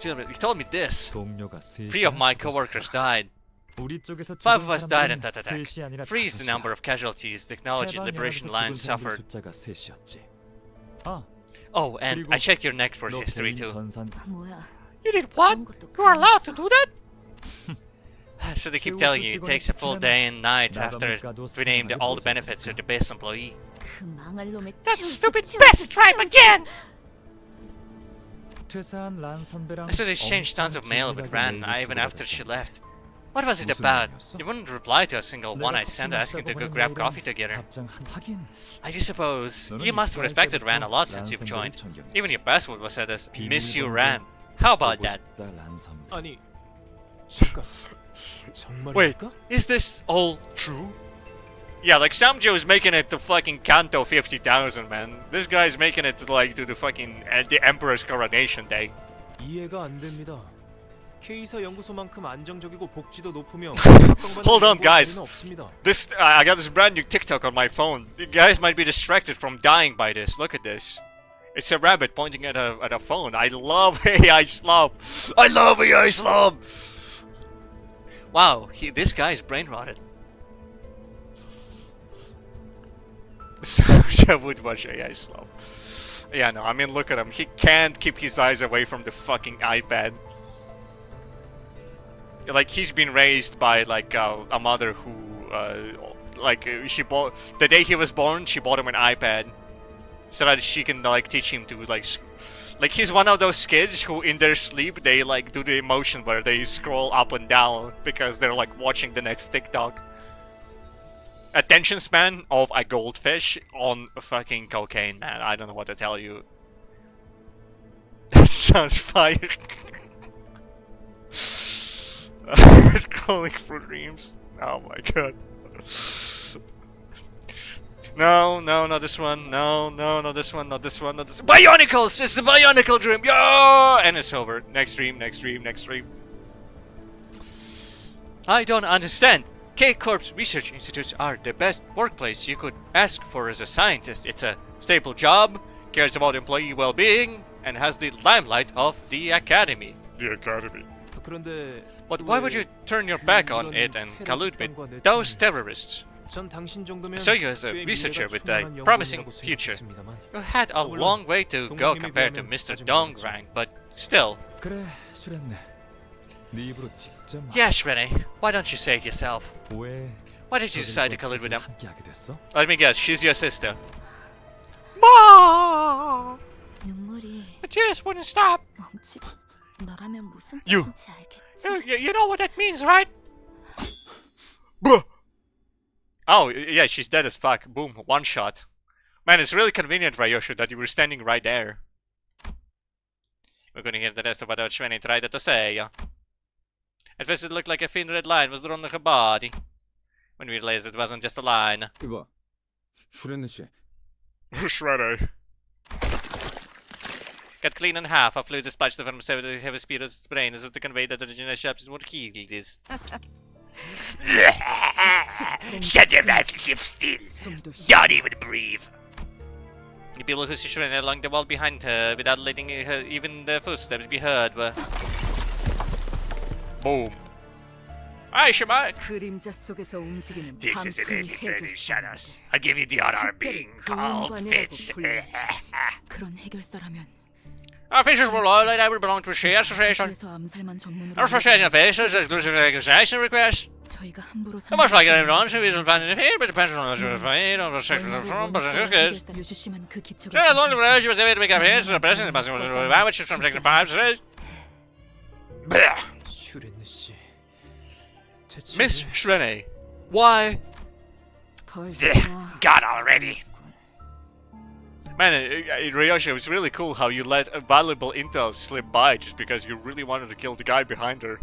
You told me this. 동료가 3 of my coworkers died. 우리 쪽에서 5 of us died in that attack. 셋이 아니라 3 is the number of casualties the Technology Liberation Alliance suffered. 숫자가 셋이었지. 아, Oh, and I checked your network 너 history 개인 too. 전산 뭐야? You did what? You are allowed to do that? So they keep telling you it takes a full day and night after we named all the benefits of the best employee. 그 망할 놈의 That stupid best tribe again! 퇴사한 란 선배랑 So they exchanged tons of mail with Ran even after she left. What was it about? You wouldn't reply to a single one I sent asking to go grab coffee together. 답장 하긴 I do suppose you must have respected Ran a lot since you've joined. Even your password was set as Miss You Ran. How about that? 란 선배. 아니, 잠깐. Wait, 정말입니까? is this all true? Yeah, like Samjo is making it to fucking Kanto 50,000, man. This guy's making it to like to the fucking the Emperor's coronation day. 이해가 안 됩니다. K사 연구소만큼 안정적이고 복지도 높으며 Hold on, guys. 없습니다. This I got this brand new TikTok on my phone. You guys might be distracted from dying by this. Look at this. It's a rabbit pointing at a phone. I love AI slob. I love AI slob. Wow, this guy's brain rotted. So I would watch AI slob. Yeah, no, I mean look at him. He can't keep his eyes away from the fucking iPad. Like he's been raised by like a mother who she bought the day he was born. She bought him an iPad so that she can like teach him to like he's one of those kids who in their sleep they like do the emotion where they scroll up and down because they're like watching the next TikTok. Attention span of a goldfish on fucking cocaine, man. I don't know what to tell you. That sounds fire. Scrolling through dreams. Oh my god. No, not this one. No, not this one. Not this one. Not this. Bionicles! It's the Bionicle dream. Yeah, and it's over. Next dream. Next dream. Next dream. I don't understand. K-Corp's research institutes are the best workplace you could ask for as a scientist. It's a stable job, cares about employee well-being, and has the limelight of the academy. The academy. 그런데 But why would you turn your back on it and collude with those terrorists? 전 당신 정도면 I saw you as a 꽤 researcher 미래가 with a 충분한 promising 연구인이라고 future. 생각했습니다만. You had a long way to go compared to Mr. Dongrang, but still. 그래, 수련네. 네 입으로 직접 Yes, Renee. Why don't you say it yourself? 왜 Why did you decide to collude with them? 함께하게 됐어? Let me guess, she's your sister. Mom! 눈물이 The tears wouldn't stop. 멈지. 너라면 무슨 You. 뜻인지 알겠지? You know what that means, right? Bruh. Oh, yeah, she's dead as fuck. Boom, one shot. Man, it's really convenient, Ryoshu, that you were standing right there. We're gonna hear the rest of what Svenny tried to say. At first it looked like a thin red line was drawn on her body. When we realized it wasn't just a line. 이봐, 수련네 씨. Shredder. Cut clean in half, a fluid dispatched from the heavy speed of its brain as if to convey that the original shaft is what healed is. Shut your mouth, live still. Don't even breathe. The people who see Shrine along the wall behind her without letting her, even the footsteps be heard were... Boom. Hi, Shema! 그림자 속에서 움직이는 This is an 방풍이 entity 해결사. shadows. I give you the honor of being called Fitz. 그런 해결사라면 Our features were loyal and I would belong to a share association. 그래서 암살만 전문으로 Our association of faces exclusive registration request. 저희가 함부로 The most likely everyone who is invited here, but depends on what you're afraid of the sexual from, but it's good. 유시심한 그 기척을 Sure, as long as she was able to make up here, so the president, the president was which is from taking 5 straight. 슈렌느 씨. 대체 Miss Shrene, why? 벌써 God already. Man, Ryosha, it was really cool how you let a valuable intel slip by just because you really wanted to kill the guy behind her.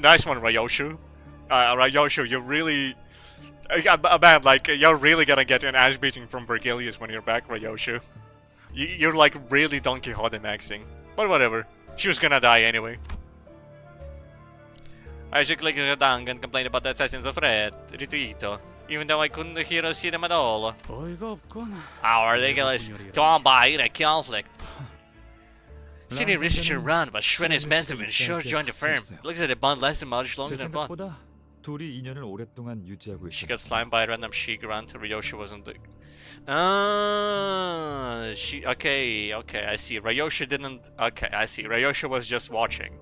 Nice one, Ryosha. Ryosha, you're really... man, like, you're really gonna get an ass beating from Vergilius when you're back, Ryosha. You're like really Don Quixote maxing. But whatever. She was gonna die anyway. I should click her down and complain about the assassins of Red, Rituito. Even though I couldn't hear or see them at all. 어이가 없군. How ridiculous. Torn by in a conflict. Senior researcher run, but Shrene's masterman sure joined the firm. Looks like the bond lasted much longer 제 than thought. 생각보다 둘이 인연을 오랫동안 유지하고 She 있어. got slimed by a random Sheik grunt. Ryosha wasn't the... she... Okay, I see. Ryosha didn't... Okay, I see. Ryosha was just watching.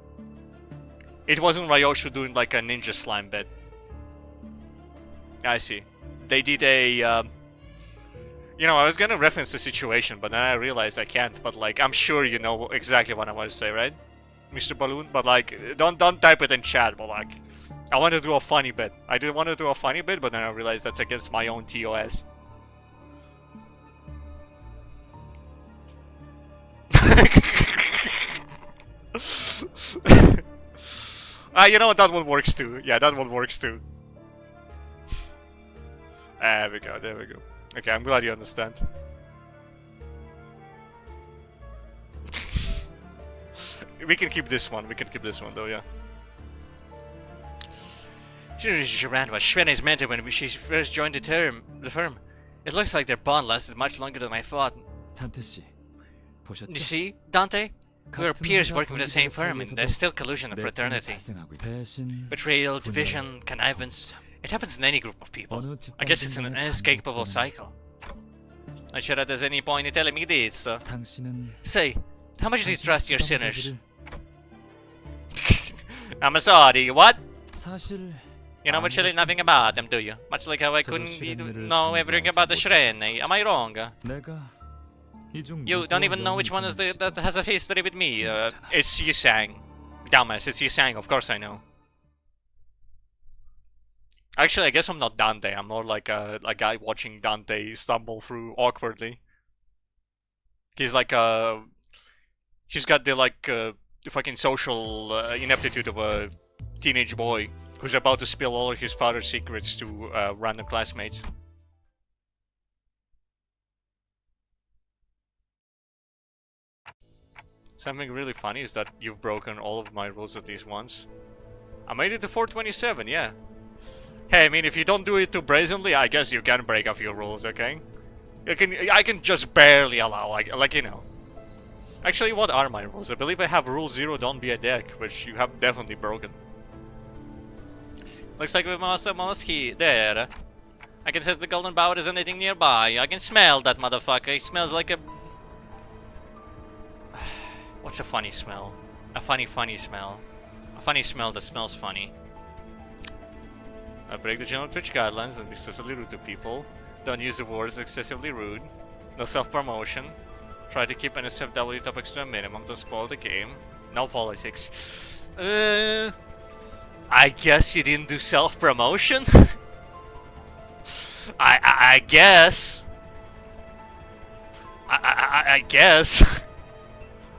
It wasn't Ryosha doing like a ninja slime bit. I see. They did a... You know, I was gonna reference the situation, but then I realized I can't. But like, I'm sure you know exactly what I want to say, right, Mr. Balloon? But like, don't type it in chat. But like, I want to do a funny bit. I did want to do a funny bit, but then I realized that's against my own TOS. Ah, you know what? That one works too. Yeah, that one works too. There we go. There we go. Okay, I'm glad you understand. We can keep this one. We can keep this one though. Yeah. Joran was Shrene's mentor when she first joined the firm. It looks like their bond lasted much longer than I thought. 단테 씨, 보셨죠? You see, Dante? We were 같은 peers 회사 working for the same 동료들 firm, and there's still collusion and 내 fraternity. 발생하고 있- 배신, Betrayal, 분열, division, connivance. It happens in any group of people. 어느 I guess it's an 집단이든 inescapable 반복되는 cycle. Not sure that there's any point in telling me this. 당신은 Say, how much do you trust your sinners? 부담자들을 I'm sorry. What? 사실 You know virtually nothing about them, do you? Much like how I couldn't know everything about the Shrine. Am I wrong? 내가 이중 You don't even know which one is that has a history with me. It's Yisang. Dumbass, it's Yisang. Of course I know. Actually, I guess I'm not Dante. I'm more like a guy watching Dante stumble through awkwardly. He's like he's got the fucking social ineptitude of a teenage boy who's about to spill all of his father's secrets to random classmates. Something really funny is that you've broken all of my rules at least once. I made it to 427, yeah. Hey, I mean, if you don't do it too brazenly, I guess you can break a few rules, okay? I can just barely allow, like you know. Actually, what are my rules? I believe I have rule 0, don't be a dick, which you have definitely broken. Looks like we must almost hit there. I can sense the golden bow is anything nearby. I can smell that motherfucker. It smells like a... What's a funny smell? A funny smell. A funny smell that smells funny. I break the general Twitch guidelines and be excessively rude to people. Don't use the words excessively rude. No self-promotion. Try to keep NSFW topics to a minimum. Don't spoil the game. No politics. I guess you didn't do self-promotion? I guess. I guess.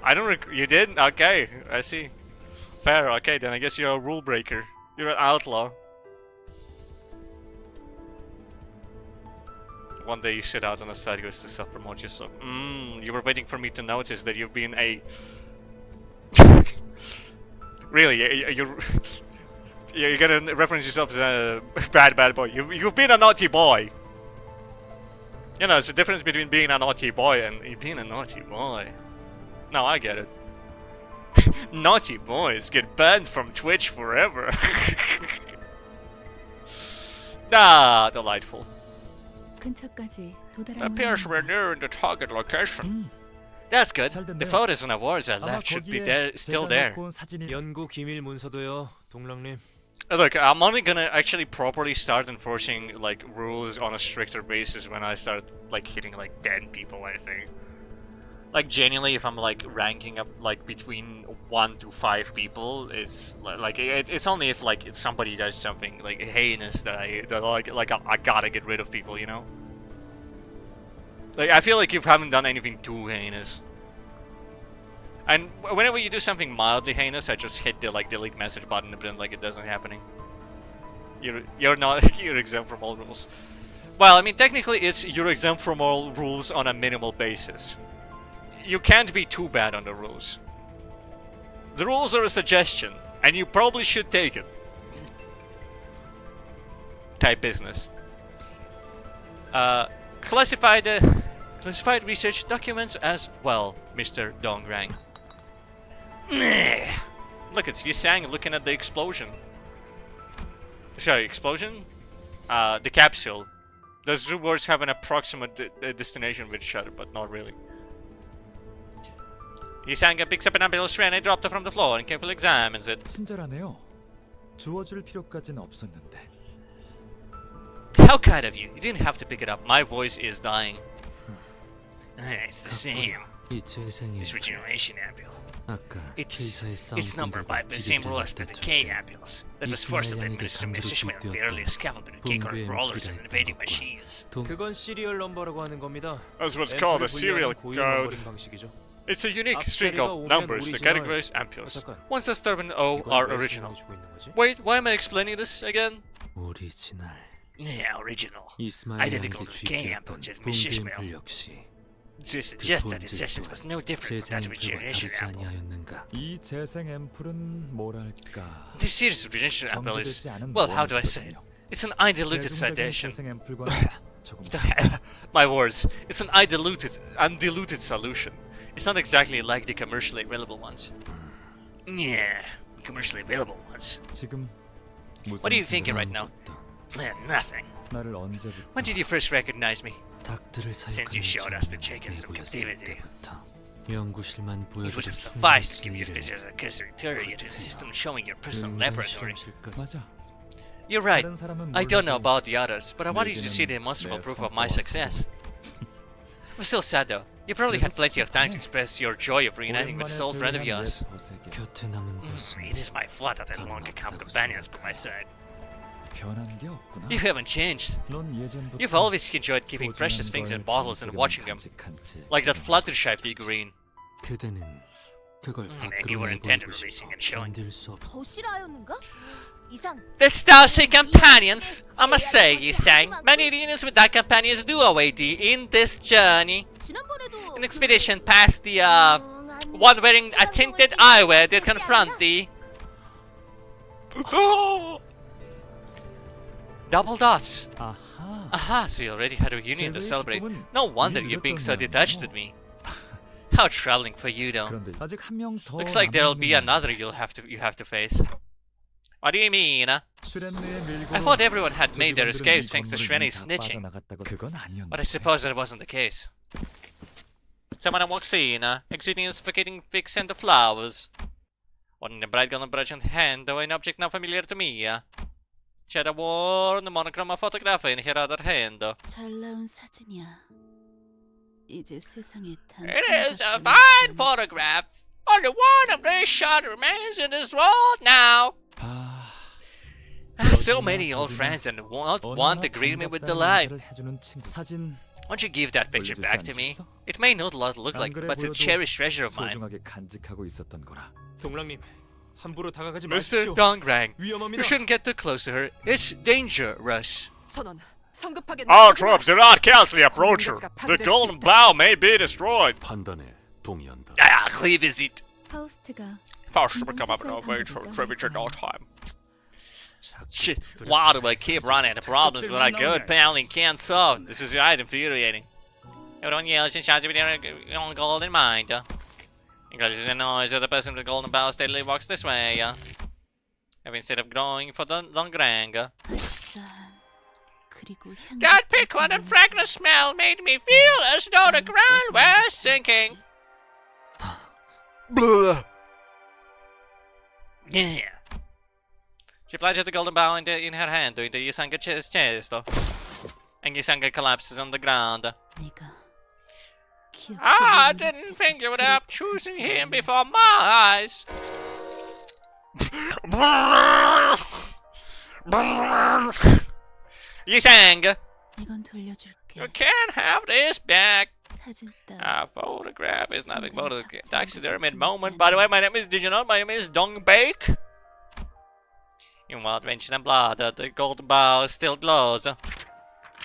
I don't you did? Okay, I see. Fair, okay, then I guess you're a rule breaker. You're an outlaw. One day you sit out on the side goes to self-promote yourself. You were waiting for me to notice that you've been a... Really, you're gonna reference yourself as a bad boy. You've been a naughty boy. You know, it's a difference between being a naughty boy and being a naughty boy. No, I get it. Naughty boys get banned from Twitch forever. Ah, delightful. Appears we're nearing the target location. That's good. The photos and awards I left should be still there. 연구 기밀 문서도요, 동랑님. Look, I'm only gonna actually properly start enforcing like rules on a stricter basis when I start like hitting like 10 people, I think. Like genuinely, if I'm like ranking up like between 1 to 5 people, it's like it's only if like somebody does something like heinous that I gotta get rid of people, you know. Like I feel like you haven't done anything too heinous. And whenever you do something mildly heinous, I just hit the like delete message button and pretend like it doesn't happening. You're not you're exempt from all rules. Well, I mean technically it's you're exempt from all rules on a minimal basis. You can't be too bad on the rules. The rules are a suggestion, and you probably should take it. Type business. Classified research documents as well, Mr. Dongrang. Look, it's Yisang looking at the explosion. Sorry, explosion? The capsule. Those two words have an approximate destination with each other, but not really. Yisang picks up an ambulance train and dropped it from the floor and carefully examines it. 친절하네요. 주워줄 필요까지는 없었는데. How kind of you. You didn't have to pick it up. My voice is dying. It's the same. This regeneration ambule. It's numbered by the same rule as the decay ambules. That was forcibly administered to Mr. Schmidt, the earliest scaffolder to take on rollers and invading machines. 그건 시리얼 넘버라고 하는 겁니다. That's what's called a serial 고유 code. 넘버링 방식이죠. It's a unique string of numbers that categorize ampules. Ones that start with an O are original. Wait, why am I explaining this again? 오리지널. Yeah, original. 이스마일 Identical 양에게 to K 쥐겼던 ample jet 붕괴 Mishmael. 앰플 역시 To suggest that its essence was no different from 재생 that of a 앰플과 generation 다르지 ample. 아니하였는가? 이 재생 앰플은 뭐랄까? This series of regeneration ample is, 정제되지 않은 well, how do I say it? 원액이거든요. It's an undiluted 대중적인 sedation. 재생 앰플과는 조금 My words. It's an undiluted solution. It's not exactly like the commercially available ones. Yeah, commercially available ones. 지금 무슨 What are you thinking right now? Nothing. 나를 언제부터 When did you first recognize me? 닭들을 Since you showed us the chickens in 내보였을 captivity. 때부터 연구실만 It would 보여주던 have sufficed to give you 충분한 this as a cursory tour into the system showing your personal 인간 laboratory. 실험실까지. 맞아. You're right. 다른 사람은 I don't know 몰라도 about the others, but I wanted you to see the 내게는 demonstrable 내 proof of my 성과와 success. It was still sad though. You probably had plenty of time to express your joy of reuniting with this old friend of yours. 곁에 남은 것은 It is my fault that I no longer count companions by my side. 변한 게 없구나. You haven't changed. 넌 예전부터 You've always enjoyed keeping precious things in bottles and watching them, like that Fluttershy figurine. 그대는 그걸 And you 밖으로 were intent 내보이고 on 싶어 releasing and showing. 견딜 수 없어. 더 싫어하였는가? 이상. Let's start say companions. I must say, you sang. Many reunions with that companions do await thee in this journey. 지난번에도 An expedition past the one wearing a tinted eyewear did confront thee. Double dots. 아하. Aha, so you already had a reunion to celebrate. No wonder you're being so 늦었더니. detached with me. How troubling for you though. 그런데 아직 한 명 더. Looks like there'll be another you have to face. What do you mean? I thought everyone had made their escapes thanks to Shrene's snitching. 그건 아니었는데. But I suppose that wasn't the case. Someone walks in, exuding and suffocating figs and the flowers. Holding a bright golden brush in hand, though an object now familiar to me. She had a worn monochrome photograph in her other hand. 잘 나온 사진이야. 이제 세상에 단 It is a fine photograph. Only one of this shot remains in this world now. So many old friends and want to greet me with delight. 사진 Won't you give that picture back to me? It may not look like, but it's a cherished treasure of mine. 소중하게 간직하고 있었던 거라. 동랑님, 함부로 다가가지 Mr. 마십시오. Dongrang, 위험합니다. you shouldn't get too close to her. It's dangerous. 선원, 성급하게 Our troops do not carelessly approach her. The golden bow may be destroyed. 판단에 동의한다. Leave is it. 파우스트가 First, become a way to tribute no time. Shit, why do I keep running into problems that I good apparently can't solve? This is right infuriating. Everyone yells and shouts with their own golden mind. Encourages the noise of the person with the golden bow steadily walks this way. Instead of going for the Dongrang. 그리고 향기 That piquant and fragrant smell made me feel as though the ground were sinking. Blah. Yeah. She plunges the golden bow in her hand into Yisanga's chest, and Yisanga collapses on the ground. 네가 기억해 I 보이는 didn't 햇살 think you would 그릇 have chosen him before my eyes. Yisanga, 이건 돌려줄게. you can't have this back. 사진 따. A photograph is nothing but a taxidermied moment. By the way, my name is, did you know, my name is Dongbake? In what mention and blood, the golden bow still glows,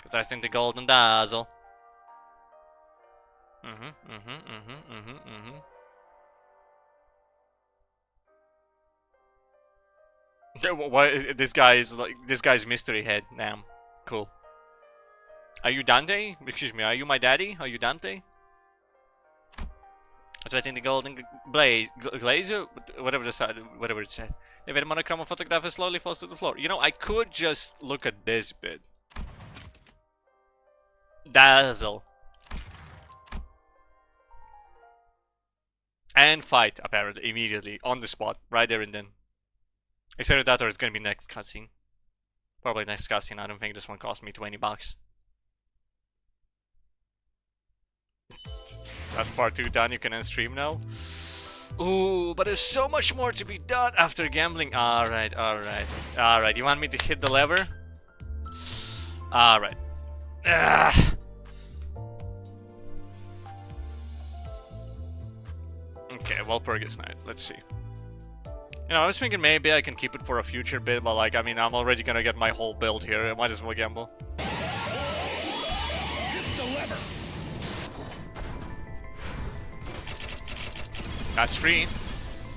protecting the golden dazzle. Why this guy's mystery head now? Cool. Are you Dante? Excuse me, are you my daddy? Are you Dante? Threatening the golden glazer? Whatever it said. The very monochrome photograph slowly falls to the floor. You know, I could just look at this bit. Dazzle. And fight, apparently, immediately, on the spot, right there and then. It's either that or it's gonna be next cutscene. Probably next cutscene. I don't think this one cost me $20. That's part 2 done. You can end stream now. Ooh, but there's so much more to be done after gambling. Alright. You want me to hit the lever? Alright. Okay, Walpurgis Knight. Let's see. You know, I was thinking maybe I can keep it for a future bit, but like, I mean, I'm already gonna get my whole build here. I might as well gamble. That's free.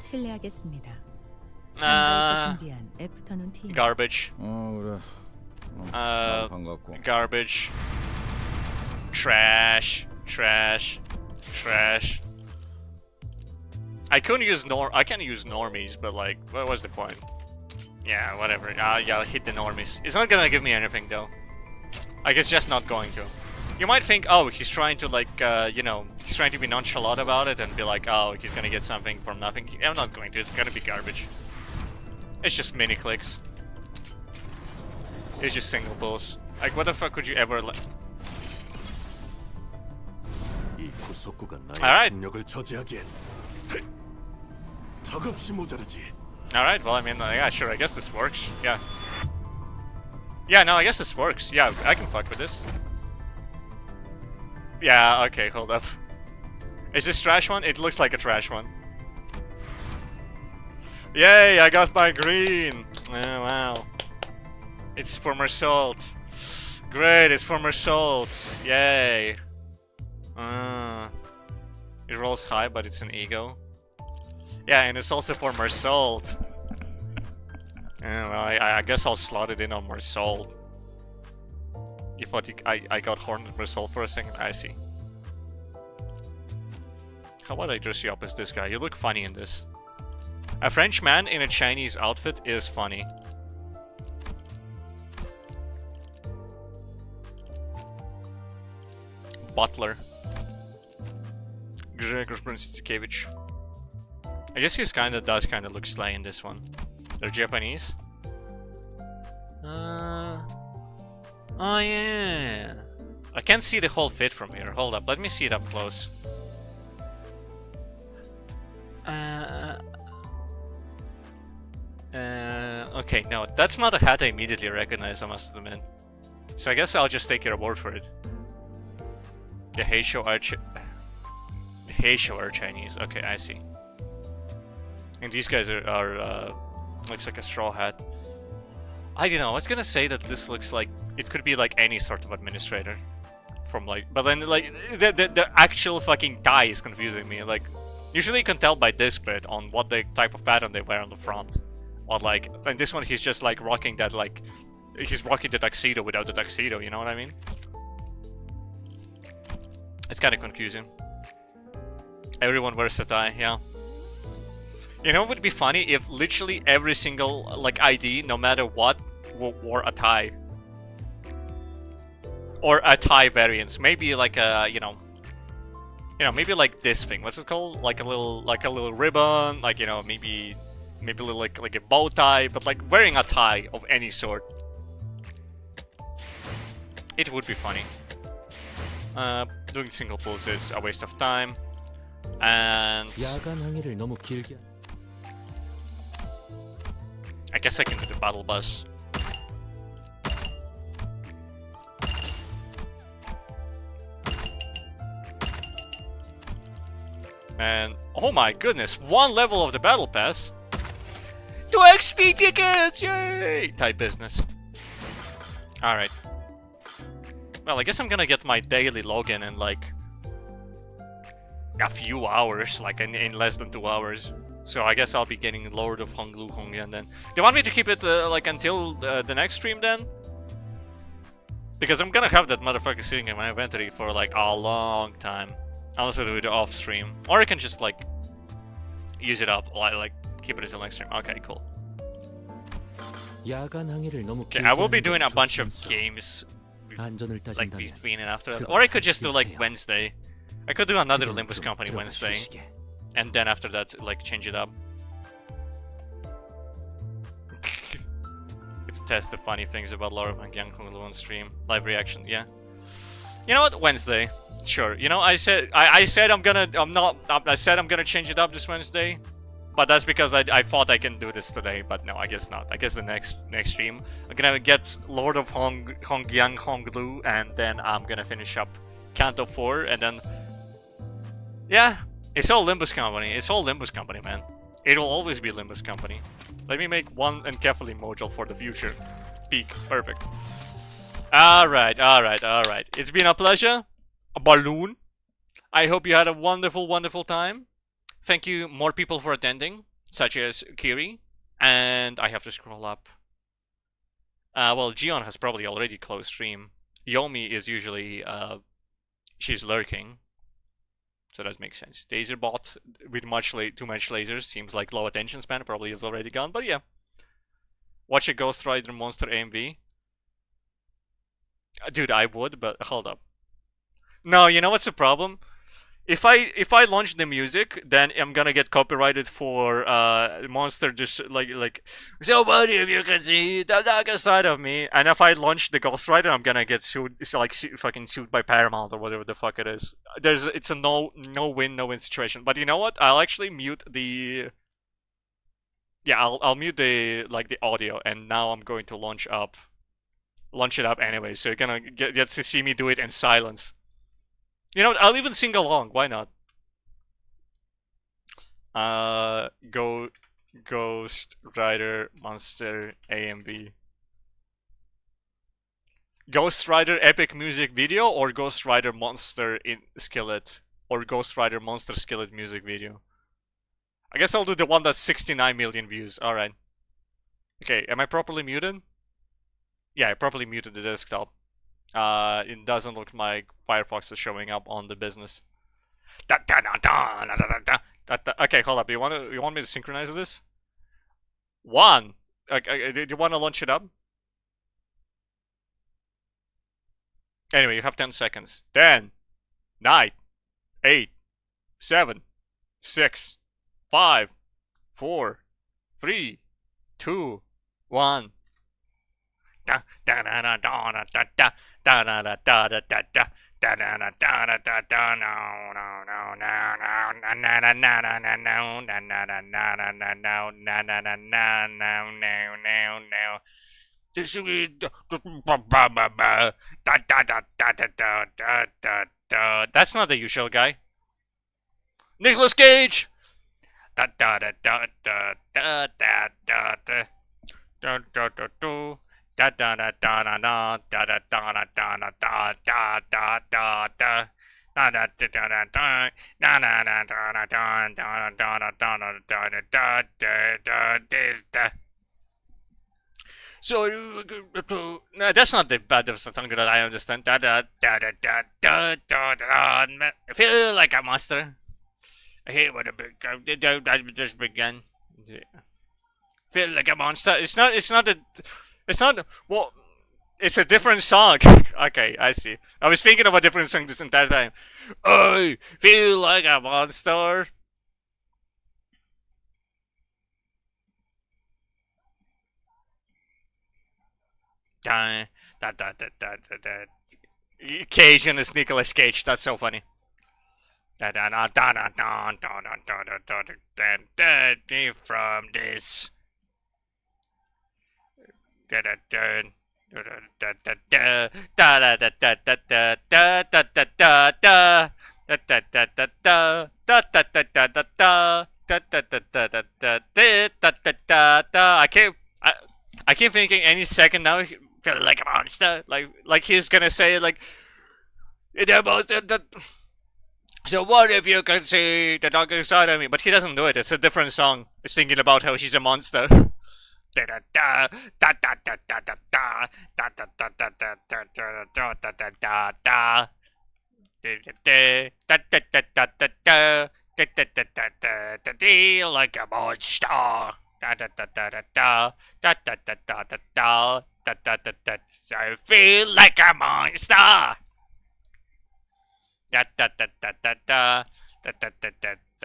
실례하겠습니다. Garbage. 그래. 반갑고. Garbage. Trash. Trash. Trash. I can use normies, but like, what was the point? Yeah, whatever. Yeah, I'll hit the normies. It's not gonna give me anything though. Like, it's just not going to. You might think, oh, he's trying to like, you know, he's trying to be nonchalant about it and be like, oh, he's gonna get something from nothing. I'm not going to. It's gonna be garbage. It's just mini clicks. It's just single pulls. Like, what the fuck could you ever let? 이 구속구가 나의 Alright. 능력을 저지하기엔 턱없이 모자르지. Alright, well, I mean, yeah, sure, I guess this works. Yeah. Yeah, no, I guess this works. Yeah, I can fuck with this. Yeah, okay, hold up. Is this trash one? It looks like a trash one. Yay, I got my green! Oh, wow. It's for Mersault. Great, it's for Mersault. Yay. It rolls high, but it's an ego. Yeah, and it's also for Mersault. Yeah, well, I guess I'll slot it in on Mersault. You thought I got Hornet Mersault for a second? I see. How about I dress you up as this guy? You look funny in this. A French man in a Chinese outfit is funny. Butler. Grzegorz Brunskiewicz. I guess he does kind of look sly in this one. They're Japanese. Oh yeah. I can't see the whole fit from here. Hold up, let me see it up close. Okay, no, that's not a hat I immediately recognize, I must admit. So I guess I'll just take your word for it. The Heisho are Chinese. Okay, I see. And these guys are looks like a straw hat. I don't know, I was gonna say that this looks like it could be like any sort of administrator. From like, but then like the actual fucking tie is confusing me. Like, usually you can tell by this bit on what the type of pattern they wear on the front. Or like, and this one he's just like rocking that, like, he's rocking the tuxedo without the tuxedo, you know what I mean? It's kind of confusing. Everyone wears a tie, yeah. You know what would be funny if literally every single like ID, no matter what, wore a tie. Or a tie variance. Maybe like a, you know, maybe like this thing. What's it called? Like a little ribbon. Like, you know, maybe a little like a bow tie, but like wearing a tie of any sort. It would be funny. Doing single pulls is a waste of time. And I guess I can do the battle bus. And oh my goodness, one level of the battle pass. 2 XP tickets, yay! Type business. Alright. Well, I guess I'm gonna get my daily login in like a few hours, like in less than 2 hours. So I guess I'll be getting Lord of Honglu Hongyan then. Do you want me to keep it like until the next stream then? Because I'm gonna have that motherfucker sitting in my inventory for like a long time. Unless I do it off stream. Or I can just like use it up, like keep it until next stream. Okay, cool. Okay, I will be doing a bunch of games like between and after that. Or I could just do like Wednesday. I could do another Limbus Company Wednesday. And then after that, like change it up. It's test the funny things about Laura and Yang Kung Lu on stream. Live reaction, yeah. You know what? Wednesday. Sure. You know, I said I'm gonna change it up this Wednesday. But that's because I thought I can do this today, but no, I guess not. I guess the next stream I'm gonna get Lord of Hongyang Honglu, and then I'm gonna finish up Canto 4, and then yeah, It's all Limbus Company. It's all Limbus Company, man. It'll always be Limbus Company. Let me make one encapsulating module for the future. Peak. Perfect. Alright, alright, alright. It's been a pleasure. A balloon. I hope you had a wonderful, wonderful time. Thank you, more people for attending, such as Kiri. And I have to scroll up. Well, Gion has probably already closed stream. Yomi is usually, she's lurking. So that makes sense. Taserbot with too much lasers seems like low attention span, probably is already gone, but yeah. Watch a Ghost Rider Monster AMV. Dude, I would, but hold up. No, you know what's the problem? If I launch the music, then I'm gonna get copyrighted for monster just like so what if you can see the darker side of me? And if I launch the Ghost Rider, I'm gonna get sued. It's like fucking sued by Paramount or whatever the fuck it is. It's a no win situation. But you know what? I'll actually mute the. Yeah, I'll mute the audio, and now I'm going to launch it up anyway. So you're gonna get to see me do it in silence. You know what? I'll even sing along. Why not? Ghost Rider Monster AMV. Ghost Rider Epic Music Video or Ghost Rider Monster in Skillet or Ghost Rider Monster Skillet Music Video. I guess I'll do the one that's 69 million views. Alright. Okay, am I properly muted? Yeah, I properly muted the desktop. It doesn't look like Firefox is showing up on the business. Okay, hold up. You want me to synchronize this? One. Okay, do you want to launch it up? Anyway, you have 10 seconds. 10, 9, 8, 7, 6, 5, 4, 3, 2, 1. That's not the usual guy. Nicolas Cage. So no, that's not the bad of song that I understand. I feel like a monster. I hate what I just began. Feel like a monster. It's not. Well, it's a different song. Okay, I see. I was thinking of a different song this entire time. I feel like a monster. Cajun is Nicolas Cage. That's so funny. From this. I keep thinking any second now he feel like a monster. Like he's gonna say like the monster that. So what if you can see the darker side of me? But he doesn't do it. It's a different song. It's thinking about how she's a monster. Like a monster. I feel like a monster.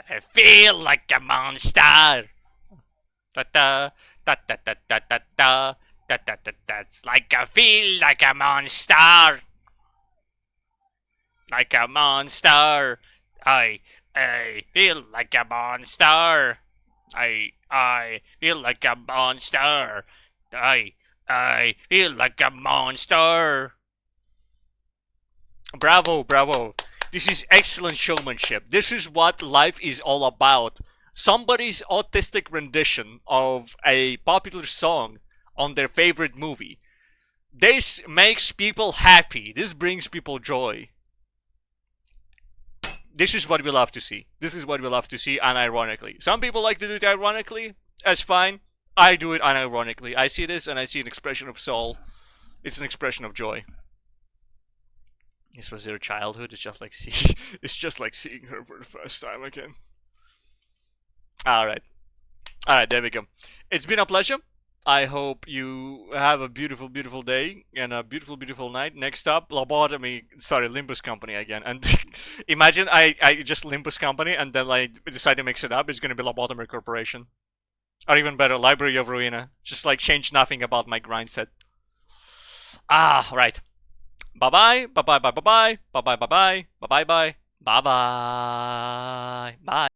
I feel like a monster. That's like I feel like a monster. Like a monster. I feel like a monster. I feel like a monster. I feel like a monster. Bravo, bravo. This is excellent showmanship. This is what life is all about. Somebody's autistic rendition of a popular song on their favorite movie. This makes people happy. This brings people joy. This is what we love to see. This is what we love to see unironically. Some people like to do it ironically. That's fine. I do it unironically. I see this and I see an expression of soul. It's an expression of joy. This was their childhood. It's just like seeing her for the first time again. Alright, there we go. It's been a pleasure. I hope you have a beautiful, beautiful day and a beautiful, beautiful night. Next up, Limbus Company again. And imagine I just Limbus Company and then like decide to mix it up. It's gonna be Lobotomer Corporation. Or even better, Library of Ruina. Just like change nothing about my grind set. Right. Bye-bye, bye-bye, bye-bye, bye-bye, bye-bye, bye-bye, bye-bye, bye-bye, bye.